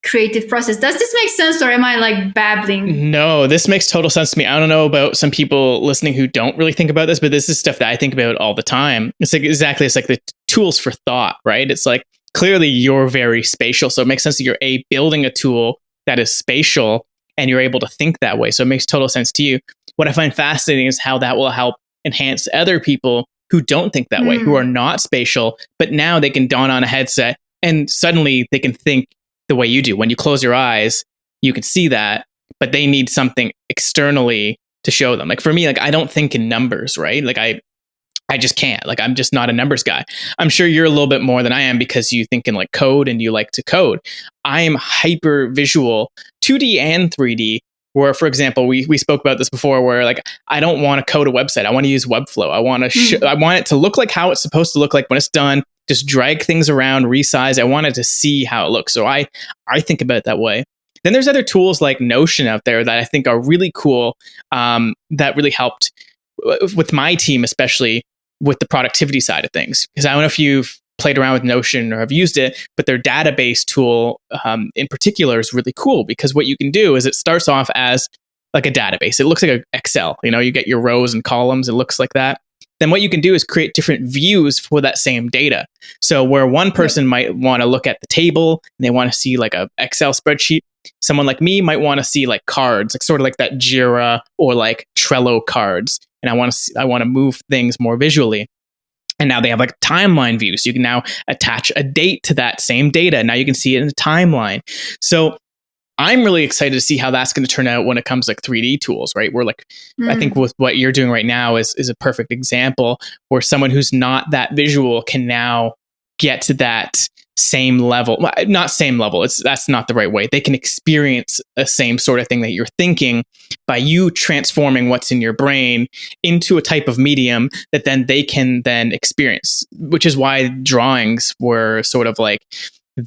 creative process. Does this make sense, or am I like babbling? No, this makes total sense to me. I don't know about some people listening who don't really think about this, but this is stuff that I think about all the time. It's like it's like the tools for thought, right? It's like clearly you're very spatial, so it makes sense that you're building a tool that is spatial and you're able to think that way. So it makes total sense to you. What I find fascinating is how that will help enhance other people who don't think that way, who are not spatial, but now they can don on a headset and suddenly they can think the way you do. When you close your eyes, you can see that, but they need something externally to show them. Like for me, like I don't think in numbers, right? Like I just can't. Like I'm just not a numbers guy. I'm sure you're a little bit more than I am because you think in like code and you like to code. I am hyper visual, 2D and 3D. Where, for example, we spoke about this before, where like I don't want to code a website. I want to use Webflow. I want to I want it to look like how it's supposed to look like when it's done. Just drag things around, resize. I wanted to see how it looks. So I think about it that way. Then there's other tools like Notion out there that I think are really cool. That really helped with my team, especially with the productivity side of things. Because I don't know if you've played around with Notion or have used it, but their database tool in particular is really cool because what you can do is it starts off as like a database. It looks like an Excel. You know, you get your rows and columns. It looks like that. Then what you can do is create different views for that same data. So where one person might want to look at the table and they want to see like a Excel spreadsheet, someone like me might want to see like cards, like sort of like that Jira or like Trello cards. And I want to move things more visually. And now they have like timeline views. So you can now attach a date to that same data. Now you can see it in a timeline. So I'm really excited to see how that's going to turn out when it comes to like 3D tools, right? Where like, I think with what you're doing right now is a perfect example where someone who's not that visual can now get to that same level. Not same level. That's not the right way. They can experience the same sort of thing that you're thinking by you transforming what's in your brain into a type of medium that then they can then experience, which is why drawings were sort of like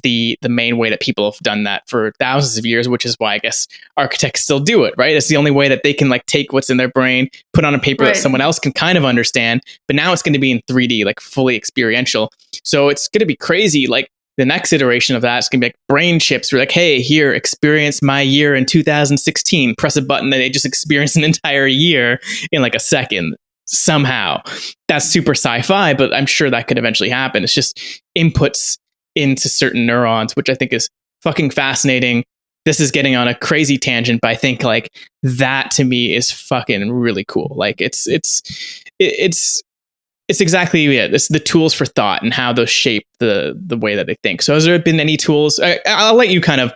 the main way that people have done that for thousands of years, which is why I guess architects still do it, right? It's the only way that they can like take what's in their brain, put on a paper that someone else can kind of understand, but now it's going to be in 3D, like fully experiential. So it's going to be crazy. Like the next iteration of that is going to be like brain chips. We're like, hey, here, experience my year in 2016. Press a button and they just experience an entire year in like a second. Somehow that's super sci-fi, but I'm sure that could eventually happen. It's just inputs into certain neurons, which I think is fucking fascinating. This is getting on a crazy tangent, but I think like that to me is fucking really cool. Like it's exactly it. It's the tools for thought and how those shape the way that they think. So has there been any tools? I'll let you kind of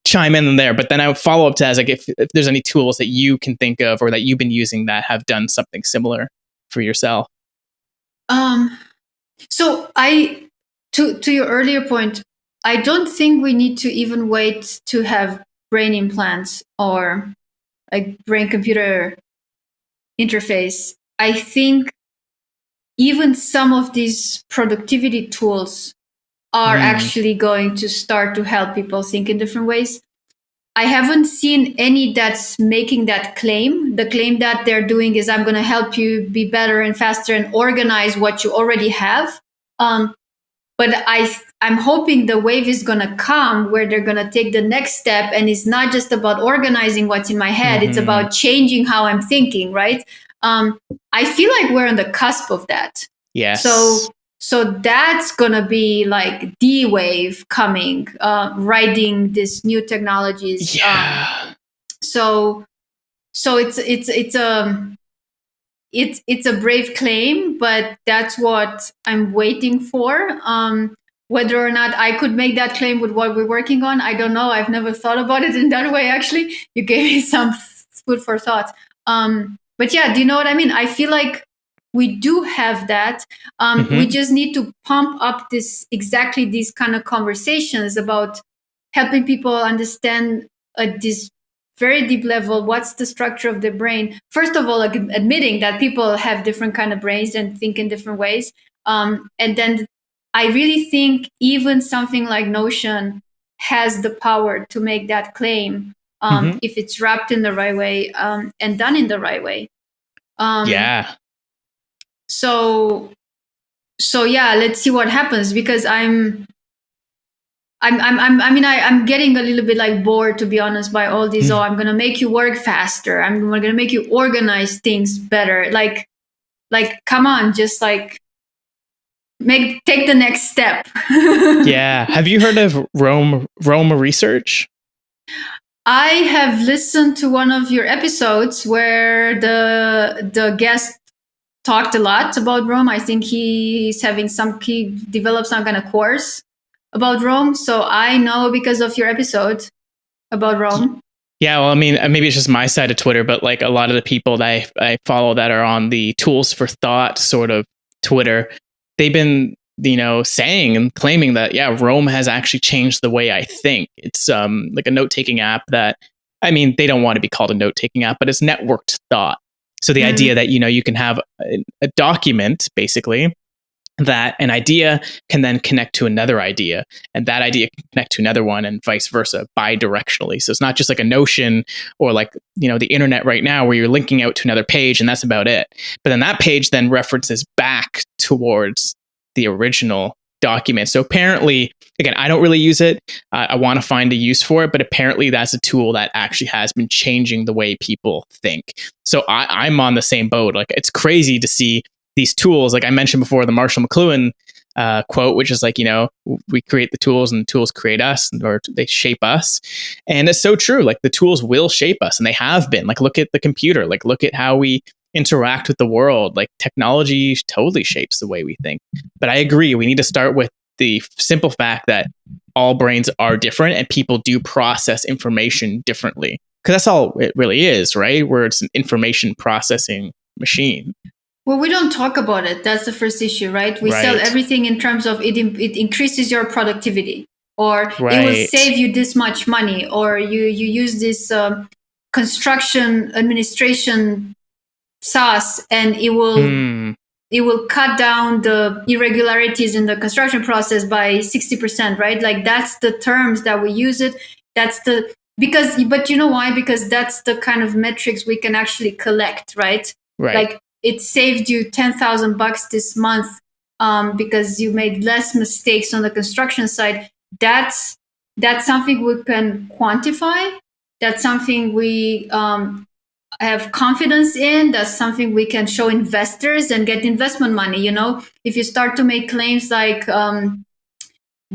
chime in there, but then I would follow up to as like if there's any tools that you can think of or that you've been using that have done something similar for yourself. So to your earlier point, I don't think we need to even wait to have brain implants or like brain computer interface. I think even some of these productivity tools are actually going to start to help people think in different ways. I haven't seen any that's making that claim. The claim that they're doing is I'm going to help you be better and faster and organize what you already have. But I'm hoping the wave is going to come where they're going to take the next step. And it's not just about organizing what's in my head. It's about changing how I'm thinking, right? I feel like we're on the cusp of that. Yes. So that's going to be like the wave coming, riding these new technologies. Yeah. So it's a brave claim, but that's what I'm waiting for. Whether or not I could make that claim with what we're working on, I don't know. I've never thought about it in that way, actually. You gave me some food for thought. But yeah, do you know what I mean? I feel like we do have that. We just need to pump up exactly these kind of conversations about helping people understand this very deep level, what's the structure of the brain. First of all, like admitting that people have different kind of brains and think in different ways. And then I really think even something like Notion has the power to make that claim if it's wrapped in the right way and done in the right way. Yeah. So yeah, let's see what happens, because I'm getting a little bit like bored, to be honest, by all these. I'm gonna make you work faster. I'm gonna make you organize things better. Like, come on, just like take the next step. Yeah. Have you heard of Rome Research? I have listened to one of your episodes where the guest talked a lot about Rome. I think he developed some kind of course about Rome. So I know because of your episode. about Rome? Yeah, well, I mean, maybe it's just my side of Twitter, but like a lot of the people that I follow that are on the tools for thought sort of Twitter, they've been, saying and claiming that, yeah, Rome has actually changed the way I think. It's like a note taking app that, I mean, they don't want to be called a note taking app, but it's networked thought. So the idea that, you can have a document basically that an idea can then connect to another idea, and that idea can connect to another one, and vice versa, bi-directionally. So it's not just like a notion or like the internet right now where you're linking out to another page and that's about it, but then that page then references back towards the original document. So apparently, again, I don't really use it. I want to find a use for it, but apparently that's a tool that actually has been changing the way people think. So I'm on the same boat. Like, it's crazy to see these tools, like I mentioned before, the Marshall McLuhan quote, which is like, we create the tools and the tools create us, or they shape us. And it's so true. Like, the tools will shape us, and they have been. Like, look at the computer, like look at how we interact with the world. Like, technology totally shapes the way we think. But I agree, we need to start with the simple fact that all brains are different and people do process information differently. Because that's all it really is, right? Where it's an information processing machine. Well, we don't talk about it. That's the first issue, right? We sell everything in terms of it increases your productivity, or it will save you this much money, or you use this construction administration SaaS, and it will cut down the irregularities in the construction process by 60%, right? Like, that's the terms that we use it. But you know why? Because that's the kind of metrics we can actually collect, right? Like, it saved you $10,000 this month because you made less mistakes on the construction side. That's something we can quantify. That's something we have confidence in. That's something we can show investors and get investment money. If you start to make claims like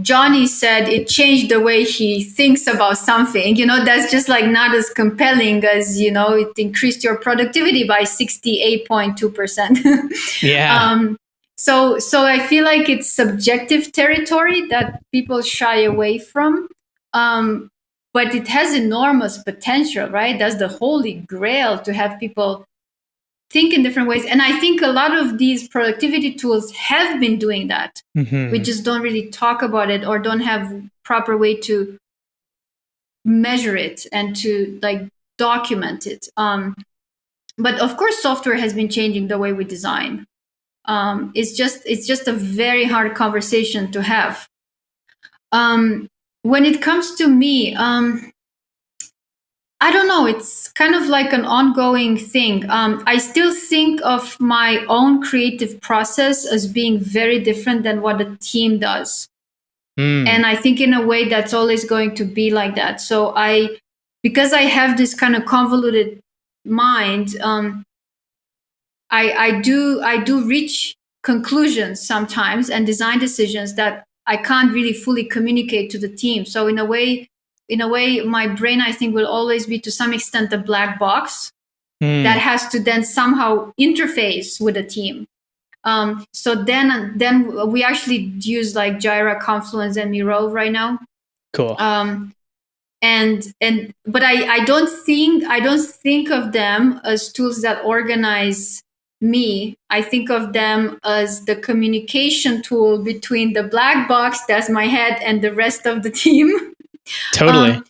Johnny said it changed the way he thinks about something, that's just like not as compelling as, it increased your productivity by 68.2%. Yeah. So I feel like it's subjective territory that people shy away from. But it has enormous potential, right? That's the holy grail, to have people think in different ways. And I think a lot of these productivity tools have been doing that. Mm-hmm. We just don't really talk about it, or don't have proper way to measure it and to like document it. But of course, software has been changing the way we design. It's just a very hard conversation to have. When it comes to me, I don't know. It's kind of like an ongoing thing. I still think of my own creative process as being very different than what a team does. And I think in a way that's always going to be like that. So because I have this kind of convoluted mind, I do reach conclusions sometimes and design decisions that I can't really fully communicate to the team. So in a way, my brain, I think, will always be to some extent a black box that has to then somehow interface with the team. So then we actually use like Jira, Confluence, and Miro right now. Cool. But I don't think of them as tools that organize me. I think of them as the communication tool between the black box, that's my head, and the rest of the team. Totally.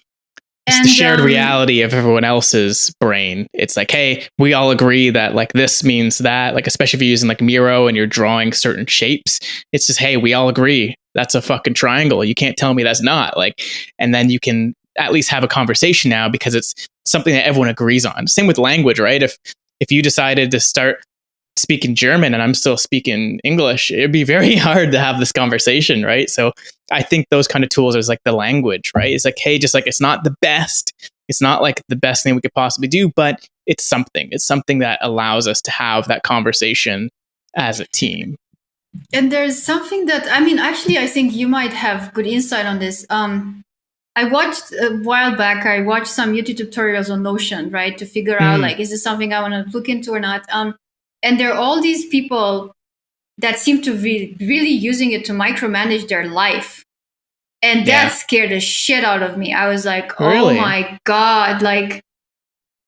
It's the shared reality of everyone else's brain. It's like, hey, we all agree that like this means that, like, especially if you're using like Miro and you're drawing certain shapes, it's just, hey, we all agree that's a fucking triangle. You can't tell me that's not. Like, and then you can at least have a conversation now because it's something that everyone agrees on. Same with language, right? If you decided to start speaking German and I'm still speaking English, it'd be very hard to have this conversation, right? So I think those kind of tools is like the language, right? It's like, hey, just like, it's not the best. It's not like the best thing we could possibly do, but it's something. It's something that allows us to have that conversation as a team. And there's something that, actually, I think you might have good insight on this. I watched a while back, I watched some YouTube tutorials on Notion, right? To figure out like, is this something I want to look into or not? And there are all these people that seem to be really using it to micromanage their life. And that scared the shit out of me. I was like, oh Really? my God, like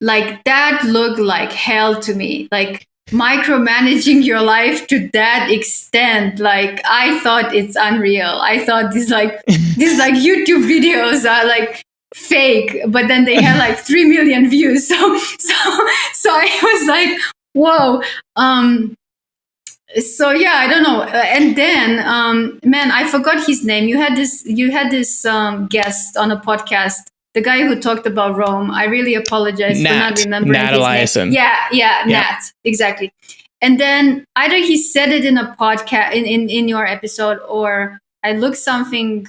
that looked like hell to me. Like micromanaging your life to that extent. Like I thought it's unreal. I thought these like YouTube videos are like fake, but then they had like 3 million views. So I was like, whoa. So yeah, I don't know. And then man, I forgot his name. You had this guest on a podcast, the guy who talked about Rome. I really apologize for not remembering Nat his Eliason. name. Yeah, Nat, exactly. And then either he said it in a podcast in your episode, or I looked something,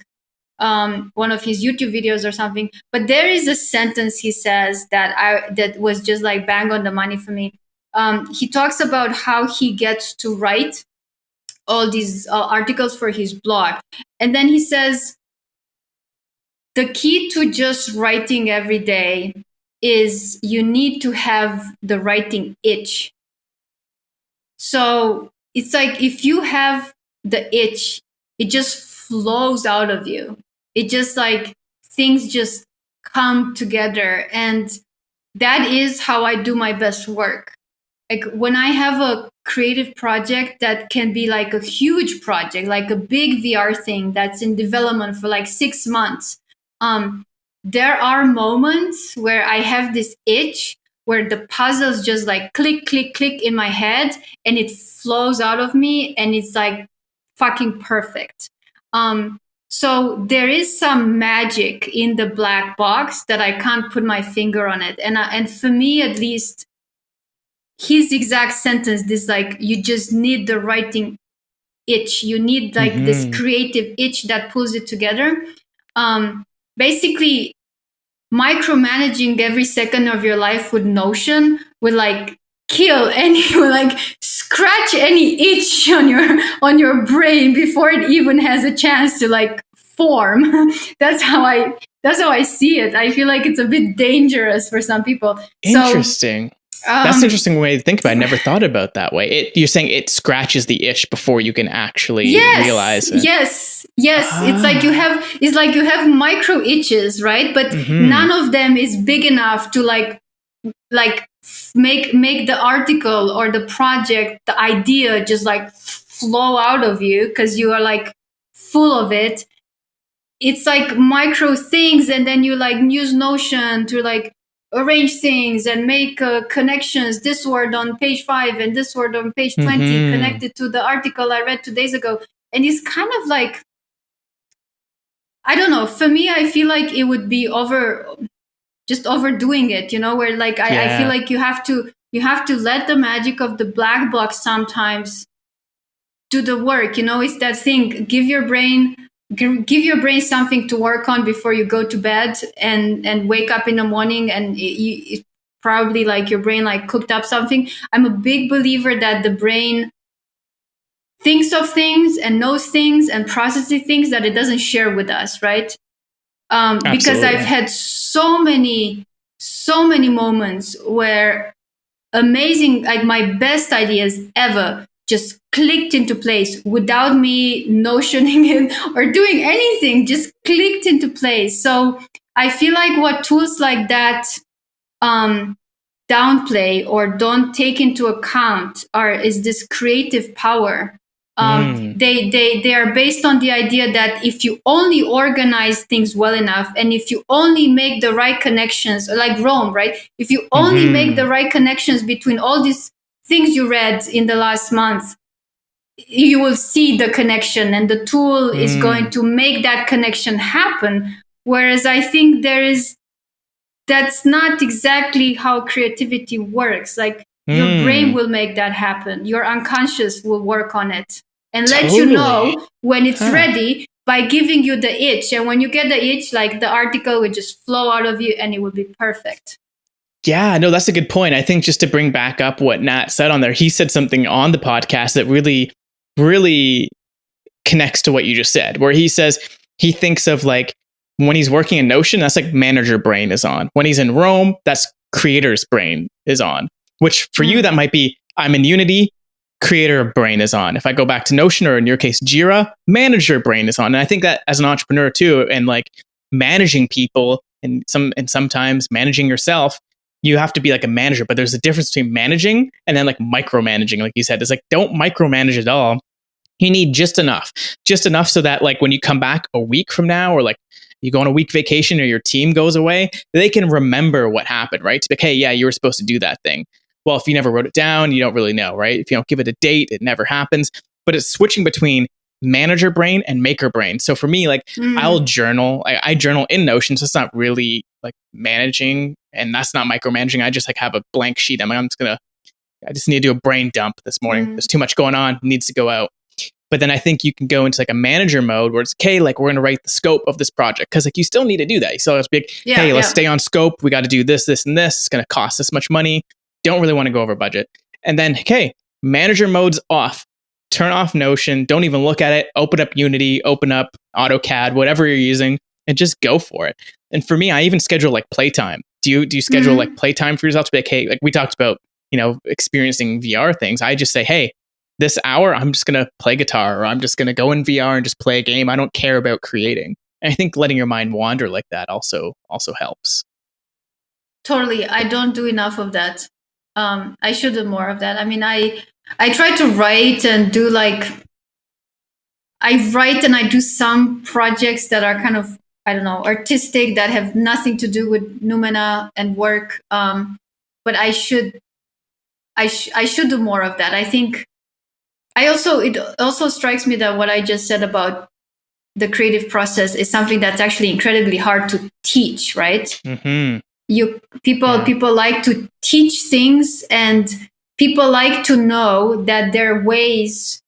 one of his YouTube videos or something. But there is a sentence he says that was just like bang on the money for me. He talks about how he gets to write all these articles for his blog. And then he says, the key to just writing every day is you need to have the writing itch. So it's like if you have the itch, it just flows out of you. It just like things just come together. And that is how I do my best work. Like when I have a creative project that can be like a huge project, like a big VR thing that's in development for like 6 months, there are moments where I have this itch where the puzzles just like click, click, click in my head, and it flows out of me, and it's like fucking perfect. So there is some magic in the black box that I can't put my finger on it, and for me at least, his exact sentence, this like, you just need the writing itch, you need like this creative itch that pulls it together. Basically micromanaging every second of your life with Notion would like kill any like scratch any itch on your brain before it even has a chance to like form. that's how I see it. I feel like it's a bit dangerous for some people. Interesting. That's an interesting way to think about it. I never thought about it that way. You're saying it scratches the itch before you can actually realize it. Yes. It's like you have micro itches, right? But none of them is big enough to like make the article or the project, the idea just like flow out of you because you are like full of it. It's like micro things, and then you like use Notion to like arrange things and make connections. This word on page 5 and this word on page 20 connected to the article I read 2 days ago. And it's kind of like, I don't know. For me, I feel like it would be overdoing it, where like I feel like you have to let the magic of the black box sometimes do the work. It's that thing. Give your brain something to work on before you go to bed and wake up in the morning, and it probably like your brain like cooked up something. I'm a big believer that the brain thinks of things and knows things and processes things that it doesn't share with us, right? Because I've had so many moments where amazing, like my best ideas ever just clicked into place without me notioning it or doing anything, just clicked into place. So I feel like what tools like that downplay or don't take into account is this creative power. They are based on the idea that if you only organize things well enough, and if you only make the right connections, like Rome, right? If you only make the right connections between all these things you read in the last month, you will see the connection, and the tool is going to make that connection happen. Whereas I think that's not exactly how creativity works. Like your brain will make that happen. Your unconscious will work on it and let you know when it's ready by giving you the itch. And when you get the itch, like the article would just flow out of you and it would be perfect. Yeah, no, that's a good point. I think just to bring back up what Nat said on there, he said something on the podcast that really, really connects to what you just said, where he says he thinks of like when he's working in Notion, that's like manager brain is on. When he's in Rome, that's creator's brain is on. Which for you, that might be, I'm in Unity, creator brain is on. If I go back to Notion, or in your case, Jira, manager brain is on. And I think that as an entrepreneur too, and like managing people and sometimes managing yourself, you have to be like a manager. But there's a difference between managing and then like micromanaging. Like you said, it's like, don't micromanage at all. You need just enough so that like when you come back a week from now, or like you go on a week vacation, or your team goes away, they can remember what happened, right? To be like, hey, yeah, you were supposed to do that thing. Well, if you never wrote it down, you don't really know, right? If you don't give it a date, it never happens. But it's switching between manager brain and maker brain. So for me, like I'll journal. I journal in Notion, so it's not really like managing, and that's not micromanaging. I just like have a blank sheet. I just need to do a brain dump this morning. There's too much going on, it needs to go out. But then I think you can go into like a manager mode where it's, okay, like we're going to write the scope of this project. Cause like you still need to do that. You still have to be like, hey, let's stay on scope. We got to do this, this, and this. It's going to cost this much money. Don't really want to go over budget. And then, okay, manager mode's off. Turn off Notion. Don't even look at it. Open up Unity, open up AutoCAD, whatever you're using, and just go for it. And for me, I even schedule like playtime. Do you schedule like playtime for yourself to be like, hey, like we talked about, experiencing VR things. I just say, hey, this hour, I'm just going to play guitar, or I'm just going to go in VR and just play a game. I don't care about creating. And I think letting your mind wander like that also helps. Totally. I don't do enough of that. I should do more of that. I mean, I try to write and do I write and I do some projects that are kind of, I don't know, artistic, that have nothing to do with Numena and work. But I should do more of that. I think it also strikes me that what I just said about the creative process is something that's actually incredibly hard to teach, right? Mm-hmm. People like to teach things, and people like to know that there are ways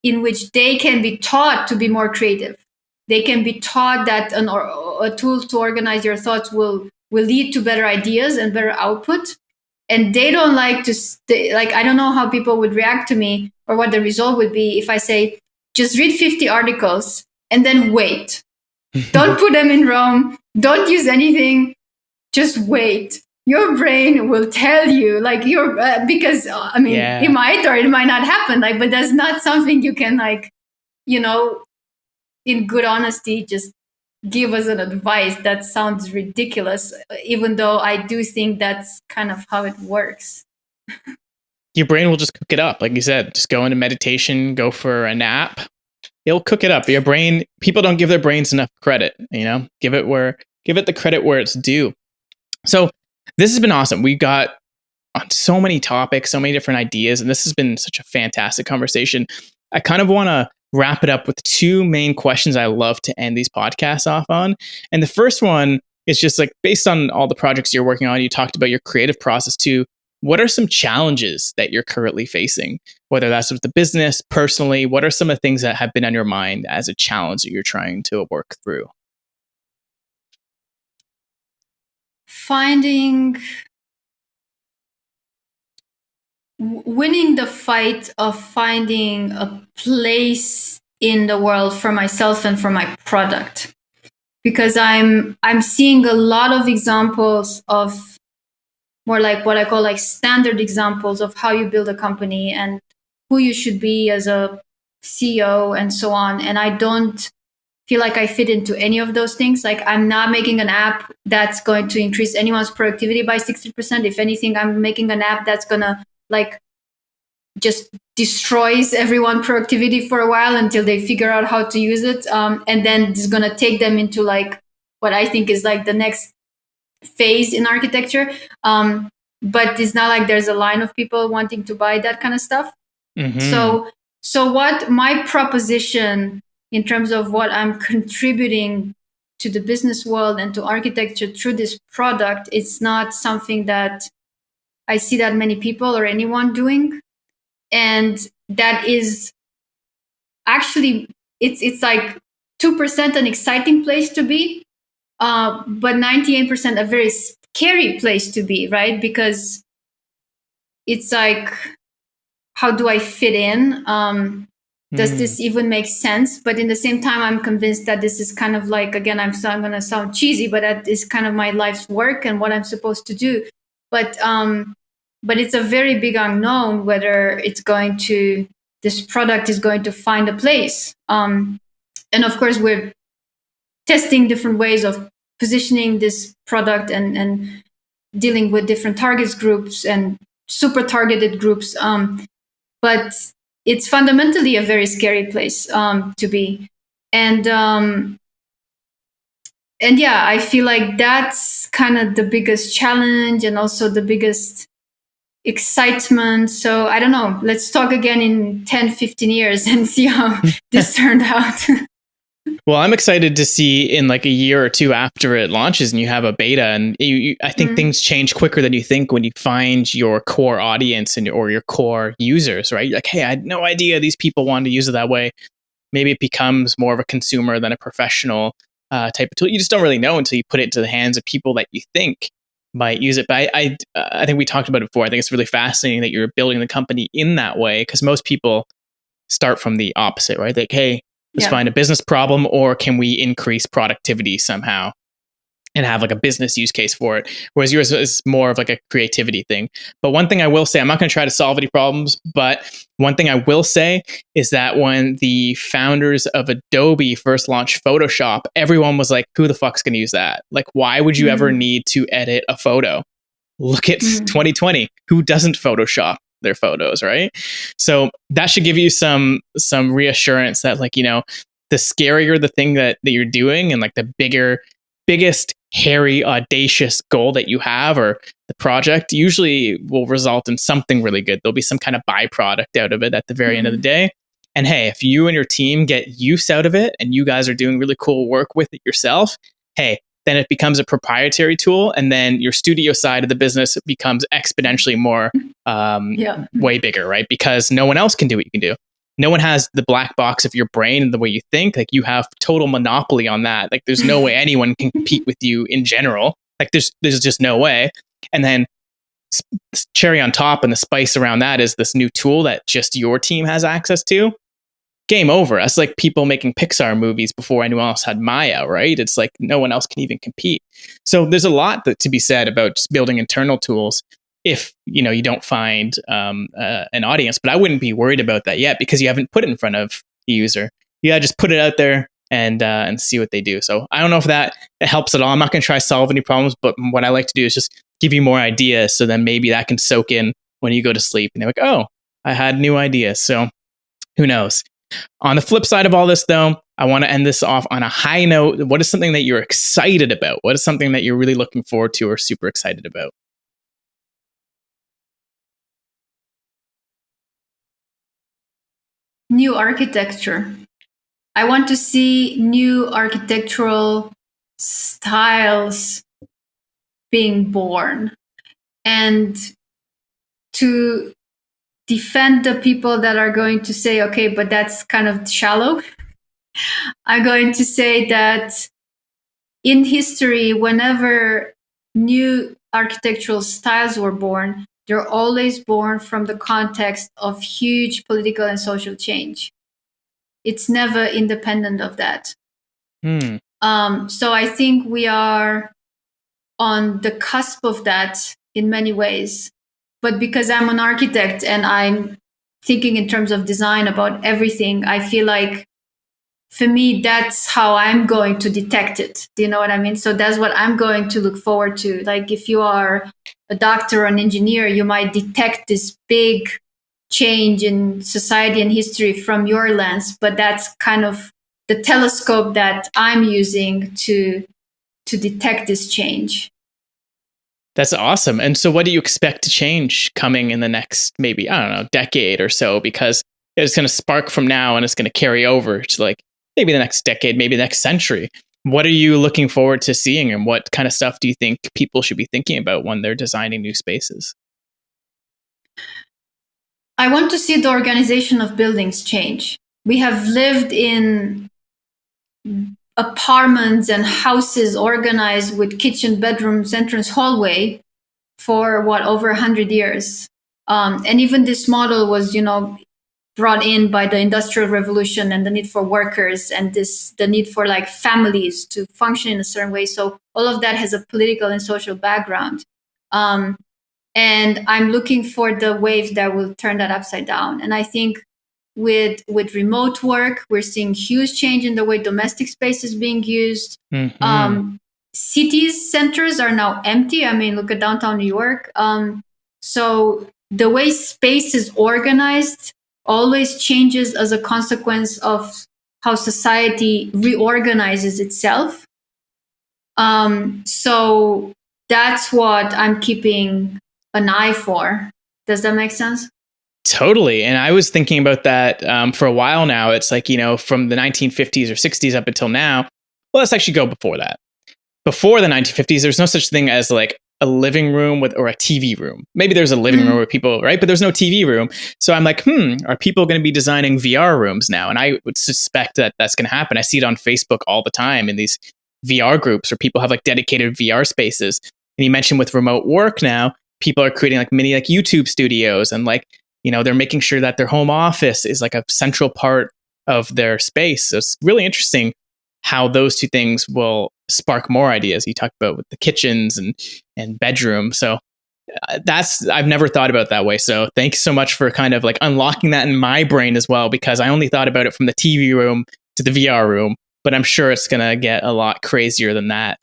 in which they can be taught to be more creative. They can be taught that a tool to organize your thoughts will lead to better ideas and better output. And they don't like to I don't know how people would react to me, or what the result would be if I say, just read 50 articles and then wait. Don't put them in Rome. Don't use anything. Just wait. Your brain will tell you, like because it might or it might not happen. But that's not something you can in good honesty just give us an advice. That sounds ridiculous, even though I do think that's kind of how it works. Your brain will just cook it up. Like you said, just go into meditation, go for a nap. It'll cook it up. Your brain, people don't give their brains enough credit, give it the credit where it's due. So this has been awesome. We got on so many topics, so many different ideas, and this has been such a fantastic conversation. I kind of want to wrap it up with two main questions I love to end these podcasts off on. And the first one is just like, based on all the projects you're working on, you talked about your creative process too. What are some challenges that you're currently facing? Whether that's with the business, personally, what are some of the things that have been on your mind as a challenge that you're trying to work through? Winning the fight of finding a place in the world for myself and for my product, because I'm seeing a lot of examples of more like what I call like standard examples of how you build a company and who you should be as a CEO and so on. And I don't feel like I fit into any of those things. Like, I'm not making an app that's going to increase anyone's productivity by 60%. If anything, I'm making an app that's gonna just destroys everyone's productivity for a while until they figure out how to use it. And then it's gonna take them into what I think is the next phase in architecture. But it's not like there's a line of people wanting to buy that kind of stuff. Mm-hmm. So what my proposition in terms of what I'm contributing to the business world and to architecture through this product, it's not something that I see that many people or anyone doing. And that is actually, it's like 2% an exciting place to be, but 98% a very scary place to be, right? Because it's like, how do I fit in? Does this even make sense? But in the same time, I'm convinced that this is kind of again, I'm going to sound cheesy, but that is kind of my life's work and what I'm supposed to do. But but it's a very big unknown whether this product is going to find a place. And of course, we're testing different ways of positioning this product and dealing with different target groups and super targeted groups. But it's fundamentally a very scary place to be. And yeah, I feel like that's kind of the biggest challenge and also the biggest excitement. So I don't know, let's talk again in 10, 15 years and see how this turned out. Well, I'm excited to see in like a year or two after it launches and you have a beta, and I think things change quicker than you think when you find your core audience or your core users, right? You're like, hey, I had no idea these people wanted to use it that way. Maybe it becomes more of a consumer than a professional type of tool. You just don't really know until you put it into the hands of people that you think might use it. But I think we talked about it before. I think it's really fascinating that you're building the company in that way, because most people start from the opposite, right? Like, hey, let's find a business problem, or can we increase productivity somehow and have like a business use case for it? Whereas yours is more of like a creativity thing. But one thing I will say, I'm not going to try to solve any problems, but one thing I will say is that when the founders of Adobe first launched Photoshop, everyone was like, who the fuck's going to use that? Like, why would you ever need to edit a photo? Look at 2020. Who doesn't Photoshop their photos, right? So that should give you some reassurance that, like, you know, the scarier the thing that you're doing, and like the biggest hairy audacious goal that you have, or the project, usually will result in something really good. There'll be some kind of byproduct out of it at the very end of the day. And hey, if you and your team get use out of it and you guys are doing really cool work with it yourself, hey, then it becomes a proprietary tool, and then your studio side of the business becomes exponentially more way bigger, right? Because no one else can do what you can do. No one has the black box of your brain and the way you think. Like, you have total monopoly on that. Like, there's no way anyone can compete with you in general. Like, there's just no way. And then cherry on top and the spice around that is this new tool that just your team has access to. Game over. That's like people making Pixar movies before anyone else had Maya, right? It's like no one else can even compete. So there's a lot to be said about just building internal tools if, you know, you don't find an audience. But I wouldn't be worried about that yet, because you haven't put it in front of the user. You gotta just put it out there and see what they do. So I don't know if that helps at all. I'm not going to try to solve any problems, but what I like to do is just give you more ideas, so then maybe that can soak in when you go to sleep and they're like, oh, I had new ideas. So who knows? On the flip side of all this, though, I want to end this off on a high note. What is something that you're excited about? What is something that you're really looking forward to or super excited about? New architecture. I want to see new architectural styles being born, and to defend the people that are going to say, okay, but that's kind of shallow. I'm going to say that in history, whenever new architectural styles were born, they're always born from the context of huge political and social change. It's never independent of that. So I think we are on the cusp of that in many ways. But because I'm an architect and I'm thinking in terms of design about everything, I feel like for me, that's how I'm going to detect it. Do you know what I mean? So that's what I'm going to look forward to. Like, if you are a doctor or an engineer, you might detect this big change in society and history from your lens, but that's kind of the telescope that I'm using to detect this change. That's awesome. And so what do you expect to change coming in the next, maybe, I don't know, decade or so? Because it's going to spark from now and it's going to carry over to like maybe the next decade, maybe the next century. What are you looking forward to seeing, and what kind of stuff do you think people should be thinking about when they're designing new spaces? I want to see the organization of buildings change. We have lived in apartments and houses organized with kitchen, bedrooms, entrance, hallway for over 100 years. And even this model was, brought in by the Industrial Revolution and the need for workers and the need for like families to function in a certain way. So all of that has a political and social background. And I'm looking for the wave that will turn that upside down. And I think with remote work, we're seeing huge change in the way domestic space is being used. Cities centers are now empty. I mean, look at downtown New York. So the way space is organized always changes as a consequence of how society reorganizes itself. So that's what I'm keeping an eye for. Does that make sense? Totally. And I was thinking about that for a while now. It's like, from the 1950s or 60s up until now. Well, let's actually go before that. Before the 1950s, there's no such thing as like a living room or a TV room. Maybe there's a living room where people, right? But there's no TV room. So I'm like, are people going to be designing VR rooms now? And I would suspect that that's going to happen. I see it on Facebook all the time in these VR groups where people have like dedicated VR spaces. And you mentioned with remote work now, people are creating like mini like YouTube studios, and like, they're making sure that their home office is like a central part of their space. So it's really interesting how those two things will spark more ideas. You talked about with the kitchens and bedroom. So I've never thought about it that way. So thanks so much for kind of like unlocking that in my brain as well, because I only thought about it from the TV room to the VR room, but I'm sure it's going to get a lot crazier than that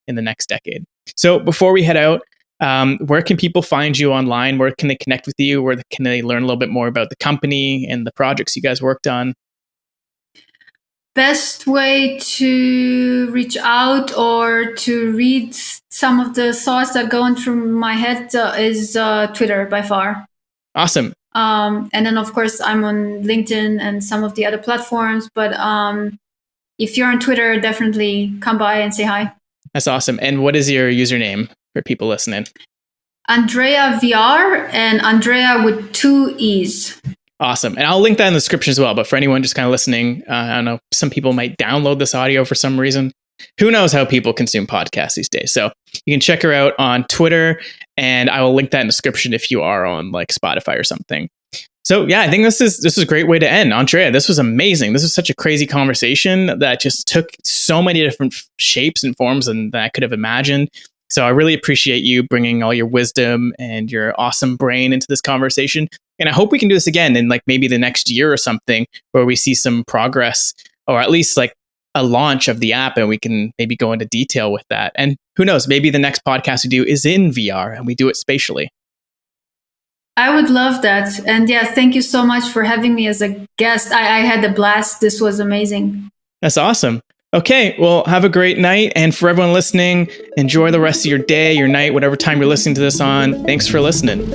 in the next decade. So before we head out, where can people find you online? Where can they connect with you? Where can they learn a little bit more about the company and the projects you guys worked on? Best way to reach out or to read some of the thoughts that go on through my head is Twitter by far. Awesome. And then, of course, I'm on LinkedIn and some of the other platforms. But if you're on Twitter, definitely come by and say hi. That's awesome. And what is your username for people listening? Andreea VR, and Andreea with 2 E's. Awesome. And I'll link that in the description as well. But for anyone just kind of listening, I don't know, some people might download this audio for some reason. Who knows how people consume podcasts these days? So you can check her out on Twitter, and I will link that in the description if you are on like Spotify or something. So yeah, I think this is a great way to end. Andreea, this was amazing. This was such a crazy conversation that just took so many different shapes and forms than I could have imagined. So I really appreciate you bringing all your wisdom and your awesome brain into this conversation. And I hope we can do this again in like maybe the next year or something, where we see some progress, or at least like a launch of the app, and we can maybe go into detail with that. And who knows, maybe the next podcast we do is in VR and we do it spatially. I would love that. And yeah, thank you so much for having me as a guest. I had a blast. This was amazing. That's awesome. Okay, well, have a great night. And for everyone listening, enjoy the rest of your day, your night, whatever time you're listening to this on. Thanks for listening.